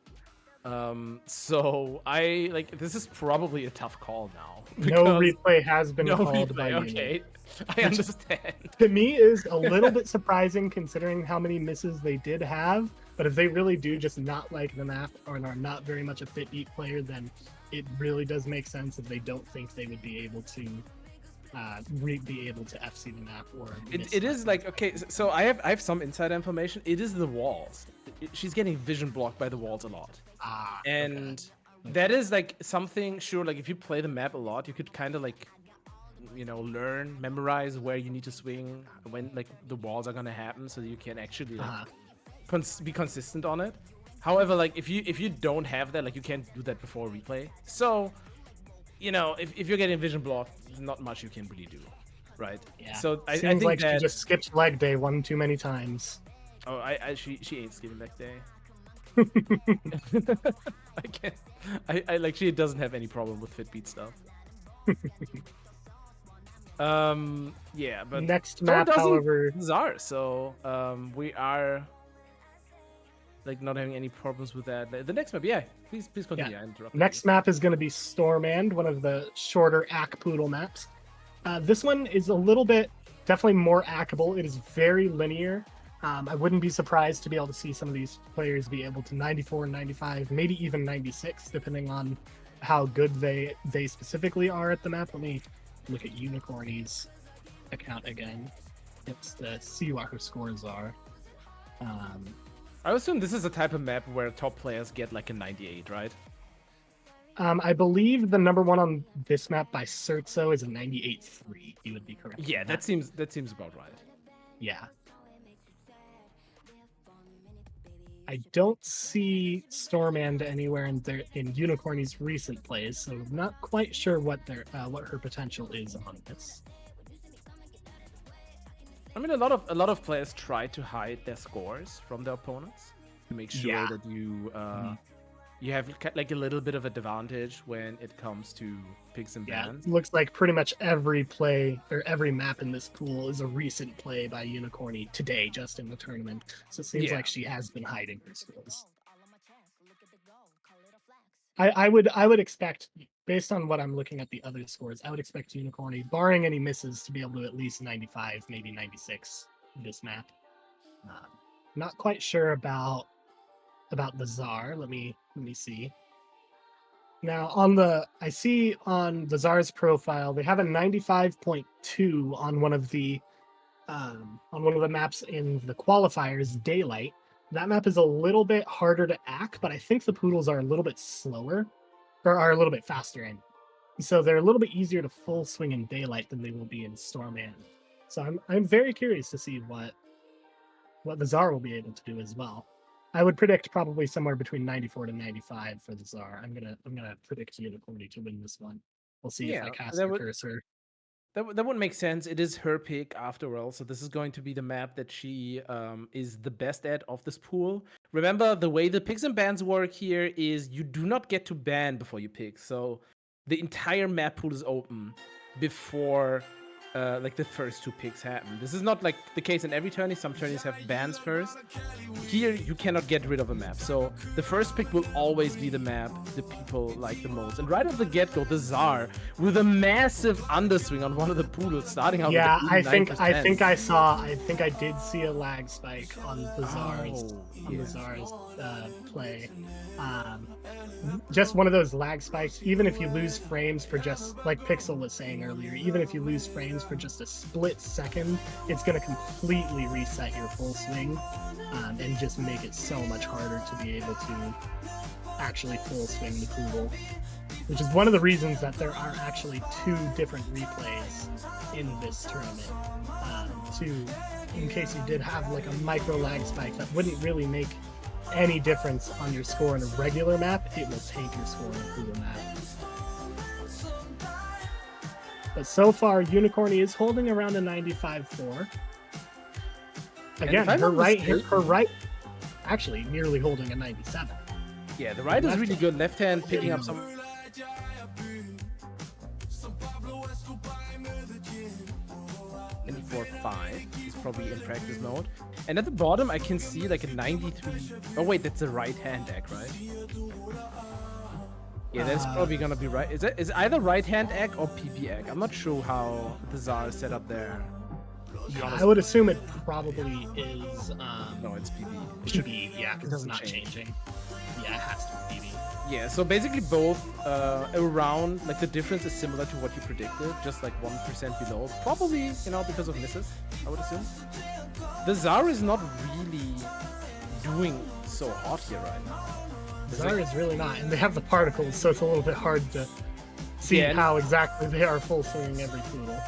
So I like this is probably a tough call now. No replay has been No called replay, by Uni. okay. I understand. To me is a little bit surprising considering how many misses they did have. But if they really do just not like the map or are not very much a fit beat player, then it really does make sense if they don't think they would be able to be able to FC the map or It is like okay, so I have some inside information. It is the walls. She's getting vision blocked by the walls a lot. And okay. that is like something sure like if you play the map a lot, you could kind of like learn, memorize where you need to swing when like the walls are gonna happen so you can actually like be consistent on it. However, like if you don't have that, like you can't do that before replay. So, if you're getting vision blocked, there's not much you can really do, right? Yeah. So I Seems think like that, she just skipped leg day one too many times. Oh, she ain't skipping that day. I can't. I like she doesn't have any problem with Fitbeat stuff. Yeah, but Next so map, doesn't however, Zar, so we are like not having any problems with that. The next map, yeah, please continue. Yeah. I interrupted Next map is going to be Stormand, one of the shorter ACK Poodle maps. This one is a little bit definitely more ACKable. It is very linear. I wouldn't be surprised to be able to see some of these players be able to 94, 95, maybe even 96, depending on how good they specifically are at the map. Let me look at Unicorny's account again. It's to see what her scores are. I assume this is a type of map where top players get like a 98, right? I believe the #1 on this map by Certso is a 98.3. You would be correct. Yeah, that seems about right. Yeah. I don't see Stormand anywhere in Unicorny's recent plays, so I'm not quite sure what her potential is on this. I mean, a lot of players try to hide their scores from their opponents to make sure that you have like a little bit of advantage when it comes to picks and bans. It looks like pretty much every play or every map in this pool is a recent play by Unicorny today, just in the tournament. So it seems like she has been hiding her skills. I would expect, based on what I'm looking at the other scores, I would expect Unicorny, barring any misses, to be able to at least 95, maybe 96 this map. Not quite sure about the Czar. Let me see. Now I see on the Czar's profile they have a 95.2 on one of the maps in the qualifiers, Daylight. That map is a little bit harder to ACK, but I think the Poodles are a little bit slower, or are a little bit faster in. So they're a little bit easier to full swing in Daylight than they will be in Stormand. So I'm very curious to see what the Czar will be able to do as well. I would predict probably somewhere between 94 to 95 for the Tsar. I'm gonna predict Unicorny to win this one. We'll see if I Yeah, cast that the would cursor. that would make sense. It is her pick after all, so this is going to be the map that she is the best at of this pool. Remember, the way the picks and bans work here is you do not get to ban before you pick. So the entire map pool is open before like the first two picks happen. This is not like the case in every tourney. Some tourneys have bans first. Here you cannot get rid of a map, so the first pick will always be the map the people like the most. And right off the get-go, the Tsar with a massive underswing on one of the poodles, starting out Yeah, with I 89%. think I did see a lag spike on the Tsar's play. Just one of those lag spikes. Even if you lose frames for just like Pixel was saying earlier, even if you lose frames for just a split second, it's going to completely reset your full swing and just make it so much harder to be able to actually full swing the poodle. Which is one of the reasons that there are actually 2 different replays in this tournament. In case you did have like a micro lag spike that wouldn't really make any difference on your score in a regular map, it will tank your score in a poodle map. But so far, Unicorny is holding around a 95-4. Again, her right, actually nearly holding a 97. Yeah, the right is really good. Left hand picking up some. And 4-5 is probably in practice mode. And at the bottom, I can see like a 93. Oh wait, that's a right hand egg, right? Yeah, that's probably gonna be right. Is either right hand egg or PP egg? I'm not sure how the Tsar is set up there. Yeah, I would assume it probably is. No, it's PB. It should be, yeah, because it's not changing. Yeah, it has to be PB. Yeah, so basically both around, like the difference is similar to what you predicted, just like 1% below. Probably, because of misses, I would assume. The Tsar is not really doing so hot here right now. The Tsar is really not, and they have the particles, so it's a little bit hard to see how exactly they are full swinging every poodle.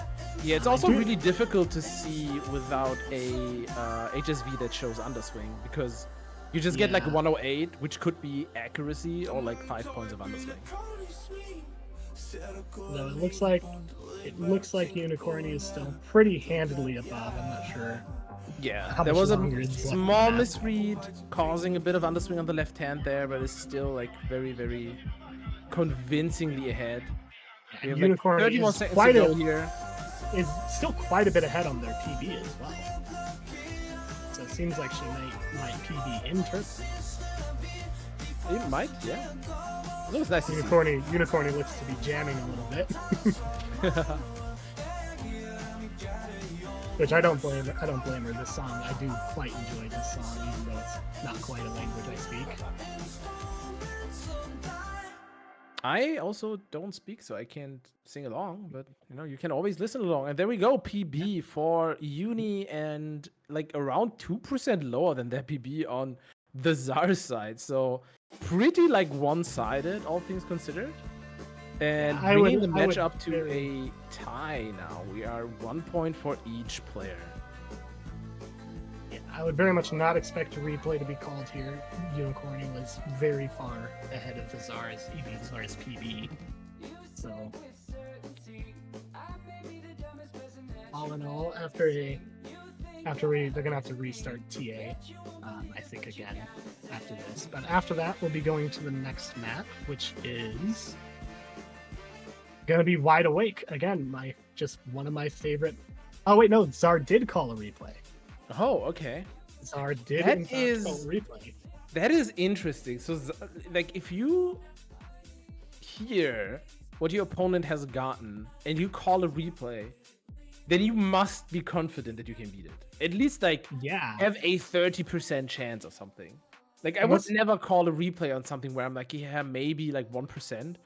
Yeah, it's also really difficult to see without a HSV that shows underswing, because you just get like 108, which could be accuracy or like 5 points of underswing. No, it looks like Unicorny is still pretty handily above. I'm not sure. Yeah, there was a small misread causing a bit of underswing on the left hand there, but it's still like very, very convincingly ahead. We have Unicorny like 31 seconds to go here. Is still quite a bit ahead on their PB as well. So it seems like she might PB in turn. It might, yeah. It looks nice. Unicorny looks to be jamming a little bit. Which I don't blame her. This song, I do quite enjoy this song, even though it's not quite a language I speak. I also don't speak, so I can't sing along, but you can always listen along. And there we go, PB for Uni, and like around 2% lower than their PB on the Tsar side. So pretty like one-sided, all things considered. And bringing the match up to a tie now. We are 1 point for each player. Yeah, I would very much not expect a replay to be called here. Unicorny was very far ahead of the Tsar's PB. So all in all, they're gonna have to restart TA. I think again after this. But after that, we'll be going to the next map, which is gonna be Wide Awake again. One of my favorite. Oh wait, no, Tsar did call a replay. Oh, okay. Tsar did in fact call a replay. That is interesting. So, like, if you hear what your opponent has gotten and you call a replay, then you must be confident that you can beat it. At least, like, have a 30% chance or something. Like, I would never call a replay on something where I'm like, yeah, maybe like 1%.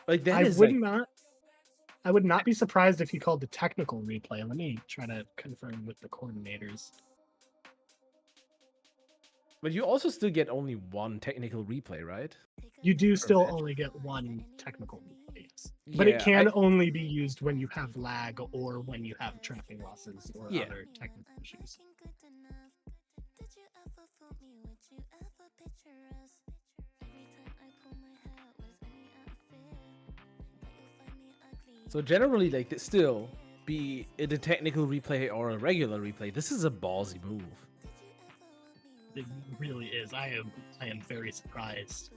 Like that I would not be surprised if he called the technical replay. Let me try to confirm with the coordinators. But you also still get only one technical replay, right? You do still only get one technical replay, yes. But it can only be used when you have lag or when you have tracking losses or other technical issues. So generally, like, still, be it a technical replay or a regular replay, this is a ballsy move. It really is. I am very surprised.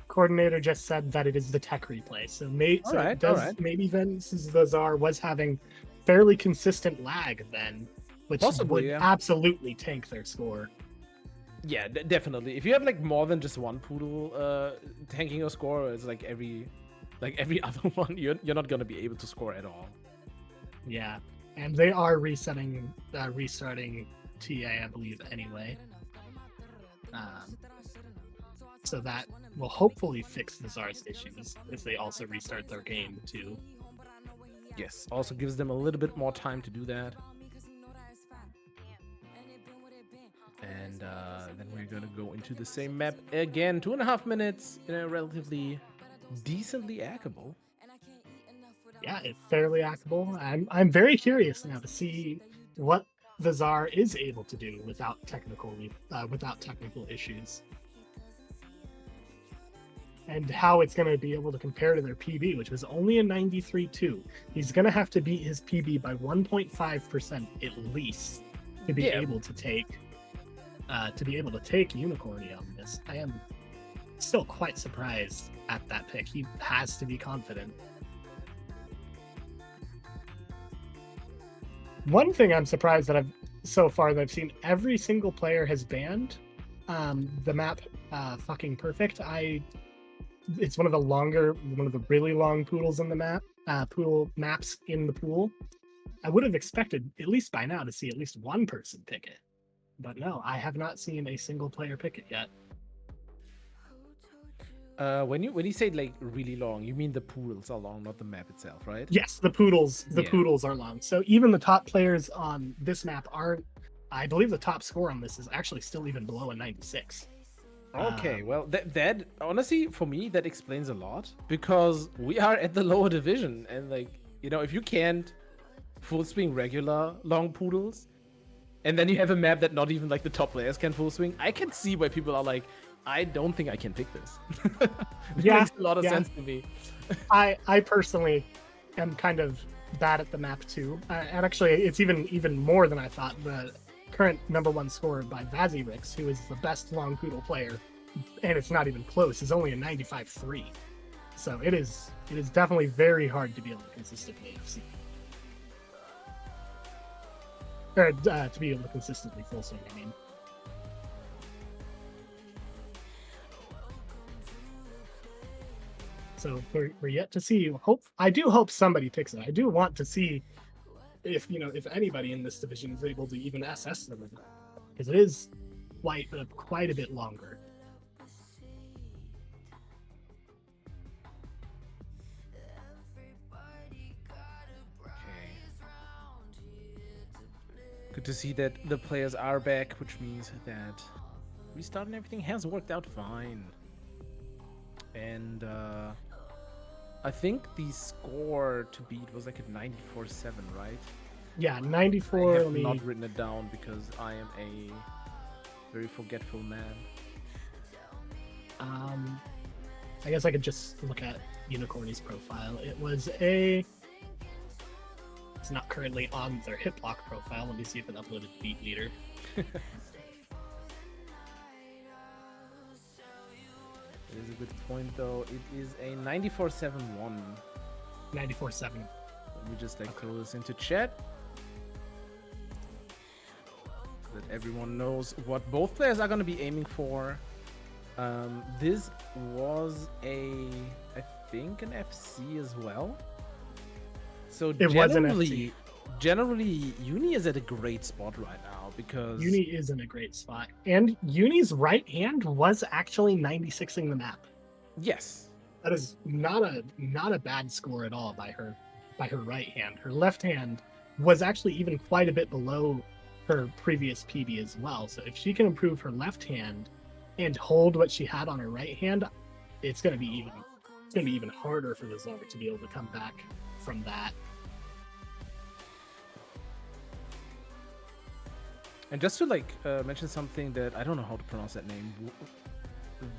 Coordinator just said that it is the tech replay. So, maybe then the Czar was having fairly consistent lag then, which Possibly, would yeah. absolutely tank their score. Yeah, definitely. If you have like more than just one Poodle tanking your score, it's like every other one, you're not gonna be able to score at all. Yeah, and they are restarting TA, I believe, anyway. So that will hopefully fix the Czar's issues if they also restart their game too. Yes, also gives them a little bit more time to do that. And then we're gonna go into the same map again. 2.5 minutes in a relatively decently hackable. Yeah, it's fairly hackable. I'm very curious now to see what the Czar is able to do without technical issues, and how it's going to be able to compare to their PB, which was only a 93.2. He's going to have to beat his PB by 1.5% at least to be able to take Unicorny on this. I am still quite surprised at that pick. He has to be confident. One thing I'm surprised that I've seen every single player has banned the map fucking perfect. It's one of the really long poodles in the map, poodle maps in the pool. I would have expected, at least by now, to see at least one person pick it. But no, I have not seen a single player pick it yet. When you say like really long, you mean the poodles are long, not the map itself, right? Yes, the poodles are long. So even the top players on this map aren't. I believe the top score on this is actually still even below a 96. Okay, well, that honestly, for me, that explains a lot, because we are at the lower division, and like, if you can't full swing regular long poodles, and then you have a map that not even like the top players can full swing, I can see why people are like, I don't think I can pick this. That makes a lot of sense to me. I personally am kind of bad at the map too, and actually, it's even more than I thought. The current #1 scorer by Vazirix, who is the best long poodle player, and it's not even close, is only a 95.3. So it is definitely very hard to be able to consistently FC. Or to be able to consistently full swing, I mean. So we're yet to see. I do hope somebody picks it. I do want to see if anybody in this division is able to even SS them, because it is quite a bit longer. Okay. Good to see that the players are back, which means that restart and everything has worked out fine. And I think the score to beat was like a 94.7, right? Yeah, 94. I have not written it down because I am a very forgetful man. I guess I could just look at Unicorny's profile. It's not currently on their Hitblock profile. Let me see if it uploaded Beat Meter. It is a good point, though. It is a 94.71. 94.7. Let me just throw this into chat, so that everyone knows what both players are going to be aiming for. This was I think an FC as well. So generally, Uni is at a great spot right now, because Uni is in a great spot, and Uni's right hand was actually 96ing the map. Yes, that is not a bad score at all by her right hand. Her left hand was actually even quite a bit below her previous PB as well. So if she can improve her left hand and hold what she had on her right hand, it's going to be even harder for the Czar to be able to come back from that. And just to like mention something that I don't know how to pronounce that name,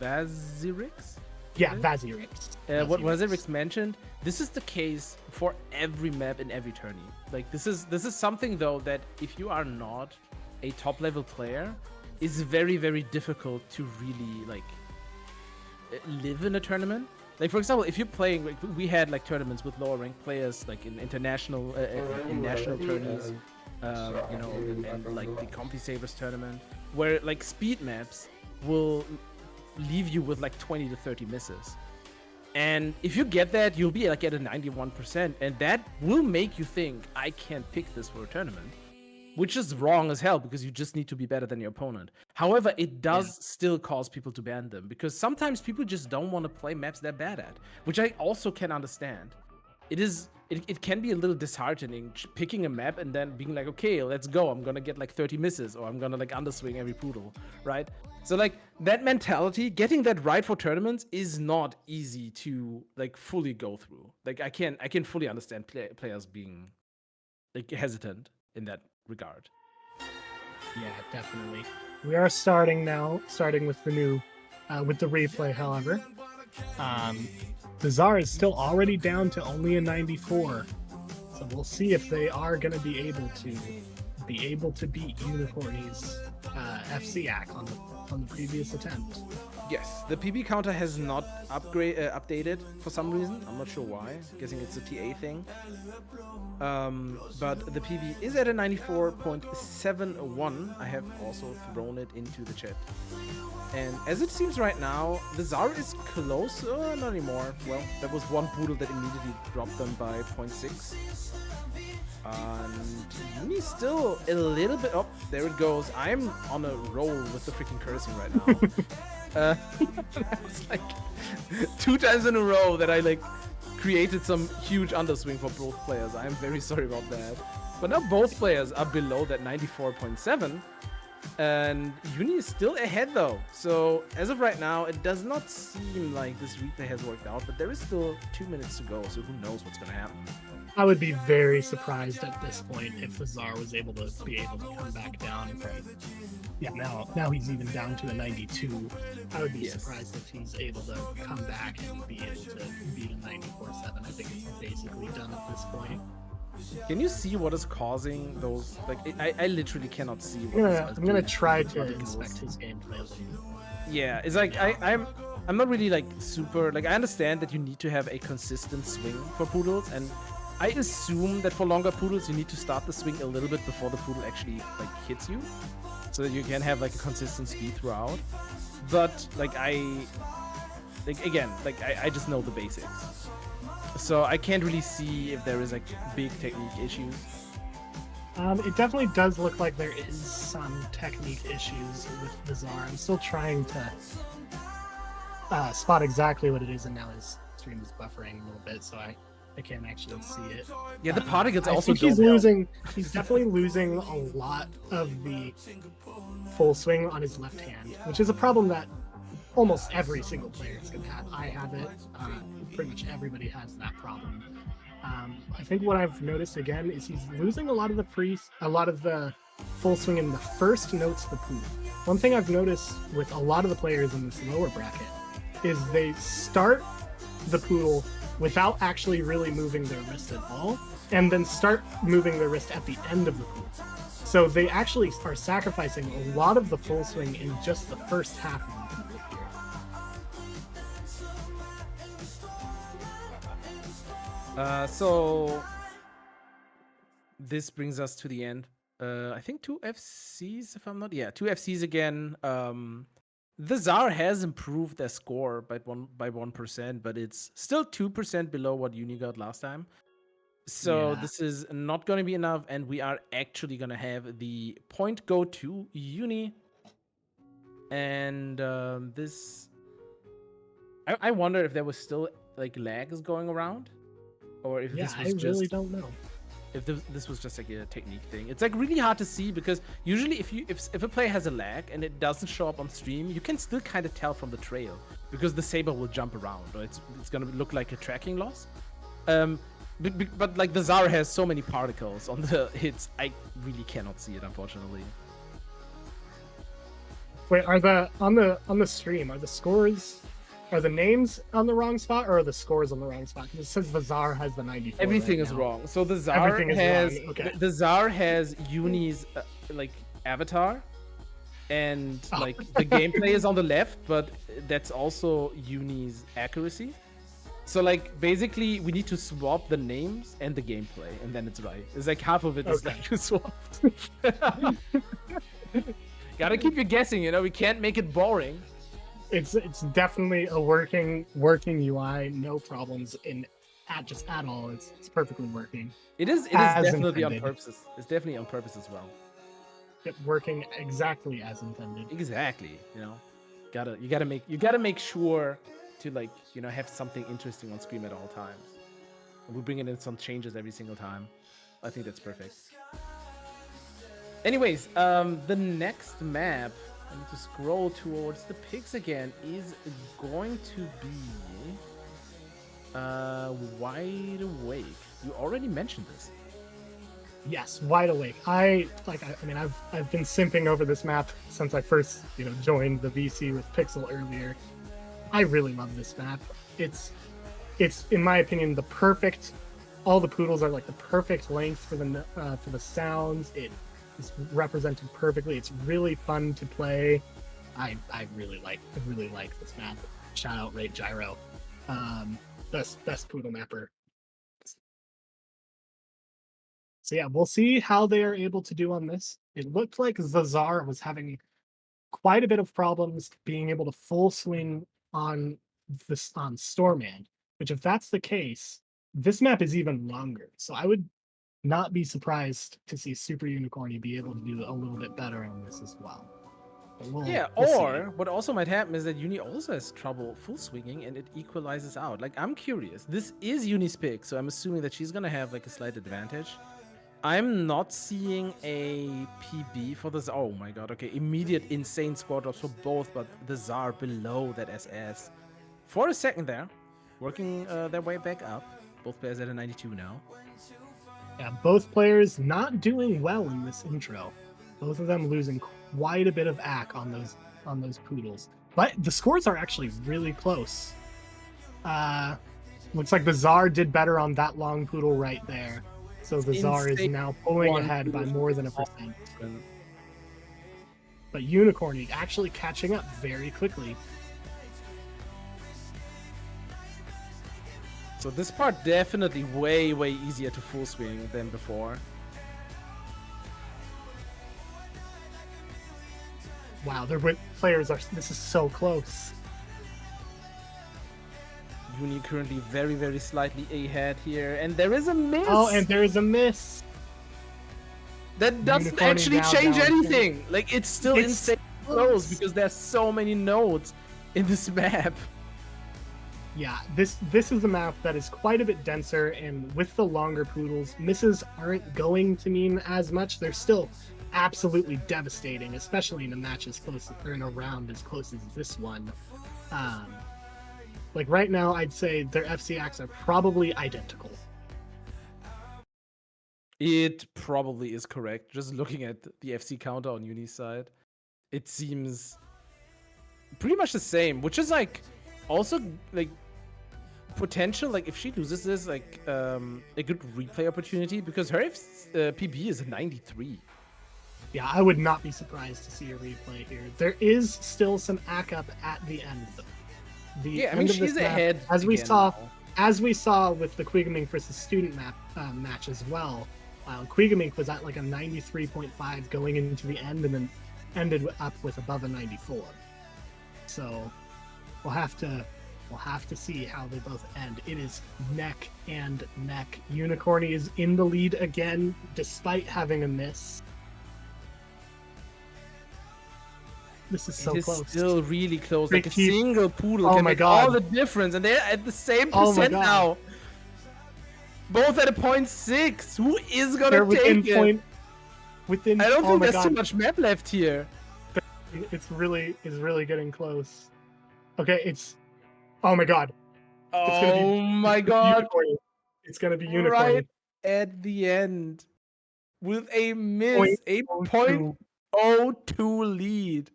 Vazirix. Yeah, Vazirix. What Vazirix mentioned. This is the case for every map in every tourney. Like this is something though that if you are not a top level player, is very very difficult to really like live in a tournament. Like for example, if you're playing, like, we had like tournaments with lower ranked players, like in international, in national tournaments, you know, and like the Comfy Sabers tournament, where like speed maps will leave you with like 20 to 30 misses. And if you get that, you'll be like at a 91%, and that will make you think, I can't pick this for a tournament, which is wrong as hell because you just need to be better than your opponent. However, it does still cause people to ban them because sometimes people just don't want to play maps they're bad at, which I also can understand. It can be a little disheartening picking a map and then being like, okay, let's go. I'm gonna get like 30 misses, or I'm gonna like underswing every poodle, right? So like that mentality, getting that right for tournaments is not easy to like fully go through. Like I can fully understand players being like hesitant in that regard. Yeah, definitely. We are starting with the new, with the replay, however. The Tsar is still already down to only a 94. So we'll see if they are going to be able to beat Unicorny's FCAC on the previous attempt. Yes, the PB counter has not updated for some reason. I'm not sure why. Guessing it's a TA thing. But the PB is at a 94.71. I have also thrown it into the chat. And as it seems right now, the Tsar is close. Not anymore. Well, there was one Poodle that immediately dropped them by 0.6. And Uni's still a little bit up. There it goes. I'm on a roll with the freaking cursing right now. That was like 2 times in a row that I like created some huge underswing for both players. I am very sorry about that. But now both players are below that 94.7. And Uni is still ahead though. So as of right now, it does not seem like this replay has worked out, but there is still 2 minutes to go, so who knows what's gonna happen. I would be very surprised at this point if the Tsar was able to come back down from. Yeah, now he's even down to a 92. I would be surprised if he's able to come back and be able to beat a 94.7. I think it's basically done at this point. Can you see what is causing those? Like, I literally cannot see. I'm gonna try to inspect his gameplay. Yeah, it's like I'm not really like super like I understand that you need to have a consistent swing for Poodles, and I assume that for longer Poodles you need to start the swing a little bit before the Poodle actually like hits you, so that you can have like a consistent speed throughout. But like I just know the basics, so I can't really see if there is like big technique issues. It definitely does look like there is some technique issues with the Tsar. I'm still trying to spot exactly what it is, and now his stream is buffering a little bit, so I can't actually see it. Yeah, the particles I also think don't he's definitely losing a lot of the full swing on his left hand, which is a problem that almost every single player is going to have. I have it. Pretty much everybody has that problem. I think what I've noticed again is he's losing a lot of the full swing in the first notes of the Poodle. One thing I've noticed with a lot of the players in this lower bracket is they start the Poodle without actually really moving their wrist at all, and then start moving their wrist at the end of the Poodle. So they actually are sacrificing a lot of the full swing in just the first half of the Poodle here. So this brings us to the end. I think 2 FCs, if I'm not. Yeah, 2 FCs again. The Tsar has improved their score by 1%, but it's still 2% below what Uni got last time. So this is not going to be enough, and we are actually going to have the point go to Uni. And this, I wonder if there was still like lags going around, or if this was I just. really don't know. If this was just like a technique thing. It's like really hard to see because usually if a player has a lag and it doesn't show up on stream, you can still kind of tell from the trail because the saber will jump around, or it's gonna look like a tracking loss. But like the Tsar has so many particles on the hits, I really cannot see it, unfortunately. Wait, are the on the stream, are the names on the wrong spot, or are the scores on the wrong spot? Because it says the Czar has the 94. Everything right is now. wrong. So the Czar Everything is has wrong. Okay. the Czar has Uni's like avatar, and Oh. like the gameplay is on the left, but that's also Uni's accuracy. So like basically we need to swap the names and the gameplay, and then it's right. It's like half of it is Okay. like swapped. Gotta keep you guessing, you know. We can't make it boring. It's definitely a working UI, no problems at all. It's perfectly working. It is As definitely on intended. purpose. It's definitely on purpose as well. Working exactly as intended. Exactly, you know. You gotta make sure to like, you know, have something interesting on screen at all times. And we're bringing in some changes every single time. I think that's perfect. Anyways, the next map, I need to scroll towards the pigs again, is going to be Wide Awake. You already mentioned this. Yes, Wide Awake. I mean, I've been simping over this map since I first, joined the VC with Pixel earlier. I really love this map. It's in my opinion the perfect. All the poodles are like the perfect length for the sounds. It is represented perfectly. It's really fun to play. I really like this map. Shout out Raid Gyro, best poodle mapper. So yeah, we'll see how they are able to do on this. It looked like Zazar was having quite a bit of problems being able to full swing on Stormand, which if that's the case, this map is even longer. So I would not be surprised to see Super Unicorny be able to do a little bit better on this as well. We'll or see. what also might happen is that Uni also has trouble full swinging and it equalizes out. Like, I'm curious. This is Uni's pick, so I'm assuming that she's gonna have like a slight advantage. I'm not seeing a PB for the Czar. Oh my god, okay. Immediate insane score drops for both, but the Czar below that SS. For a second there, working their way back up. Both players at a 92 now. Yeah, both players not doing well in this intro. Both of them losing quite a bit of AC on those poodles. But the scores are actually really close. Looks like the Czar did better on that long poodle right there. So the Czar is now pulling ahead by more than 1%. But Unicorny actually catching up very quickly. So this part definitely way easier to full swing than before. Wow, this is so close. Uni currently very slightly ahead here, and there is a miss. Oh, and there is a miss. That doesn't Unicorny actually now change down anything. Like, it's still insane close because there's so many nodes in this map. Yeah, this is a map that is quite a bit denser, and with the longer poodles, misses aren't going to mean as much. They're still absolutely devastating, especially in a match as close or in a round as close as this one. Like right now, I'd say their FCX are probably identical. It probably is correct. Just looking at the FC counter on Uni's side, it seems pretty much the same, which is like also like potential. Like if she loses this, like a good replay opportunity because her PB is a 93. Yeah, I would not be surprised to see a replay here. There is still some ACK up at the end, though. I mean, she's ahead. As we saw with the Quigamink versus Student match as well. Quigamink was at like a 93.5 going into the end, and then ended up with above a 94. So we'll have to see how they both end. It is neck and neck. Unicorny is in the lead again, despite having a miss. This is so close. It's still really close. Great like a teeth. single poodle can make all the difference, and they're at the same percent now. Both at a 0.6. Who is gonna take it? I don't think there's too much map left here. It's really getting close. Okay, it's. Oh my god. My god. It's gonna be Unicorny. Right at the end. With a miss. A 0.02 lead.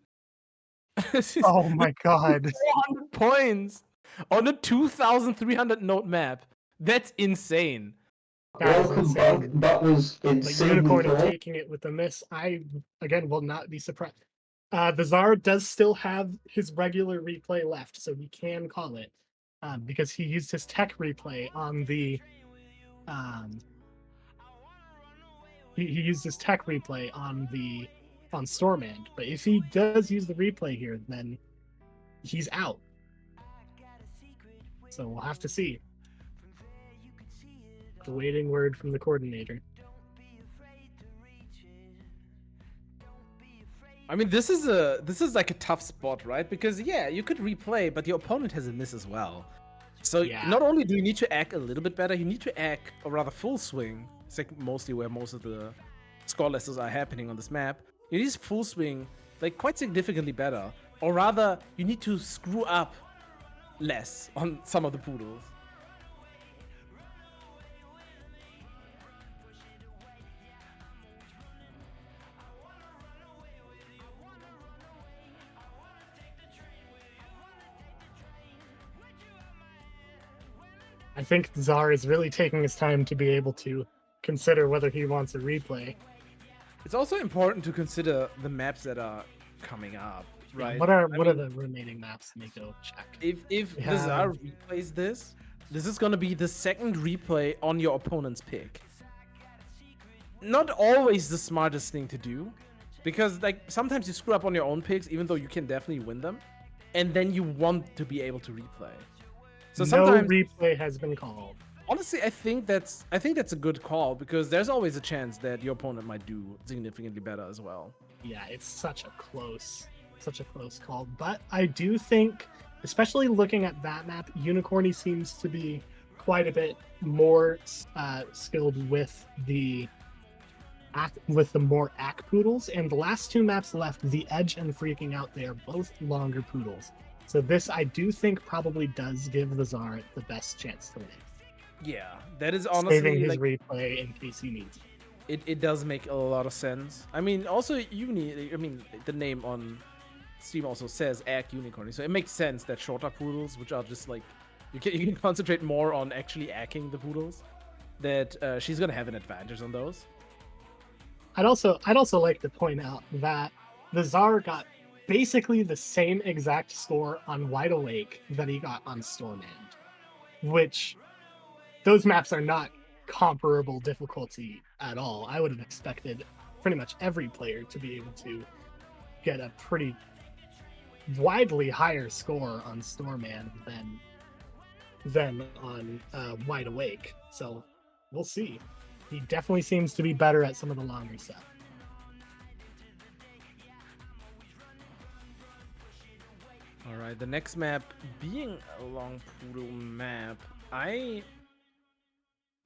Oh my god. 400 points on a 2,300 note map. That's insane. That is Welcome back. insane. That was Like insanely Unicorn fun. taking it with the miss. I again will not be surprised. The Czar does still have his regular replay left, so he can call it because he used his tech replay on the. He used his tech replay on Stormand, but if he does use the replay here, then he's out. So we'll have to see. The waiting word from the coordinator. I mean, this is like a tough spot, right? Because yeah, you could replay, but your opponent has a miss as well. So Yeah. not only do you need to act a little bit better, you need to act, or rather full swing. It's like mostly where most of the score lessons are happening on this map. You need full swing, like quite significantly better. Or rather, you need to screw up less on some of the poodles. I think Czar is really taking his time to be able to consider whether he wants a replay. It's also important to consider the maps that are coming up, right? What are the remaining maps? Let me go check. If We the Czar have- replays this is gonna be the second replay on your opponent's pick. Not always the smartest thing to do, because like sometimes you screw up on your own picks, even though you can definitely win them, and then you want to be able to replay. So sometimes, no replay has been called. honestly, I think that's a good call, because there's always a chance that your opponent might do significantly better as well. Yeah, it's such a close call. But I do think, especially looking at that map, Unicorny seems to be quite a bit more skilled with the more ack poodles. And the last two maps left, the Edge and Freaking Out, they are both longer poodles. So this, I do think, probably does give the Czar the best chance to win. Yeah, that is honestly Saving his like, replay in case he needs it. it does make a lot of sense. I mean, also the name on Steam also says Ack Unicorn, so it makes sense that shorter poodles, which are just like you can concentrate more on actually acking the poodles, that she's gonna have an advantage on those. I'd also like to point out that the Czar got basically the same exact score on Wide Awake that he got on Stormand, which those maps are not comparable difficulty at all. I would have expected pretty much every player to be able to get a pretty widely higher score on Stormand than on Wide Awake. So we'll see. He definitely seems to be better at some of the longer stuff. All right, the next map being a long poodle map, I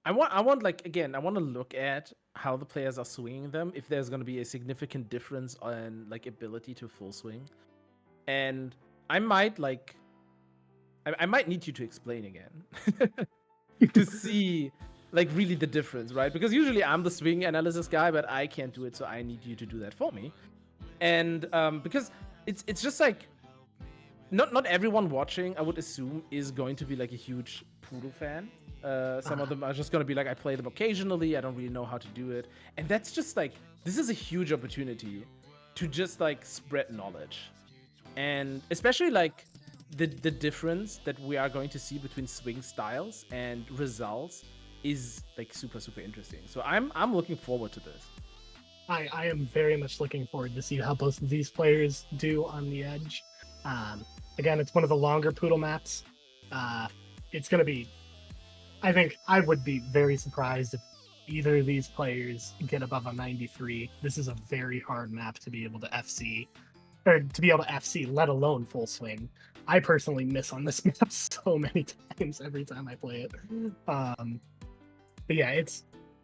want like again, I want to look at how the players are swinging them, if there's going to be a significant difference on like ability to full swing. And I might like I might need you to explain again to see like really the difference, right? Because usually I'm the swing analysis guy, but I can't do it, so I need you to do that for me. And because it's just like not everyone watching, I would assume, is going to be like a huge Poodle fan. Some of them are just going to be like, I play them occasionally, I don't really know how to do it. And that's just like, this is a huge opportunity to just like spread knowledge. And especially like the difference that we are going to see between swing styles and results is like super interesting. So I'm looking forward to this. I am very much looking forward to see how both of these players do on the Edge. Again, it's one of the longer Poodle maps. It's going to be, I think I would be very surprised if either of these players get above a 93. This is a very hard map to be able to FC, or to be able to FC, let alone full swing. I personally miss on this map so many times every time I play it. But yeah,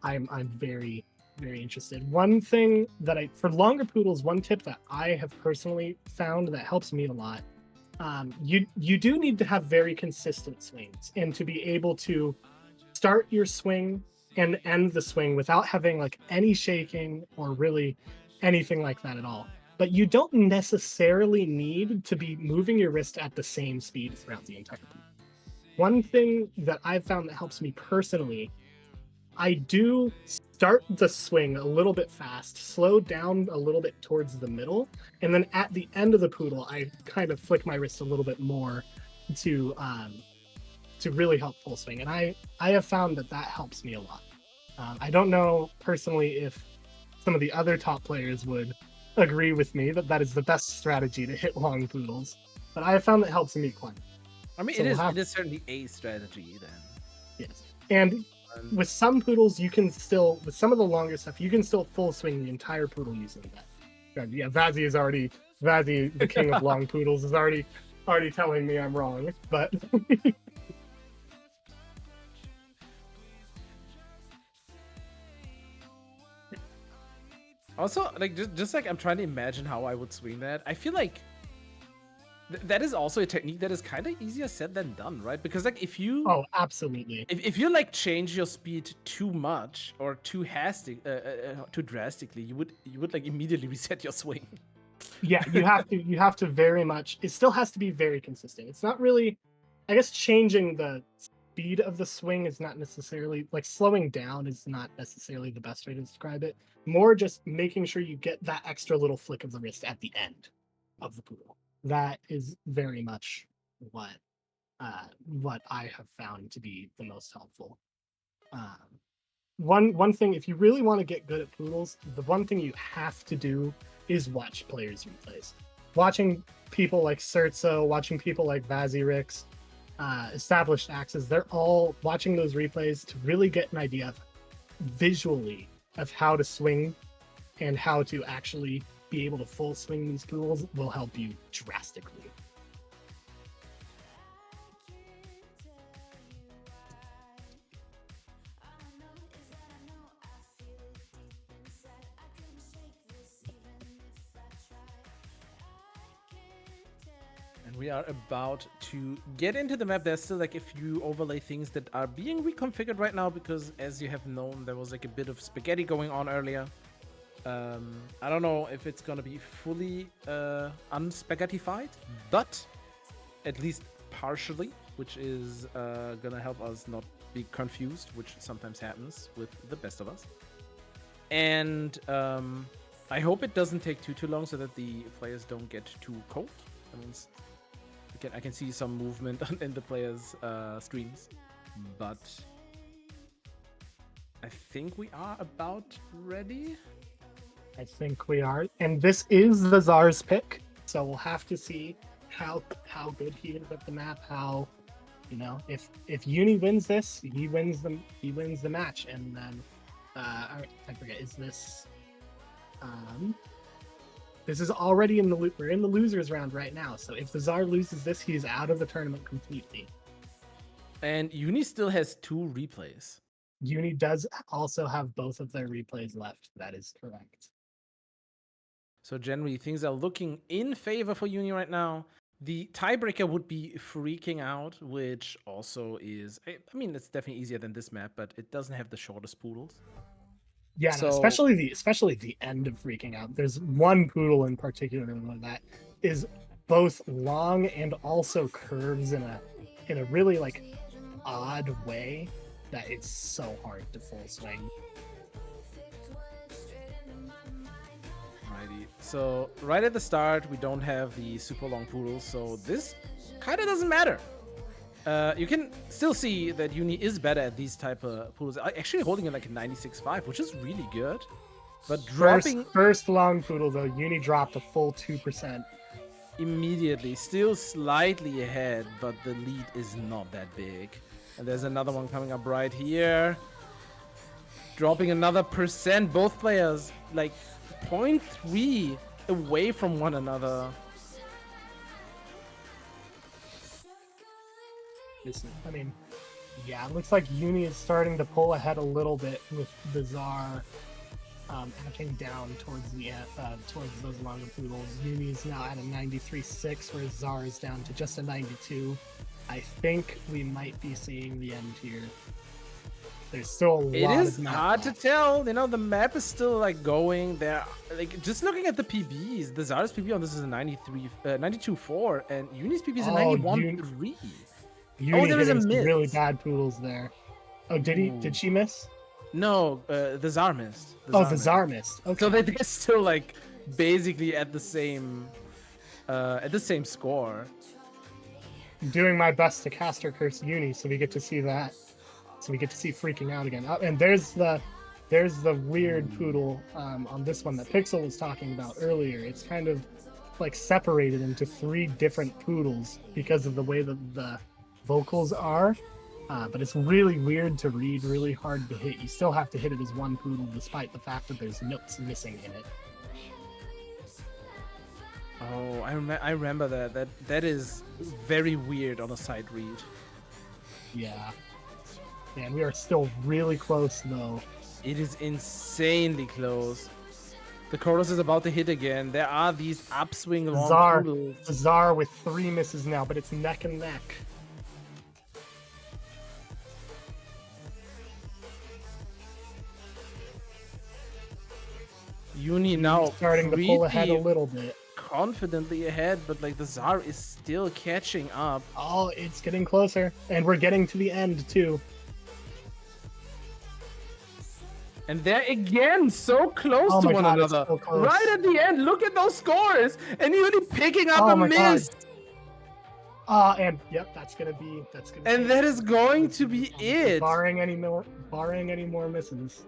I'm very interested. One thing that for longer poodles, one tip that I have personally found that helps me a lot, you do need to have very consistent swings, and to be able to start your swing and end the swing without having like any shaking or really anything like that at all. but you don't necessarily need to be moving your wrist at the same speed throughout the entire poodle. One thing that I've found that helps me personally, I do start the swing a little bit fast, slow down a little bit towards the middle, and then at the end of the poodle, I kind of flick my wrist a little bit more to really help full swing. And I have found that helps me a lot. I don't know personally if some of the other top players would agree with me that is the best strategy to hit long poodles, but I have found that helps me quite. I mean, So it is certainly a strategy then. Yes, and with some poodles, you can still, with some of the longer stuff, you can still full swing the entire poodle using that. Yeah, Vazzy, the king of long poodles, is already telling me I'm wrong, but Also, like just like I'm trying to imagine how I would swing that. I feel like that is also a technique that is kind of easier said than done, right? Because like if you absolutely, if you like change your speed too much or too too drastically, you would like immediately reset your swing. Yeah, you have to very much. It still has to be very consistent. It's not really, I guess, changing the speed of the swing is not necessarily, like, slowing down is not necessarily the best way to describe it. More just making sure you get that extra little flick of the wrist at the end of the poodle. That is very much what I have found to be the most helpful. One thing, if you really want to get good at poodles, the one thing you have to do is watch players' replays. Watching people like Surtso, watching people like Vazirix, established axes, they're all watching those replays to really get an idea of visually of how to swing and how to actually be able to full swing these poodles will help you drastically. We are about to get into the map. There's still like a few overlay things that are being reconfigured right now because, as you have known, there was like a bit of spaghetti going on earlier. I don't know if it's gonna be fully unspaghettified, but at least partially, which is gonna help us not be confused, which sometimes happens with the best of us. And I hope it doesn't take too long so that the players don't get too cold. That means I can see some movement in the players' streams, but I think we are about ready. I think we are, and this is the Czar's pick, so we'll have to see how good he is at the map. How, you know, if Uni wins this, he wins the match, and then I forget, is this this is already we're in the losers round right now. So if the Czar loses this, he's out of the tournament completely. And Uni still has 2 replays. Uni does also have both of their replays left. That is correct. So generally, things are looking in favor for Uni right now. The tiebreaker would be freaking out, which also is, I mean, it's definitely easier than this map, but it doesn't have the shortest poodles. Yeah, so, no, especially the end of freaking out. There's one poodle in particular that is both long and also curves in a really like odd way that it's so hard to full swing. Alrighty. So right at the start, we don't have the super long poodles, so this kind of doesn't matter. You can still see that Uni is better at these type of poodles. Actually holding it like a 96.5, which is really good. But dropping... First long poodle, though, Uni dropped a full 2%. Immediately. Still slightly ahead, but the lead is not that big. And there's another one coming up right here. Dropping another percent. Both players, like, 0.3 away from one another. I mean, yeah, it looks like Uni is starting to pull ahead a little bit with the Czar edging down towards those longer poodles. Uni is now at a 93.6, whereas Czar is down to just a 92. I think we might be seeing the end here. There's still a lot It is of map hard to left. tell. You know, the map is still like going there. Like just looking at the PBs, the Zara's PB on this is a 93, 92.4, and Uni's PB is a Oh, 91.3. Uni there is a hitting some really miss. bad poodles there. Oh, did Ooh. she miss? No, the Zar missed. The Zar missed. Okay. So they're still like basically at the same score. I'm doing my best to caster curse Uni, so we get to see that. So we get to see freaking out again. Oh, and there's the weird poodle on this one that Pixel was talking about earlier. It's kind of like separated into 3 different poodles because of the way that the vocals are. But it's really weird to read, really hard to hit. You still have to hit it as one poodle, despite the fact that there's notes missing in it. Oh, I remember that. That is very weird on a side read. Yeah. Man, we are still really close, though. It is insanely close. The chorus is about to hit again. There are these upswing long poodles. Zar with 3 misses now, but it's neck and neck. Uni now starting to pull ahead a little bit. Confidently ahead, but like the Zar is still catching up. Oh, it's getting closer, and we're getting to the end too. And they're again so close to one another. So right at the end, look at those scores, and Uni picking up a miss. And yep, that's gonna. And that is going to be it. Barring any more misses.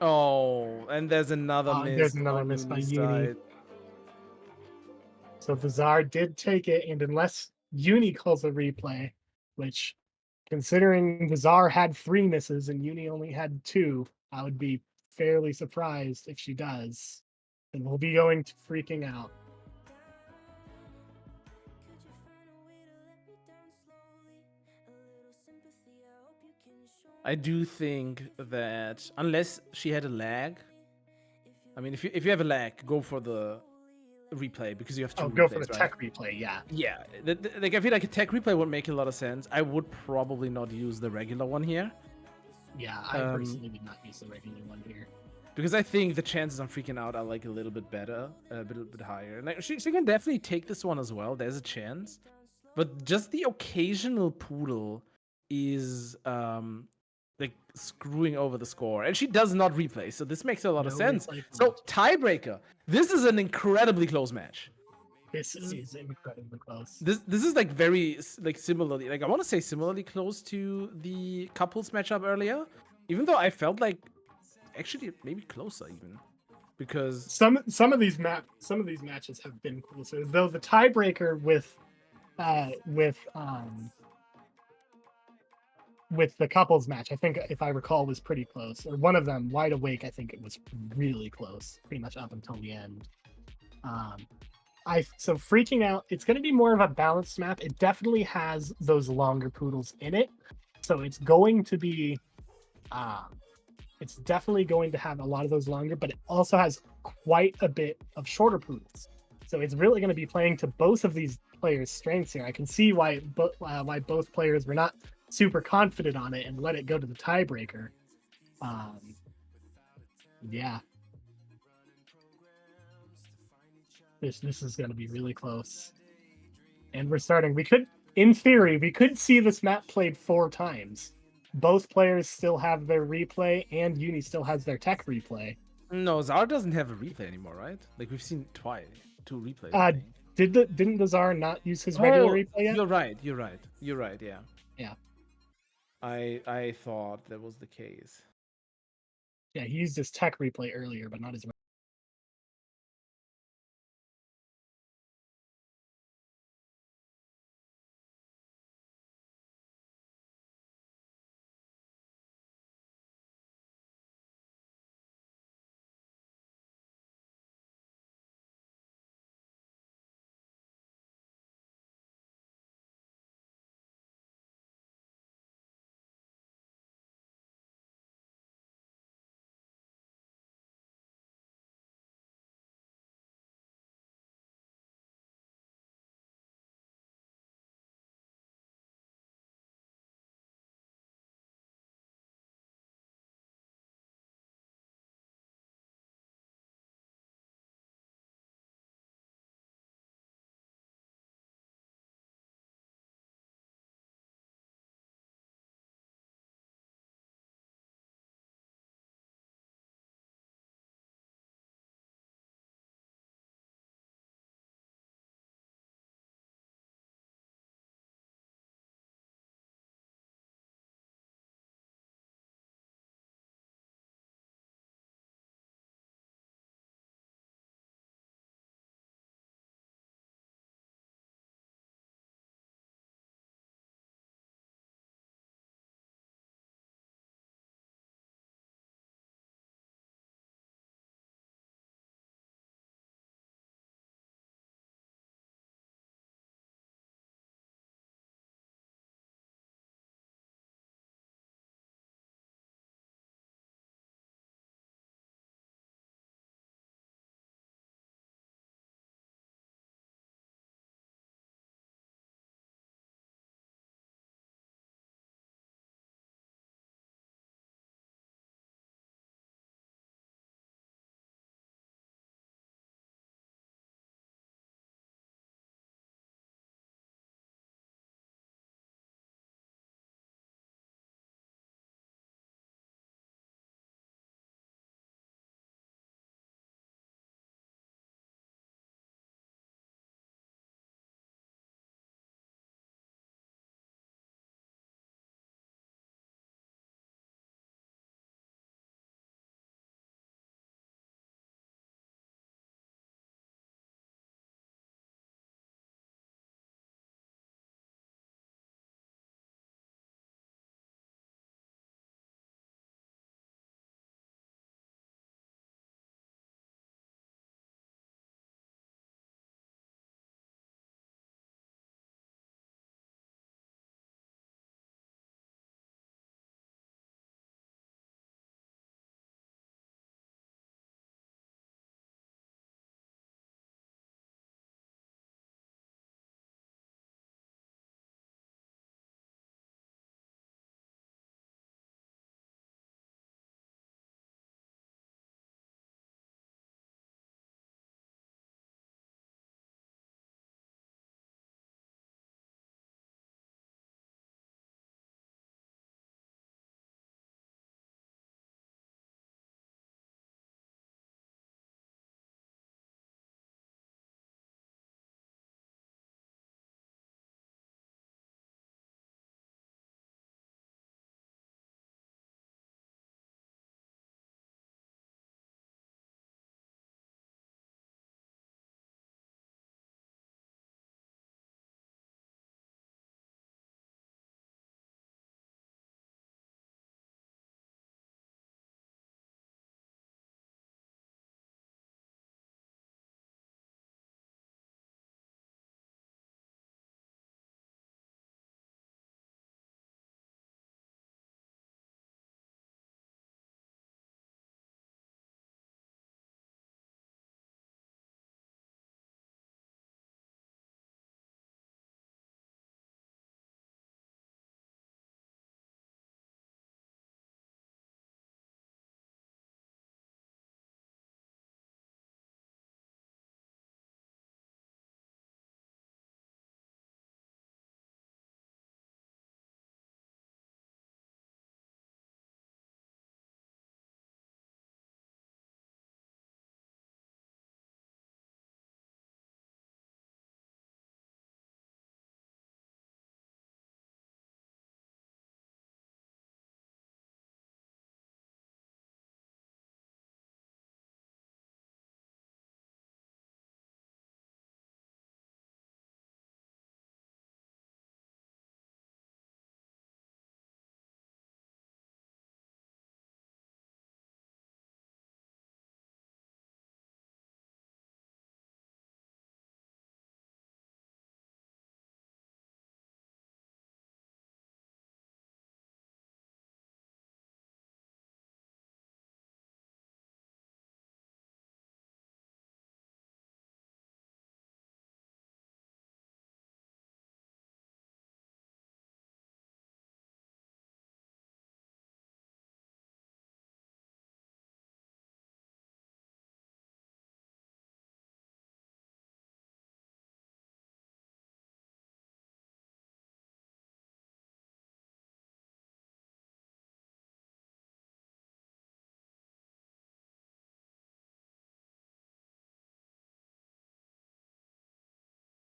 Oh, and there's another miss. There's another miss by Uni. So the Zar did take it, and unless Uni calls a replay, which, considering the Zar had 3 misses and Uni only had 2, I would be fairly surprised if she does. And we'll be going to freaking out. I do think that unless she had a lag, I mean, if you have a lag, go for the replay because you have to. Go for the tech replay, yeah. Yeah, like I feel like a tech replay would make a lot of sense. I would probably not use the regular one here. Yeah, I personally would not use the regular one here because I think the chances on freaking out are like a little bit better, a bit higher. And like she can definitely take this one as well. There's a chance, but just the occasional poodle is like screwing over the score, and she does not replay, so this makes a lot of sense. So tiebreaker. This is an incredibly close match. This is incredibly close. This is like very like similarly, like I want to say similarly close to the couples matchup earlier, even though I felt like actually maybe closer even because some of these matches have been closer. Though the tiebreaker with the couples match, I think, if I recall, was pretty close. Or one of them, Wide Awake, I think it was really close, pretty much up until the end. So Freaking Out, it's going to be more of a balanced map. It definitely has those longer poodles in it, so it's going to be, it's definitely going to have a lot of those longer, but it also has quite a bit of shorter poodles. So it's really going to be playing to both of these players' strengths here. I can see why both players were not super confident on it and let it go to the tiebreaker. Yeah. This is going to be really close. And we're starting. In theory, we could see this map played 4 times. Both players still have their replay, and Uni still has their tech replay. No, Zara doesn't have a replay anymore, right? Like we've seen 2 replays. Didn't the Zara not use his regular replay yet? You're right, yeah. Yeah. I thought that was the case. Yeah, he used his tech replay earlier, but not his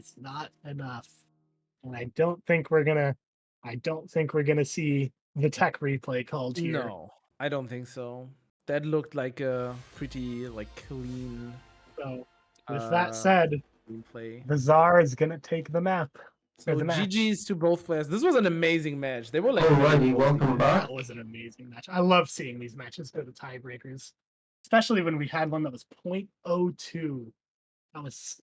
It's not enough. And I don't think we're gonna see the tech replay called here. No, I don't think so. That looked like a pretty like clean So with that said, replay. the Tsar is gonna take the map. So the match. GG's to both players. This was an amazing match. They were like Alrighty, welcome back. That was an amazing match. I love seeing these matches go to tiebreakers, especially when we had one that was .02. That was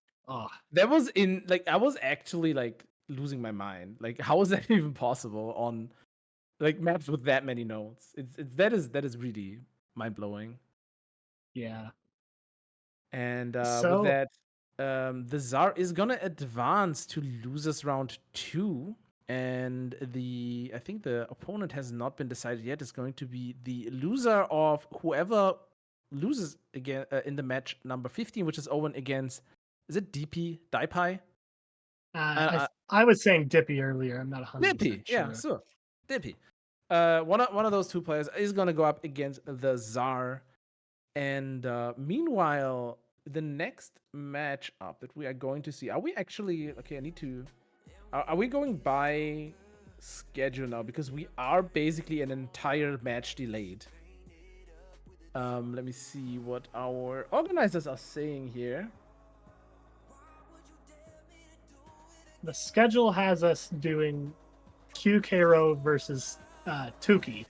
that was in like I was actually like losing my mind. Like how is that even possible on like maps with that many nodes? It's that is really mind blowing. yeah. And So- with that, the Tsar is gonna advance to losers round 2, and I think the opponent has not been decided yet. It's going to be the loser of whoever loses again in the match number 15, which is Owen against. Is it DP Daipai? I was saying Dippy earlier. I'm not 100% Dippy, sure. yeah, sure, Dippy. One of those two players is gonna go up against the Tsar. And meanwhile, the next matchup that we are going to see, are we actually okay? I need to. Are we going by schedule now? Because we are basically an entire match delayed. Let me see what our organizers are saying here. The schedule has us doing QKRO versus Tuki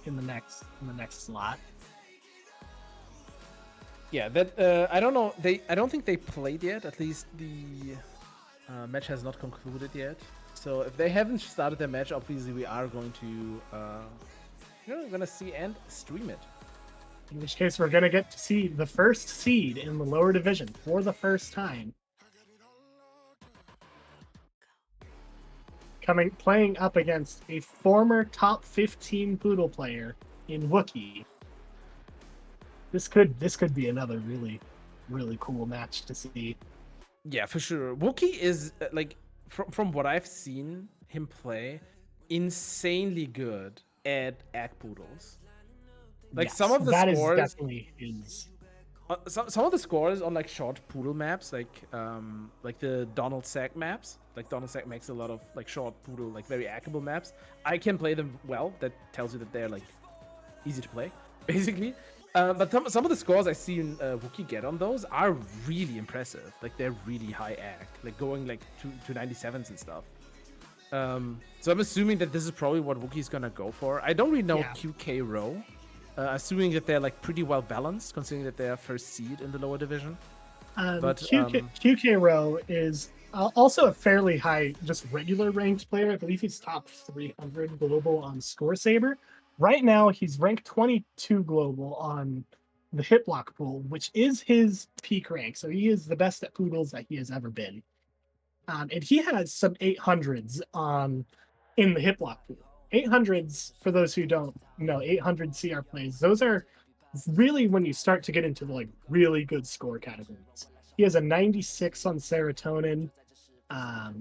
in the next slot. Yeah, that I don't know. I don't think they played yet. At least the match has not concluded yet. So if they haven't started their match, obviously we are going to gonna see and stream it. In which case, we're gonna get to see the first seed in the lower division for the first time. Playing up against a former top 15 Poodle player in Wookiee. This could be another really, really cool match to see. Yeah, for sure. Wookiee is like from what I've seen him play, insanely good at Ag Poodles. Like Yes, some of the that scores, is definitely his. some of the scores on like short Poodle maps, like the Donald Sack maps. Like Donald Sack makes a lot of like short Poodle, like very ackable maps. I can play them well. That tells you that they're like easy to play, basically. But some of the scores I see in Wookiee get on those are really impressive. Like they're really high ag, like going like to 97s and stuff. So I'm assuming that this is probably what Wookiee's gonna go for. I don't really know QK row. Assuming that they're like pretty well balanced, considering that they're first seed in the lower division. But QK row is also a fairly high, just regular ranked player. I believe he's top 300 global on Score Saber. Right now, he's ranked 22 global on the hit block pool, which is his peak rank. So he is the best at Poodles that he has ever been. And he has some 800s in the hit block pool. 800s, for those who don't know, 800 CR plays, those are really when you start to get into the like really good score categories. He has a 96 on Serotonin,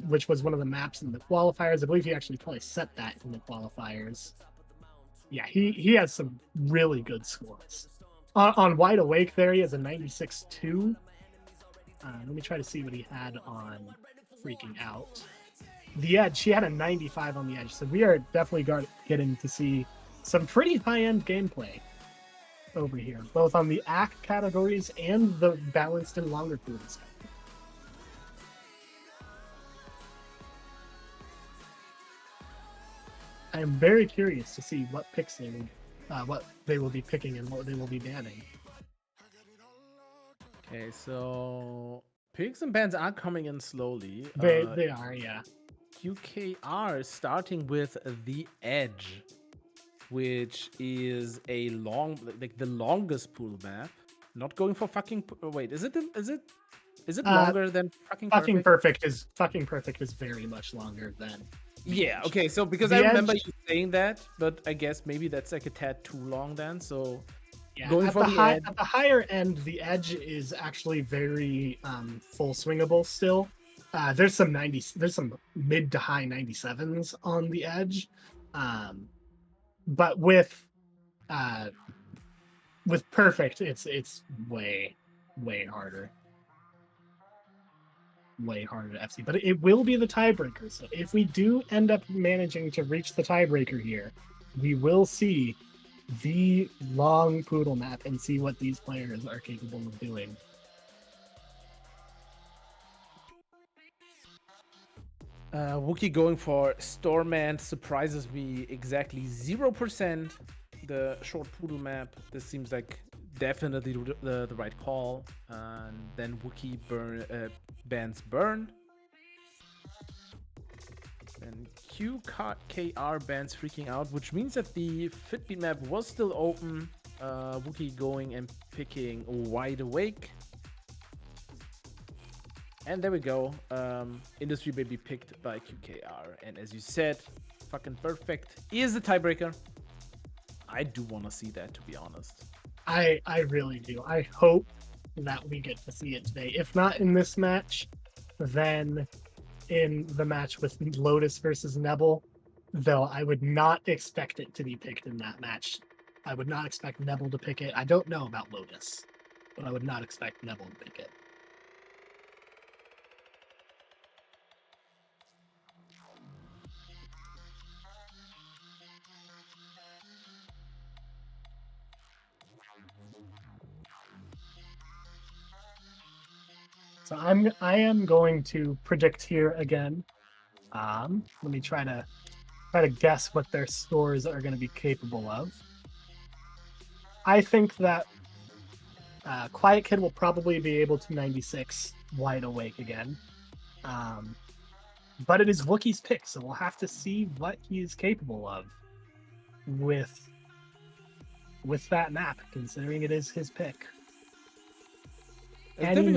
which was one of the maps in the qualifiers. I believe he actually probably set that in the qualifiers. Yeah, he has some really good scores. On Wide Awake there, he has a 96-2. Let me try to see what he had on Freaking Out. The Edge, he had a 95 on the Edge. So we are definitely getting to see some pretty high-end gameplay over here, both on the AC categories and the balanced and longer pools. I am very curious to see what picks what they will be picking and what they will be banning. Okay, so picks and bans are coming in slowly. They are, yeah. QKR starting with the Edge, which is a the longest pool map. Not going for fucking. Wait, is it longer than fucking perfect? Fucking perfect is very much longer than. Yeah. Okay. So because I remember you saying that, but I guess maybe that's like a tad too long then. So yeah, going at for at the higher end, the Edge is actually very full swingable still. There's some mid to high 97s on the Edge, but with perfect, it's way harder. way harder to FC. But it will be the tiebreaker. So if we do end up managing to reach the tiebreaker here, we will see the long Poodle map and see what these players are capable of doing. Wookie going for Stormman surprises me exactly 0%. The short Poodle map, this seems like definitely the right call. And then Wookie bans Burn. And QKR bans Freaking Out, which means that the Fitbeat map was still open. Wookie going and picking Wide Awake. And there we go. Industry Baby picked by QKR. And as you said, fucking perfect. Is the tiebreaker. I do want to see that, to be honest. I really do. I hope that we get to see it today. If not in this match, then in the match with Lotus versus Nebel, though I would not expect it to be picked in that match. I would not expect Nebel to pick it. I don't know about Lotus, but I would not expect Nebel to pick it. So I am going to predict here again. Let me try to guess what their scores are going to be capable of. I think that Quiet Kid will probably be able to 96 Wide Awake again. But it is Wookie's pick, so we'll have to see what he is capable of with that map, considering it is his pick. Any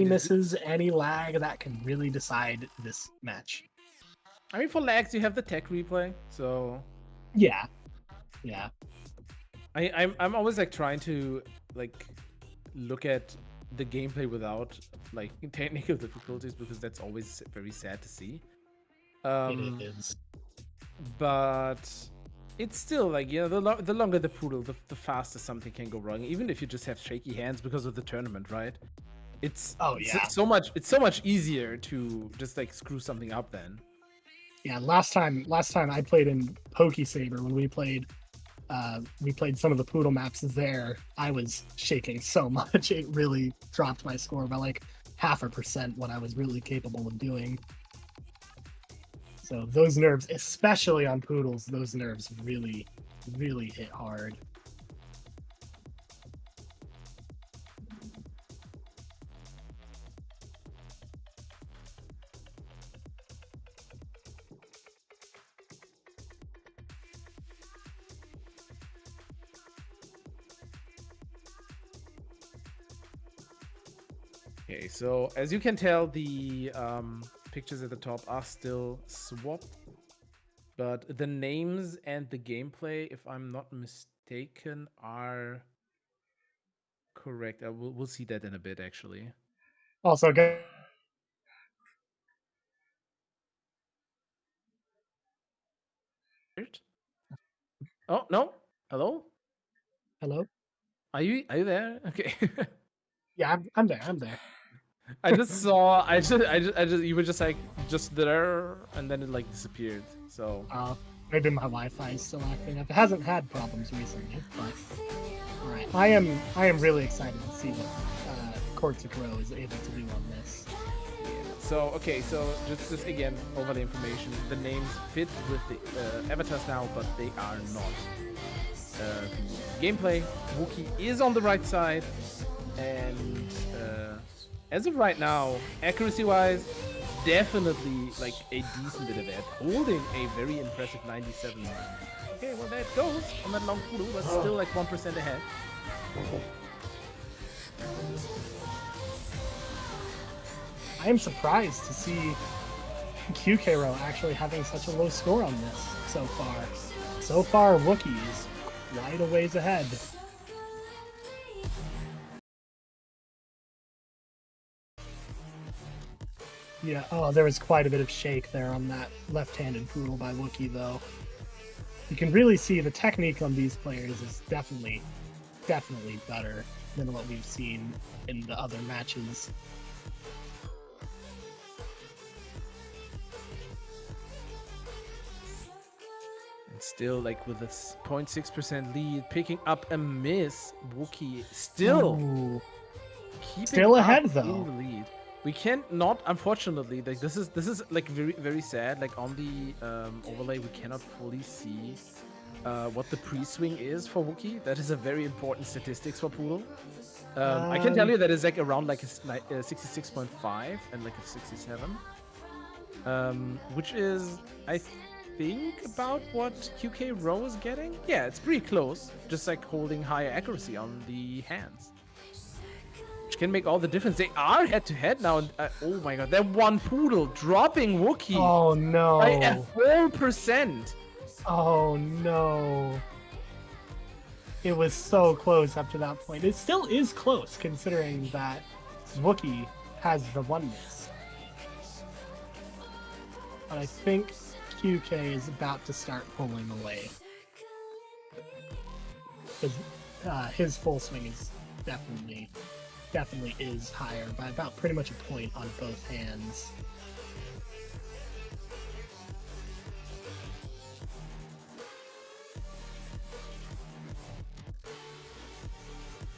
misses, any lag, that can really decide this match. I mean, for lags, you have the tech replay, so Yeah. I'm always like trying to like look at the gameplay without like technical difficulties, because that's always very sad to see. It is. But it's still like, you know, the longer the Poodle, the faster something can go wrong, even if you just have shaky hands because of the tournament, right? It's so much easier to just like screw something up then. Yeah, last time I played in PokeSaber, when we played some of the Poodle maps there, I was shaking so much it really dropped my score by like 0.5% what I was really capable of doing. So those nerves, especially on Poodles, those nerves really, really hit hard. Okay, so as you can tell, the pictures at the top are still swapped, but the names and the gameplay, if I'm not mistaken, are correct. We'll see that in a bit, actually. Also, Oh no! Hello? hello? Are you there? Okay. Yeah, I'm there. I just saw. I just. You were just like just there, and then it like disappeared. So. Maybe my Wi-Fi is still acting up. It hasn't had problems recently, but all right. I am really excited to see what Corticro is able to do on this. Yeah. So okay. So just again over the information. The names fit with the avatars now, but they are not. The gameplay. Wookie is on the right side, and as of right now, accuracy-wise, definitely like a decent bit of it, holding a very impressive 97. Okay, well there it goes on that long Poodle, but still like 1% ahead. I am surprised to see QKRO actually having such a low score on this so far. So far, Wookie is quite a ways ahead. Yeah, oh, there was quite a bit of shake there on that left-handed Poodle by Wookie, though. You can really see the technique on these players is definitely better than what we've seen in the other matches. still, like, with a 0.6% lead, picking up a miss. Wookie still Ooh. keeping Still up ahead, in though. the lead. We can't not, unfortunately, like, this is like very, very sad. Like, on the overlay, we cannot fully see what the pre-swing is for Wookie. That is a very important statistics for Poodle. I can tell you that it's like around like a 66.5 and like a 67, which is, I think, about what QK Row is getting. Yeah, it's pretty close. Just like holding higher accuracy on the hands, which can make all the difference. They are head to head now. And, oh my god, that one Poodle dropping Wookie Oh by a no. whole percent. Oh no. It was so close up to that point. It still is close considering that Wookie has the one miss. But I think QK is about to start pulling away. Because his full swing is definitely is higher by about pretty much a point on both hands.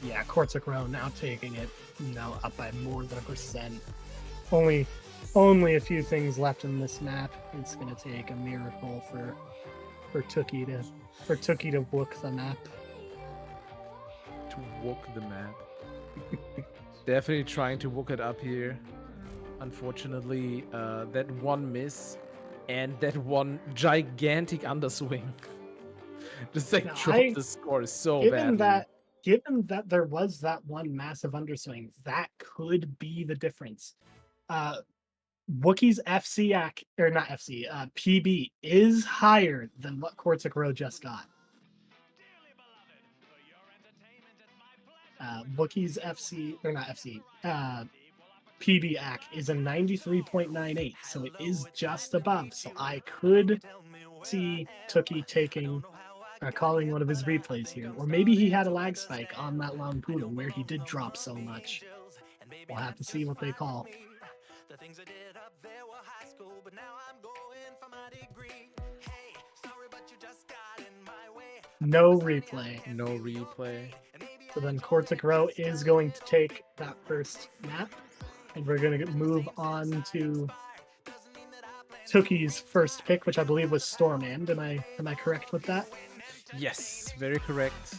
Yeah, Kortzik Row now taking it, now up by more than 1%. Only a few things left in this map. It's gonna take a miracle for Tookie to book the map. To walk the map. Definitely trying to walk it up here. Unfortunately, that one miss and that one gigantic underswing just like Now, dropped the score so badly. Given that there was that one massive underswing, that could be the difference. Wookie's PB is higher than what Kortzik Row just got. Wookie's PB AC is a 93.98, so it is just above. So I could see Tookie calling one of his replays here, or maybe he had a lag spike on that long Poodle where he did drop so much. We'll have to see what they call. The things I did up there were high school, but now I'm going for my degree. Hey, sorry, but you just got in my way. No replay. No replay. So then Kortzik Row is going to take that first map, and we're going to move on to Tookie's first pick, which I believe was Stormand. Am I correct with that? Yes, very correct.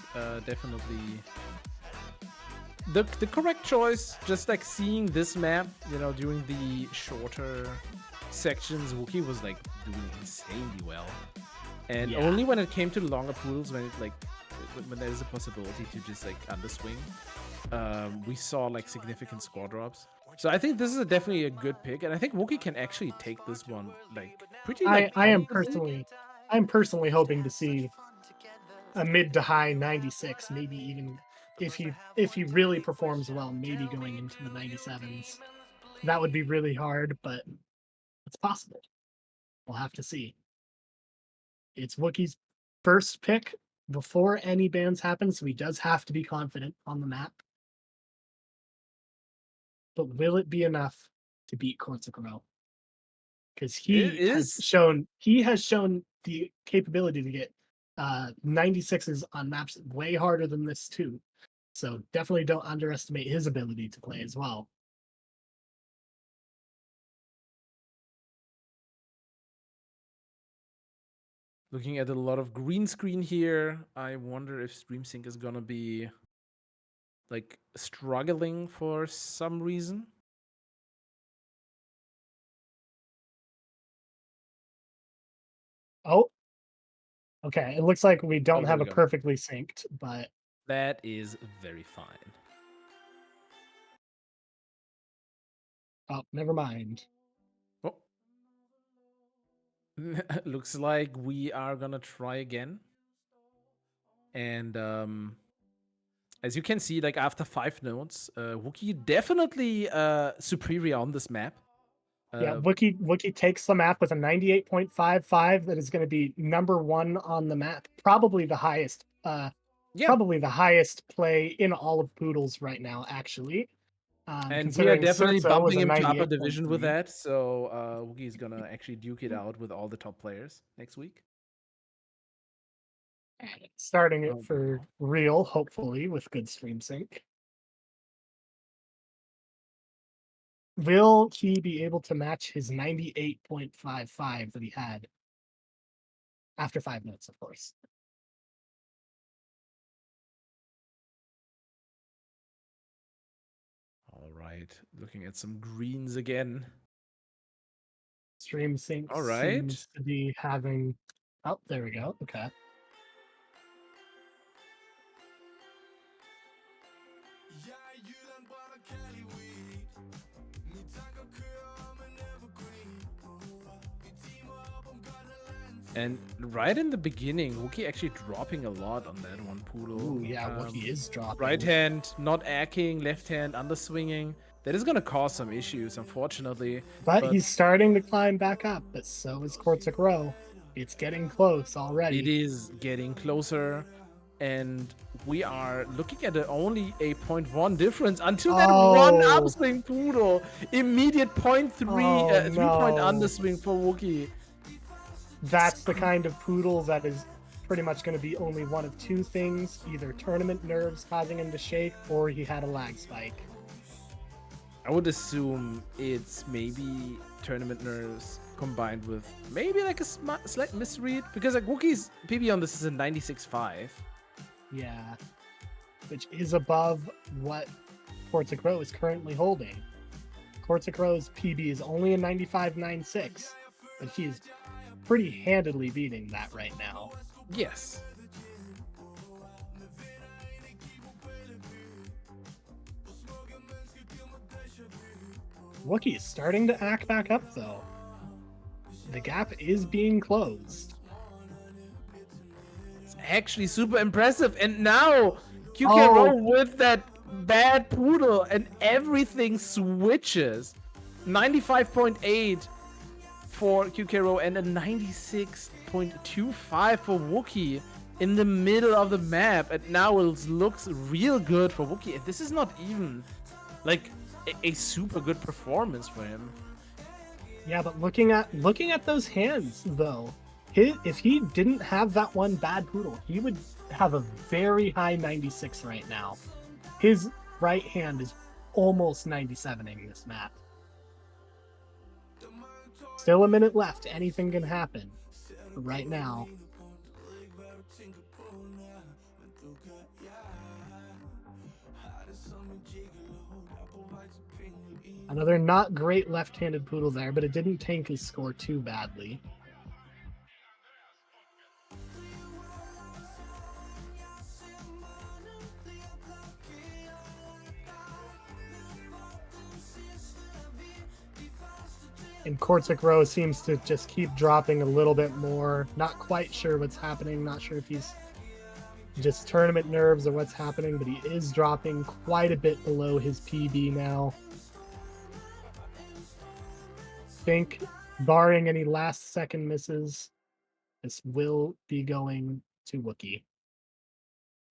Definitely the correct choice. Just like seeing this map, during the shorter sections, Wookie was like doing insanely well. And only when it came to longer Poodles, when there's a possibility to just like underswing, we saw like significant score drops. So I think this is definitely a good pick, and I think Wookie can actually take this one like pretty. Like, I'm personally hoping to see a mid to high 96, maybe even if he really performs well, maybe going into the 97s. That would be really hard, but it's possible. We'll have to see. It's Wookie's first pick before any bans happen, so he does have to be confident on the map. But will it be enough to beat Kortzik Row? Because he has shown the capability to get 96s on maps way harder than this too. So definitely don't underestimate his ability to play as well. Looking at a lot of green screen here, I wonder if StreamSync is gonna be like struggling for some reason. Oh, okay. It looks like we don't have a perfectly synced, but that is very fine. Oh, never mind. Oh. Looks like we are gonna try again. And as you can see, like after 5 notes, Wookie definitely superior on this map. Yeah, Wookie takes the map with a 98.55 that is going to be #1 on the map. Probably the highest play in all of Poodles right now, actually. And we are definitely bumping him to upper 98.3. division with that. So Wookie is gonna actually duke it out with all the top players next week. And starting it Oh, for real, hopefully, with good stream sync. Will he be able to match his 98.55 that he had after 5 minutes, of course? all right. Looking at some greens again. Stream sync All right. seems to be having. Oh, there we go. Okay. And right in the beginning, Wookie actually dropping a lot on that one, Poodle. Ooh, yeah, Wookie is dropping. Right hand not acking, left hand underswinging. That is going to cause some issues, unfortunately. But he's starting to climb back up, but so is Kortzik Row. It's getting close already. It is getting closer, and we are looking at only a 0.1 difference until that one upswing, Poodle. Immediate 0.3, 3-point underswing for Wookie. That's the kind of Poodle that is pretty much going to be only one of two things, either tournament nerves causing him to shake, or he had a lag spike. I would assume it's maybe tournament nerves combined with maybe like a slight misread, because like Wookie's PB on this is a 96.5. Yeah, which is above what Kortzik Row is currently holding. Kortzik Row's PB is only a 95.96, but he's pretty handedly beating that right now. Yes. Wookie is starting to act back up, though. The gap is being closed. It's actually super impressive. And now QK Row with that bad Poodle, and everything switches. 95.8 for QK Row and a 96.25 for Wookie in the middle of the map. And now it looks real good for Wookie. And this is not even like a super good performance for him. Yeah, but looking at those hands though, if he didn't have that one bad Poodle, he would have a very high 96 right now. His right hand is almost 97ing this map. Still a minute left. Anything can happen. But right now, another not great left-handed Poodle there, but it didn't tank his score too badly. And Kortzik Row seems to just keep dropping a little bit more. Not quite sure what's happening. Not sure if he's just tournament nerves or what's happening, but he is dropping quite a bit below his PB now. I think, barring any last-second misses, this will be going to Wookie.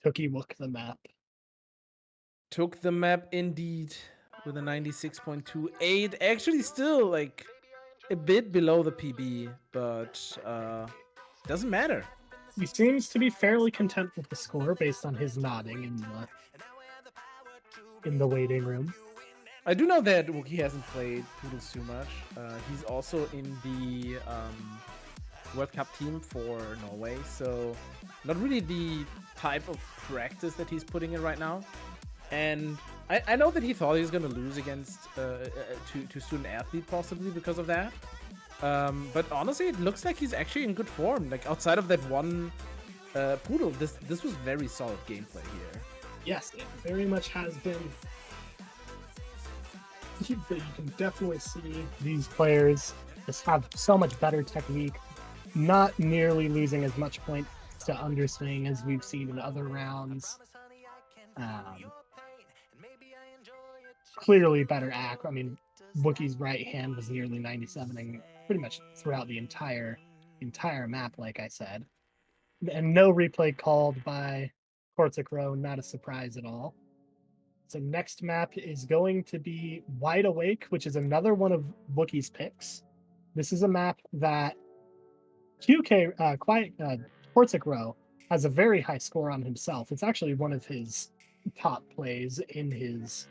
Tookie Wook the map. Took the map indeed with a 96.28. Actually, still like a bit below the PB, but doesn't matter. He seems to be fairly content with the score based on his nodding in the waiting room. I do know that Wookie hasn't played Poodles too much. He's also in the World Cup team for Norway, so not really the type of practice that he's putting in right now. And I know that he thought he was going to lose against to Student Athlete possibly because of that. But honestly, it looks like he's actually in good form. Like outside of that one Poodle, this was very solid gameplay here. Yes, it very much has been. You can definitely see these players just have so much better technique, not nearly losing as much points to underswing as we've seen in other rounds. Clearly better act. I mean, Wookie's right hand was nearly 97ing pretty much throughout the entire map, like I said. And no replay called by Kortzik Row, not a surprise at all. So next map is going to be Wide Awake, which is another one of Wookie's picks. This is a map that Kortzik Row has a very high score on himself. It's actually one of his top plays in his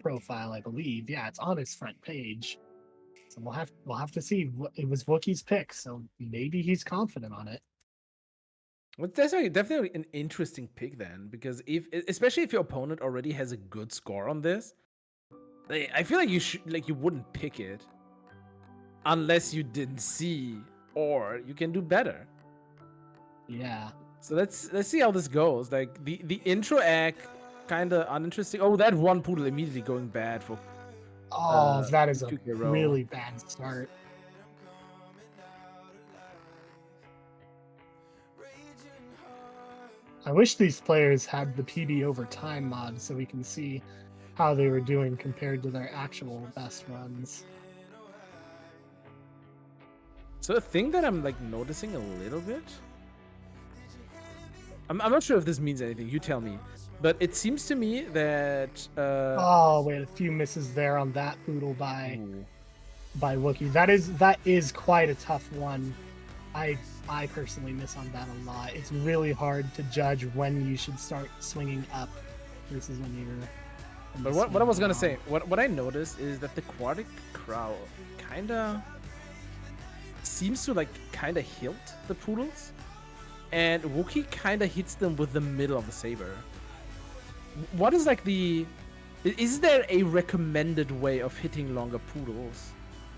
profile, I believe. Yeah, it's on his front page. So we'll have to see. It was Wookiee's pick, so maybe he's confident on it. Well, that's definitely an interesting pick then, because especially if your opponent already has a good score on this, I feel like you wouldn't pick it unless you didn't see or you can do better. Yeah. So let's see how this goes. Like the intro act kind of uninteresting. Oh, that one Poodle immediately going bad for Oh, that is a 2K row. really bad start. I wish these players had the PB over time mod so we can see how they were doing compared to their actual best runs. So a thing that I'm like noticing a little bit. I'm not sure if this means anything. You tell me. But it seems to me that Oh, wait, a few misses there on that Poodle by Wookiee. That is quite a tough one. I personally miss on that a lot. It's really hard to judge when you should start swinging up versus when you're. But what I was gonna say, what I noticed is that the Quartic Crow kinda seems to like kinda hilt the Poodles, and Wookiee kinda hits them with the middle of the saber. What is like is there a recommended way of hitting longer Poodles?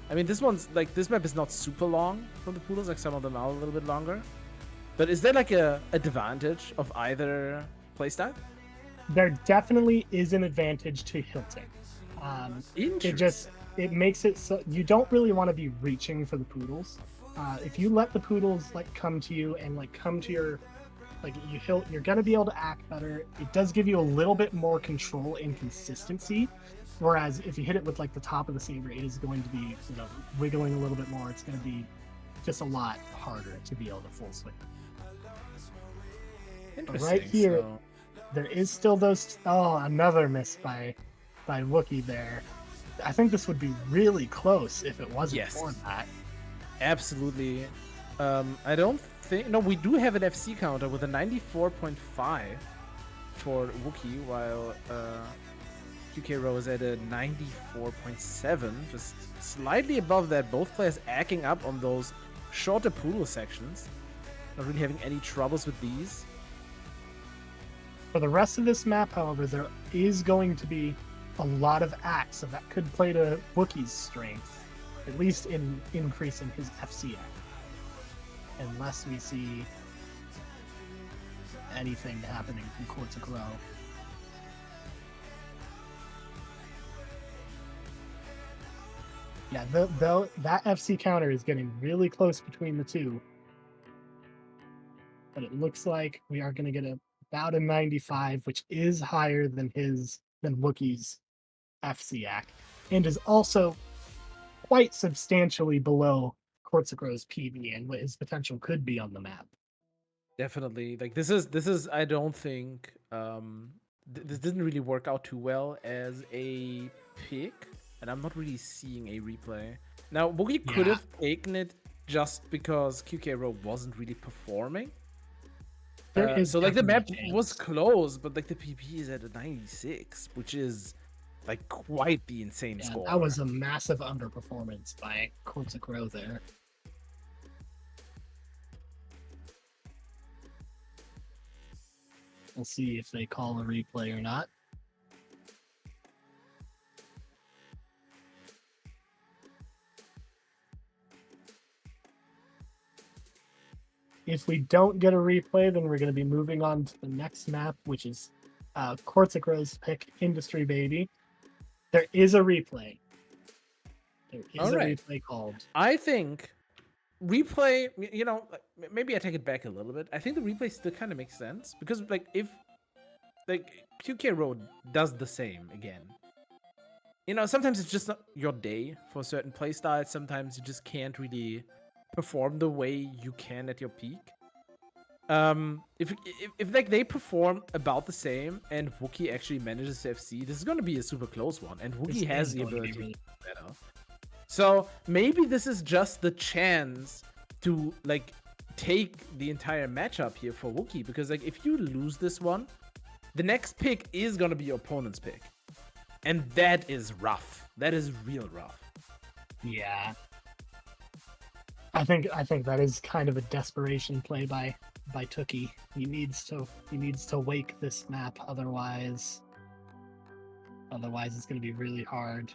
I mean, this map is not super long for the Poodles, like some of them are a little bit longer. But is there like a advantage of either playstyle? There definitely is an advantage to hilting. It makes it so you don't really want to be reaching for the Poodles. If you let the Poodles like come to you and like come to your like you hilt, you're gonna be able to act better. It does give you a little bit more control and consistency. Whereas if you hit it with like the top of the saber, it is going to be, wiggling a little bit more. It's going to be just a lot harder to be able to full swing. Right here, there is still those. Oh, another miss by Wookiee there. I think this would be really close if it wasn't for that. Absolutely. I don't think. No, we do have an FC counter with a 94.5 for Wookiee, while 2K row is at a 94.7, just slightly above that. Both players acting up on those shorter Poodle sections. Not really having any troubles with these. For the rest of this map, however, there is going to be a lot of acts, so that could play to Wookiee's strength, at least in increasing his FC act. Unless we see anything happening from Quartic row. Yeah, though that FC counter is getting really close between the two. But it looks like we are going to get about a 95, which is higher than Wookiee's FC act, and is also quite substantially below Kortzikrow's PB and what his potential could be on the map. Definitely. Like this is I don't think this didn't really work out too well as a pick. And I'm not really seeing a replay. Now, Wookiee could have taken it just because QK row wasn't really performing. So like the map was close, but like the PP is at a 96, which is like quite the insane score. That was a massive underperformance by Quartic row there. We'll see if they call a replay or not. If we don't get a replay, then we're going to be moving on to the next map, which is Quartic row's pick, Industry Baby. There is a replay. There is a replay called. I think replay, maybe I take it back a little bit. I think the replay still kind of makes sense because like if like QK row does the same again. Sometimes it's just not your day for certain playstyles. Sometimes you just can't really perform the way you can at your peak. If like they perform about the same and Wookiee actually manages to FC, this is going to be a super close one, and Wookiee has the ability to be better. So maybe this is just the chance to like take the entire matchup here for Wookie, because like if you lose this one, the next pick is gonna be your opponent's pick, and that is rough. That is real rough. Yeah. I think that is kind of a desperation play by Tookie. He needs to wake this map, otherwise it's going to be really hard.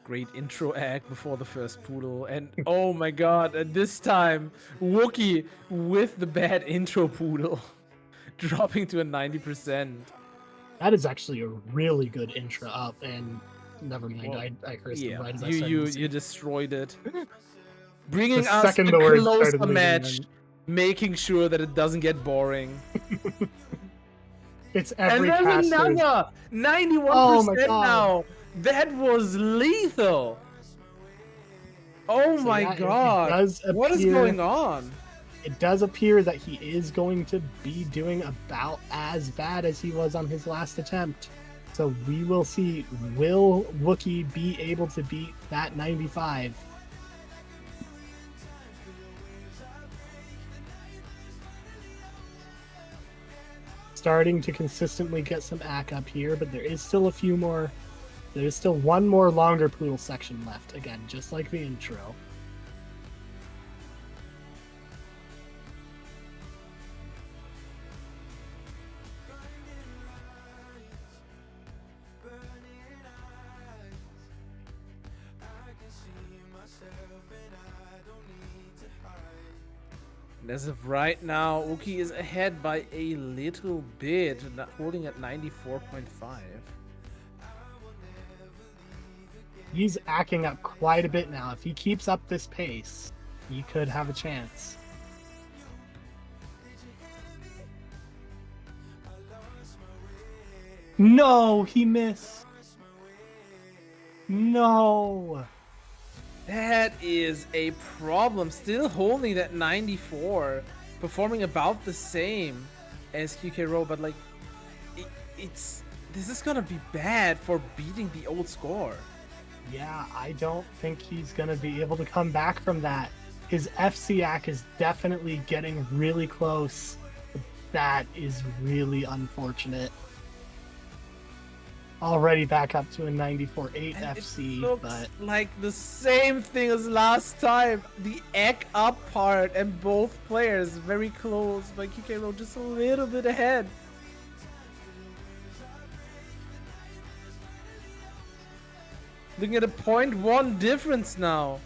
Great intro act before the first Poodle, and oh my god, and this time Wookie with the bad intro Poodle dropping to a 90%. That is actually a really good intro up, and never mind, Well, I cursed him Yeah, right as I started to you sing. destroyed it. Bringing The us second a the word closer started leaving, match, then making sure that it doesn't get boring. it's And every there's caster's. another 91% Oh my god! now. That was lethal. Oh So my yeah, god. What is going on? It does appear that he is going to be doing about as bad as he was on his last attempt. So we will see, will Wookie be able to beat that 95? Starting to consistently get some ack up here, but there is still a few more. There is still one more longer Poodle section left. Again, just like the intro. As of right now, Uki is ahead by a little bit, holding at 94.5. He's acting up quite a bit now. If he keeps up this pace, he could have a chance. No, he missed. No. That is a problem. Still holding that 94, performing about the same as QK Row, but like, this is gonna be bad for beating the old score. Yeah, I don't think he's gonna be able to come back from that. His FCAC is definitely getting really close. That is really unfortunate. Already back up to a 94.8 FC, it looks but like the same thing as last time. The egg up part and both players very close, but QK Row just a little bit ahead. Looking at a 0.1 difference now.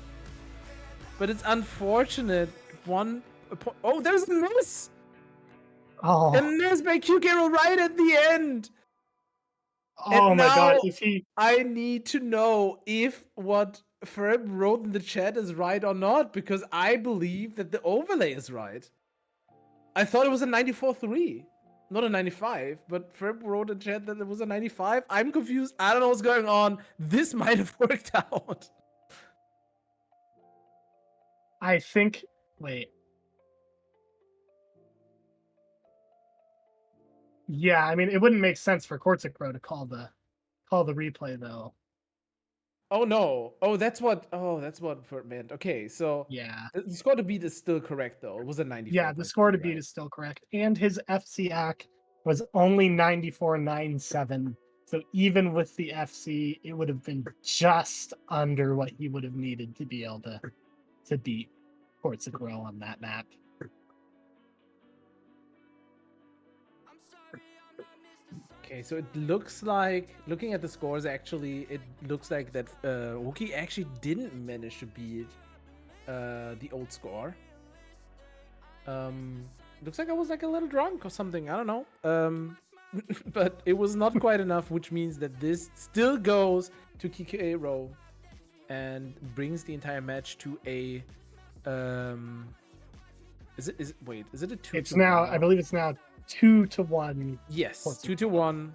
But it's unfortunate. Oh, there's a miss! oh, A miss by QK Row right at the end! oh And my god, now if he I need to know if what Ferb wrote in the chat is right or not, because I believe that the overlay is right. I thought it was a 94.3, not a 95, but Ferb wrote in chat that it was a 95. I'm confused. I don't know what's going on. This might have worked out. I think wait. Yeah, I mean it wouldn't make sense for Corsic Pro to call the replay though. Oh no. That's what Ferb meant. Okay, so Yeah. the score to beat is still correct though. It was a 94. Yeah, the score to beat is still correct. And his FCAC was only 94.97. So even with the FC, it would have been just under what he would have needed to be able to beat Corsic Row on that map. Okay, so it looks like, looking at the scores, actually, it looks like that Wookie actually didn't manage to beat the old score. Looks like I was like a little drunk or something. I don't know. But it was not quite enough, which means that this still goes to QK Row and brings the entire match to a. Is it a 2 It's to now, 1 I believe it's now 2-1. Yes, Corsic 2-1,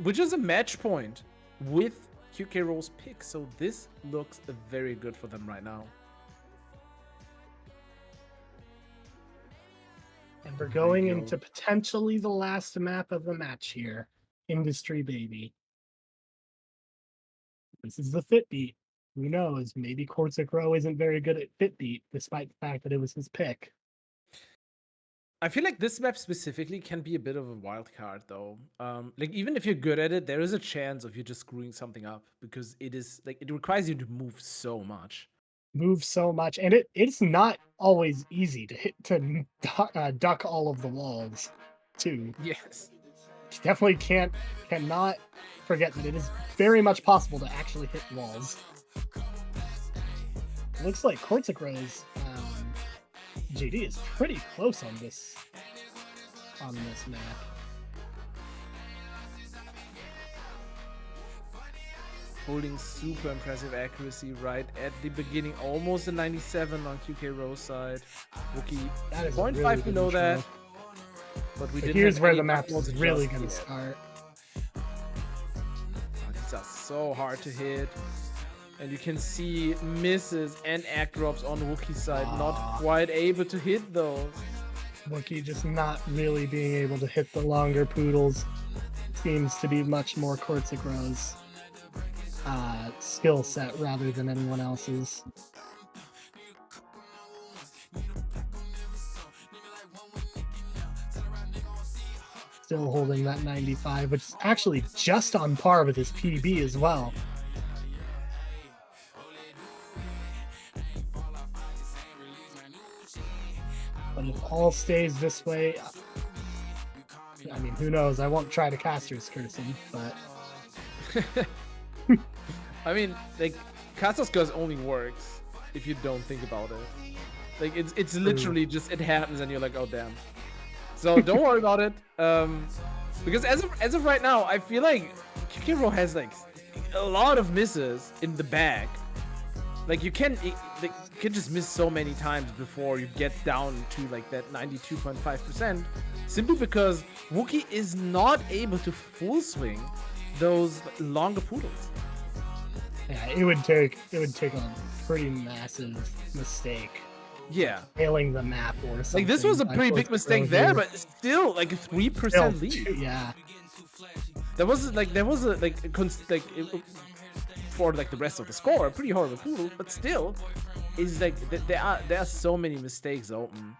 which is a match point with QK Row's pick. So this looks very good for them right now. And we're going into potentially the last map of the match here. Industry Baby. This is the fit beat. Who knows? Maybe Corsic-Row isn't very good at fit beat, despite the fact that it was his pick. I feel like this map specifically can be a bit of a wild card, though. Like even if you're good at it, there is a chance of you just screwing something up because it is like it requires you to move so much. Move so much, and it's not always easy to duck all of the walls, too. Yes. You definitely cannot forget that it is very much possible to actually hit walls. Looks like Corsic-Row's GD is pretty close on this map. Holding super impressive accuracy right at the beginning, almost a 97 on QK-Row side. Wookie That is 0.5 really good below that, intro. but we But didn't. here's have where any the map's doubles really just going to yet. start. These are so hard to hit. And you can see misses and act drops on Wookie's side, not quite able to hit those. Wookie just not really being able to hit the longer poodles. Seems to be much more Corsic-Row's skill set rather than anyone else's. Still holding that 95, which is actually just on par with his PB as well. But if all stays this way, I mean, who knows? I won't try to caster's curse him, but I mean, like, Caster's Curse only works if you don't think about it. Like, it's literally just, it happens and you're like, oh, damn. So don't worry about it. Because as of right now, I feel like QK-Row has, like, a lot of misses in the bag. Like, you can just miss so many times before you get down to, like, that 92.5%. Simply because Wookie is not able to full swing those longer poodles. yeah, it would take a pretty massive mistake. Yeah. Failing the map or something. Like, this was a by pretty big Corsic-Row mistake there, here. but still, like, a 3% Still, lead. yeah. There was for like the rest of the score, a pretty horrible poodle, but still, is like there are so many mistakes open.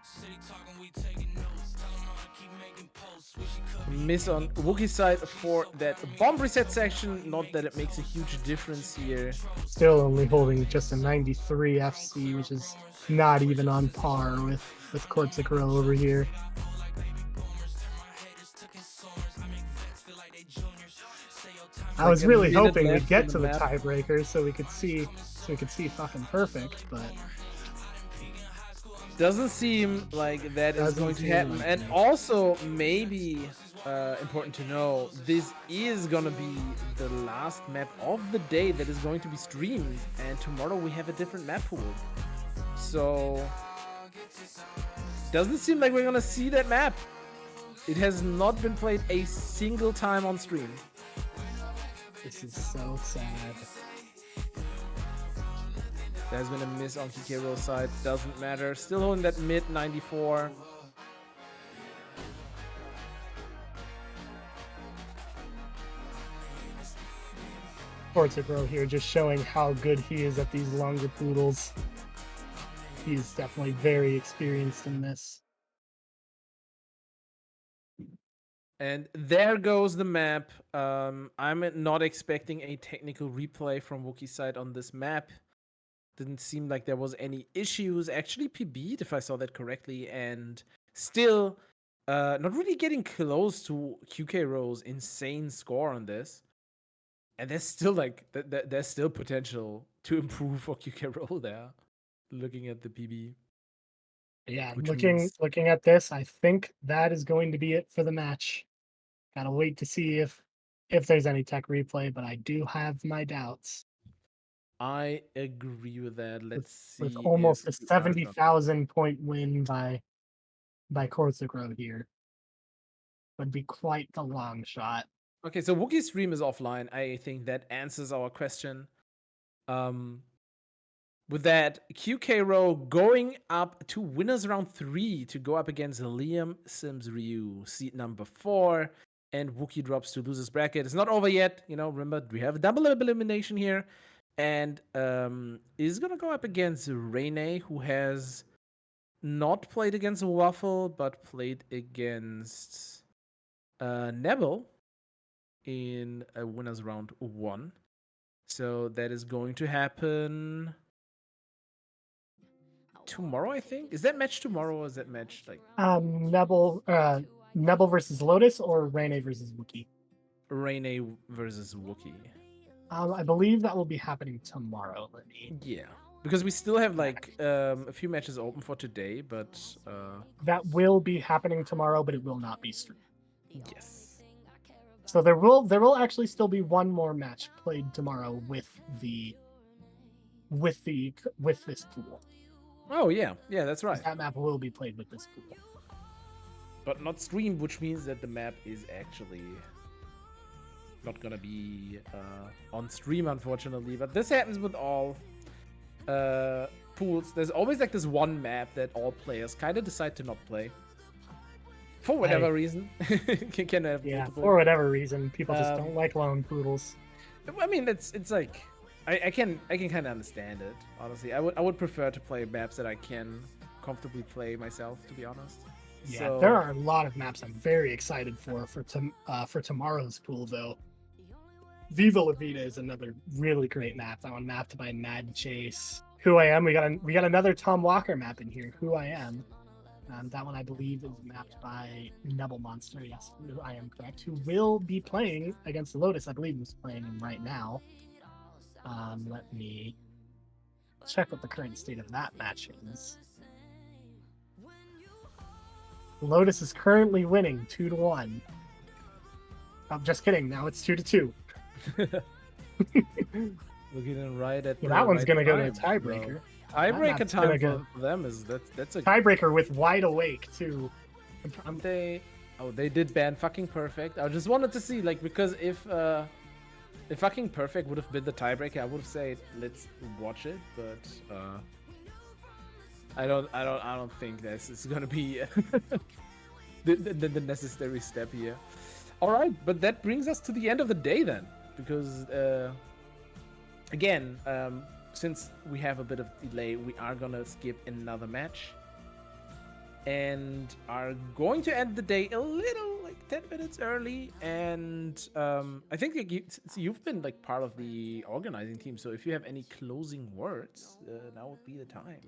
Miss on Wookie's side for that bomb reset section. Not that it makes a huge difference here. Still only holding just a 93 FC, which is not even on par with Corsic-Row over here. I was really hoping we'd get to the tiebreaker so we could see fucking perfect, but doesn't seem like that is going to happen. like And that. also, maybe important to know, this is gonna be the last map of the day that is going to be streamed, and tomorrow we have a different map pool. So doesn't seem like we're gonna see that map. It has not been played a single time on stream. This is so sad. There's been a miss on QK-Row's side. Doesn't matter. Still holding that mid 94. Corsic-Row here just showing how good he is at these longer poodles. He's definitely very experienced in this. And there goes the map. I'm not expecting a technical replay from Wookie's side on this map. Didn't seem like there was any issues. Actually PB'd, if I saw that correctly, and still not really getting close to QK-Row's insane score on this. And there's still like there's still potential to improve for QK-Row there. Looking at the PB. Yeah, Which looking at this, I think that is going to be it for the match. Gotta wait to see if there's any tech replay, but I do have my doubts. I agree with that. Let's see. With almost a if we are 70,000 point win by Corsic-Row here. Would be quite the long shot. Okay, so Wookie's stream is offline. I think that answers our question. With that, QK-Row going up to winners round 3 to go up against Liam Sims Ryu, seat number 4. and Wookie drops to losers bracket. It's not over yet. Remember, we have a double elimination here. And is going to go up against Rene, who has not played against Waffle, but played against Nebel in a winners round 1. So that is going to happen tomorrow, I think. Is that match tomorrow, or is that match like Nebel versus Lotus or Rene versus Wookie? Rene versus Wookie? I believe that will be happening tomorrow. Yeah, because we still have like a few matches open for today, but that will be happening tomorrow, but it will not be streamed. Yes. So there will actually still be one more match played tomorrow with this pool. Oh yeah, that's right. That map will be played with this pool, but not streamed, which means that the map is actually not gonna be on stream, unfortunately. But this happens with all pools. There's always like this one map that all players kind of decide to not play for whatever reason. Can have multiple. For whatever reason, people just don't like lone poodles. I mean, it's like I can kind of understand it. Honestly, I would prefer to play maps that I can comfortably play myself, to be honest. Yeah, So, there are a lot of maps I'm very excited for tomorrow's pool, though. Viva La Vida is another really great map. That one mapped by Mad Chase. Who I Am. We got another Tom Walker map in here. Who I Am. That one I believe is mapped by Nebel Monster. Yes, Who I Am correct. Who will be playing against Lotus? I believe he's playing him right now. Let me check what the current state of that match is. Lotus is currently winning 2-1. I'm just kidding. Now it's 2-2. looking in right at That one's gonna go to a time, tiebreaker. Tiebreaker time for them is that's a Tiebreaker with Wide Awake too. they did ban fucking perfect. I just wanted to see, like, because if fucking perfect would have been the tiebreaker, I would have said let's watch it, but I don't think this is gonna be the necessary step here. All right, but that brings us to the end of the day then, because again, since we have a bit of delay, we are gonna skip another match and are going to end the day a little, like 10 minutes early. And I think you've been like part of the organizing team, so if you have any closing words, now would be the time.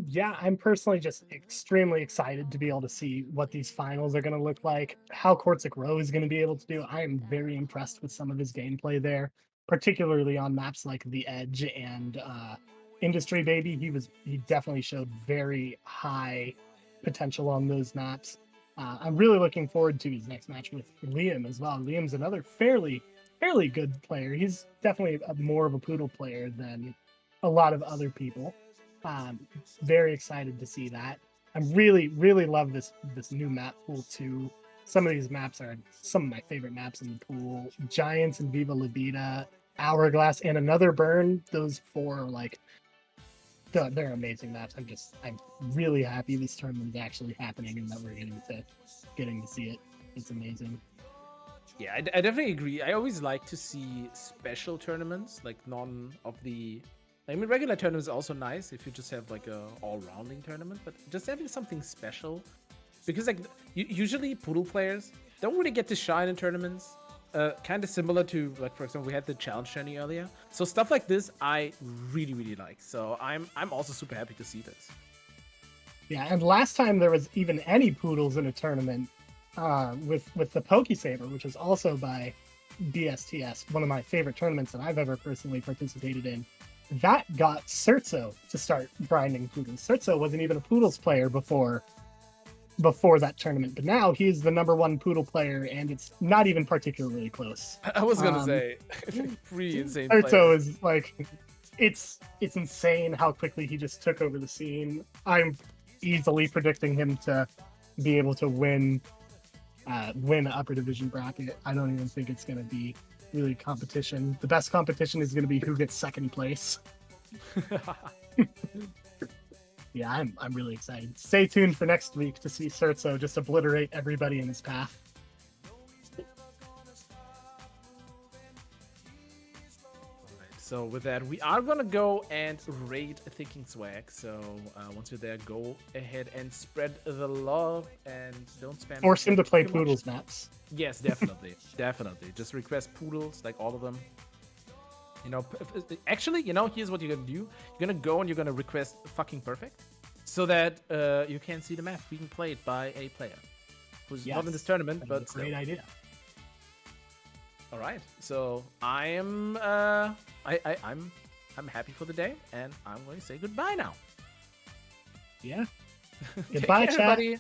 Yeah, I'm personally just extremely excited to be able to see what these finals are going to look like, how Kortzik Rowe is going to be able to do. I am very impressed with some of his gameplay there, particularly on maps like The Edge and Industry Baby. He definitely showed very high potential on those maps. I'm really looking forward to his next match with Liam as well. Liam's another fairly good player. He's definitely more of a Poodle player than a lot of other people. Very excited to see that. I really love this new map pool too. Some of these maps are some of my favorite maps in the pool. Giants and Viva La Vida, Hourglass, and Another Burn. Those four are like they're amazing maps. I'm really happy this tournament is actually happening and that we're getting to see it. It's amazing. Yeah, I definitely agree. I always like to see special tournaments, like none of the. I mean, regular tournaments are also nice if you just have like a all-rounding tournament, but just having something special, because like usually Poodle players don't really get to shine in tournaments. Kind of similar to, like, for example, we had the challenge journey earlier. So stuff like this I really like. So I'm also super happy to see this. Yeah, and last time there was even any Poodles in a tournament with the PokeSaber, which is also by BSTS, one of my favorite tournaments that I've ever personally participated in. That got Sertso to start grinding Poodles. Sertso wasn't even a Poodles player before that tournament, but now he's the #1 Poodle player, and it's not even particularly close. I was gonna say, pretty insane. Sertso is like, it's insane how quickly he just took over the scene. I'm easily predicting him to be able to win upper division bracket. I don't even think it's gonna be really competition. The best competition is gonna be who gets second place. Yeah, I'm really excited. Stay tuned for next week to see Sertso just obliterate everybody in his path. So with that, we are gonna go and raid Thinking Swag. So once you're there, go ahead and spread the love and don't spam. Force him to play too much. Poodle's maps. Yes, definitely, definitely. Just request Poodles, like all of them. You know, actually, you know, here's what you're gonna do. You're gonna go and you're gonna request fucking perfect, so that you can see the map being played by a player who's not in this tournament, That's but a great idea. All right, so I am I'm happy for the day, and I'm going to say goodbye now. Yeah. Take Goodbye, care, chat. everybody.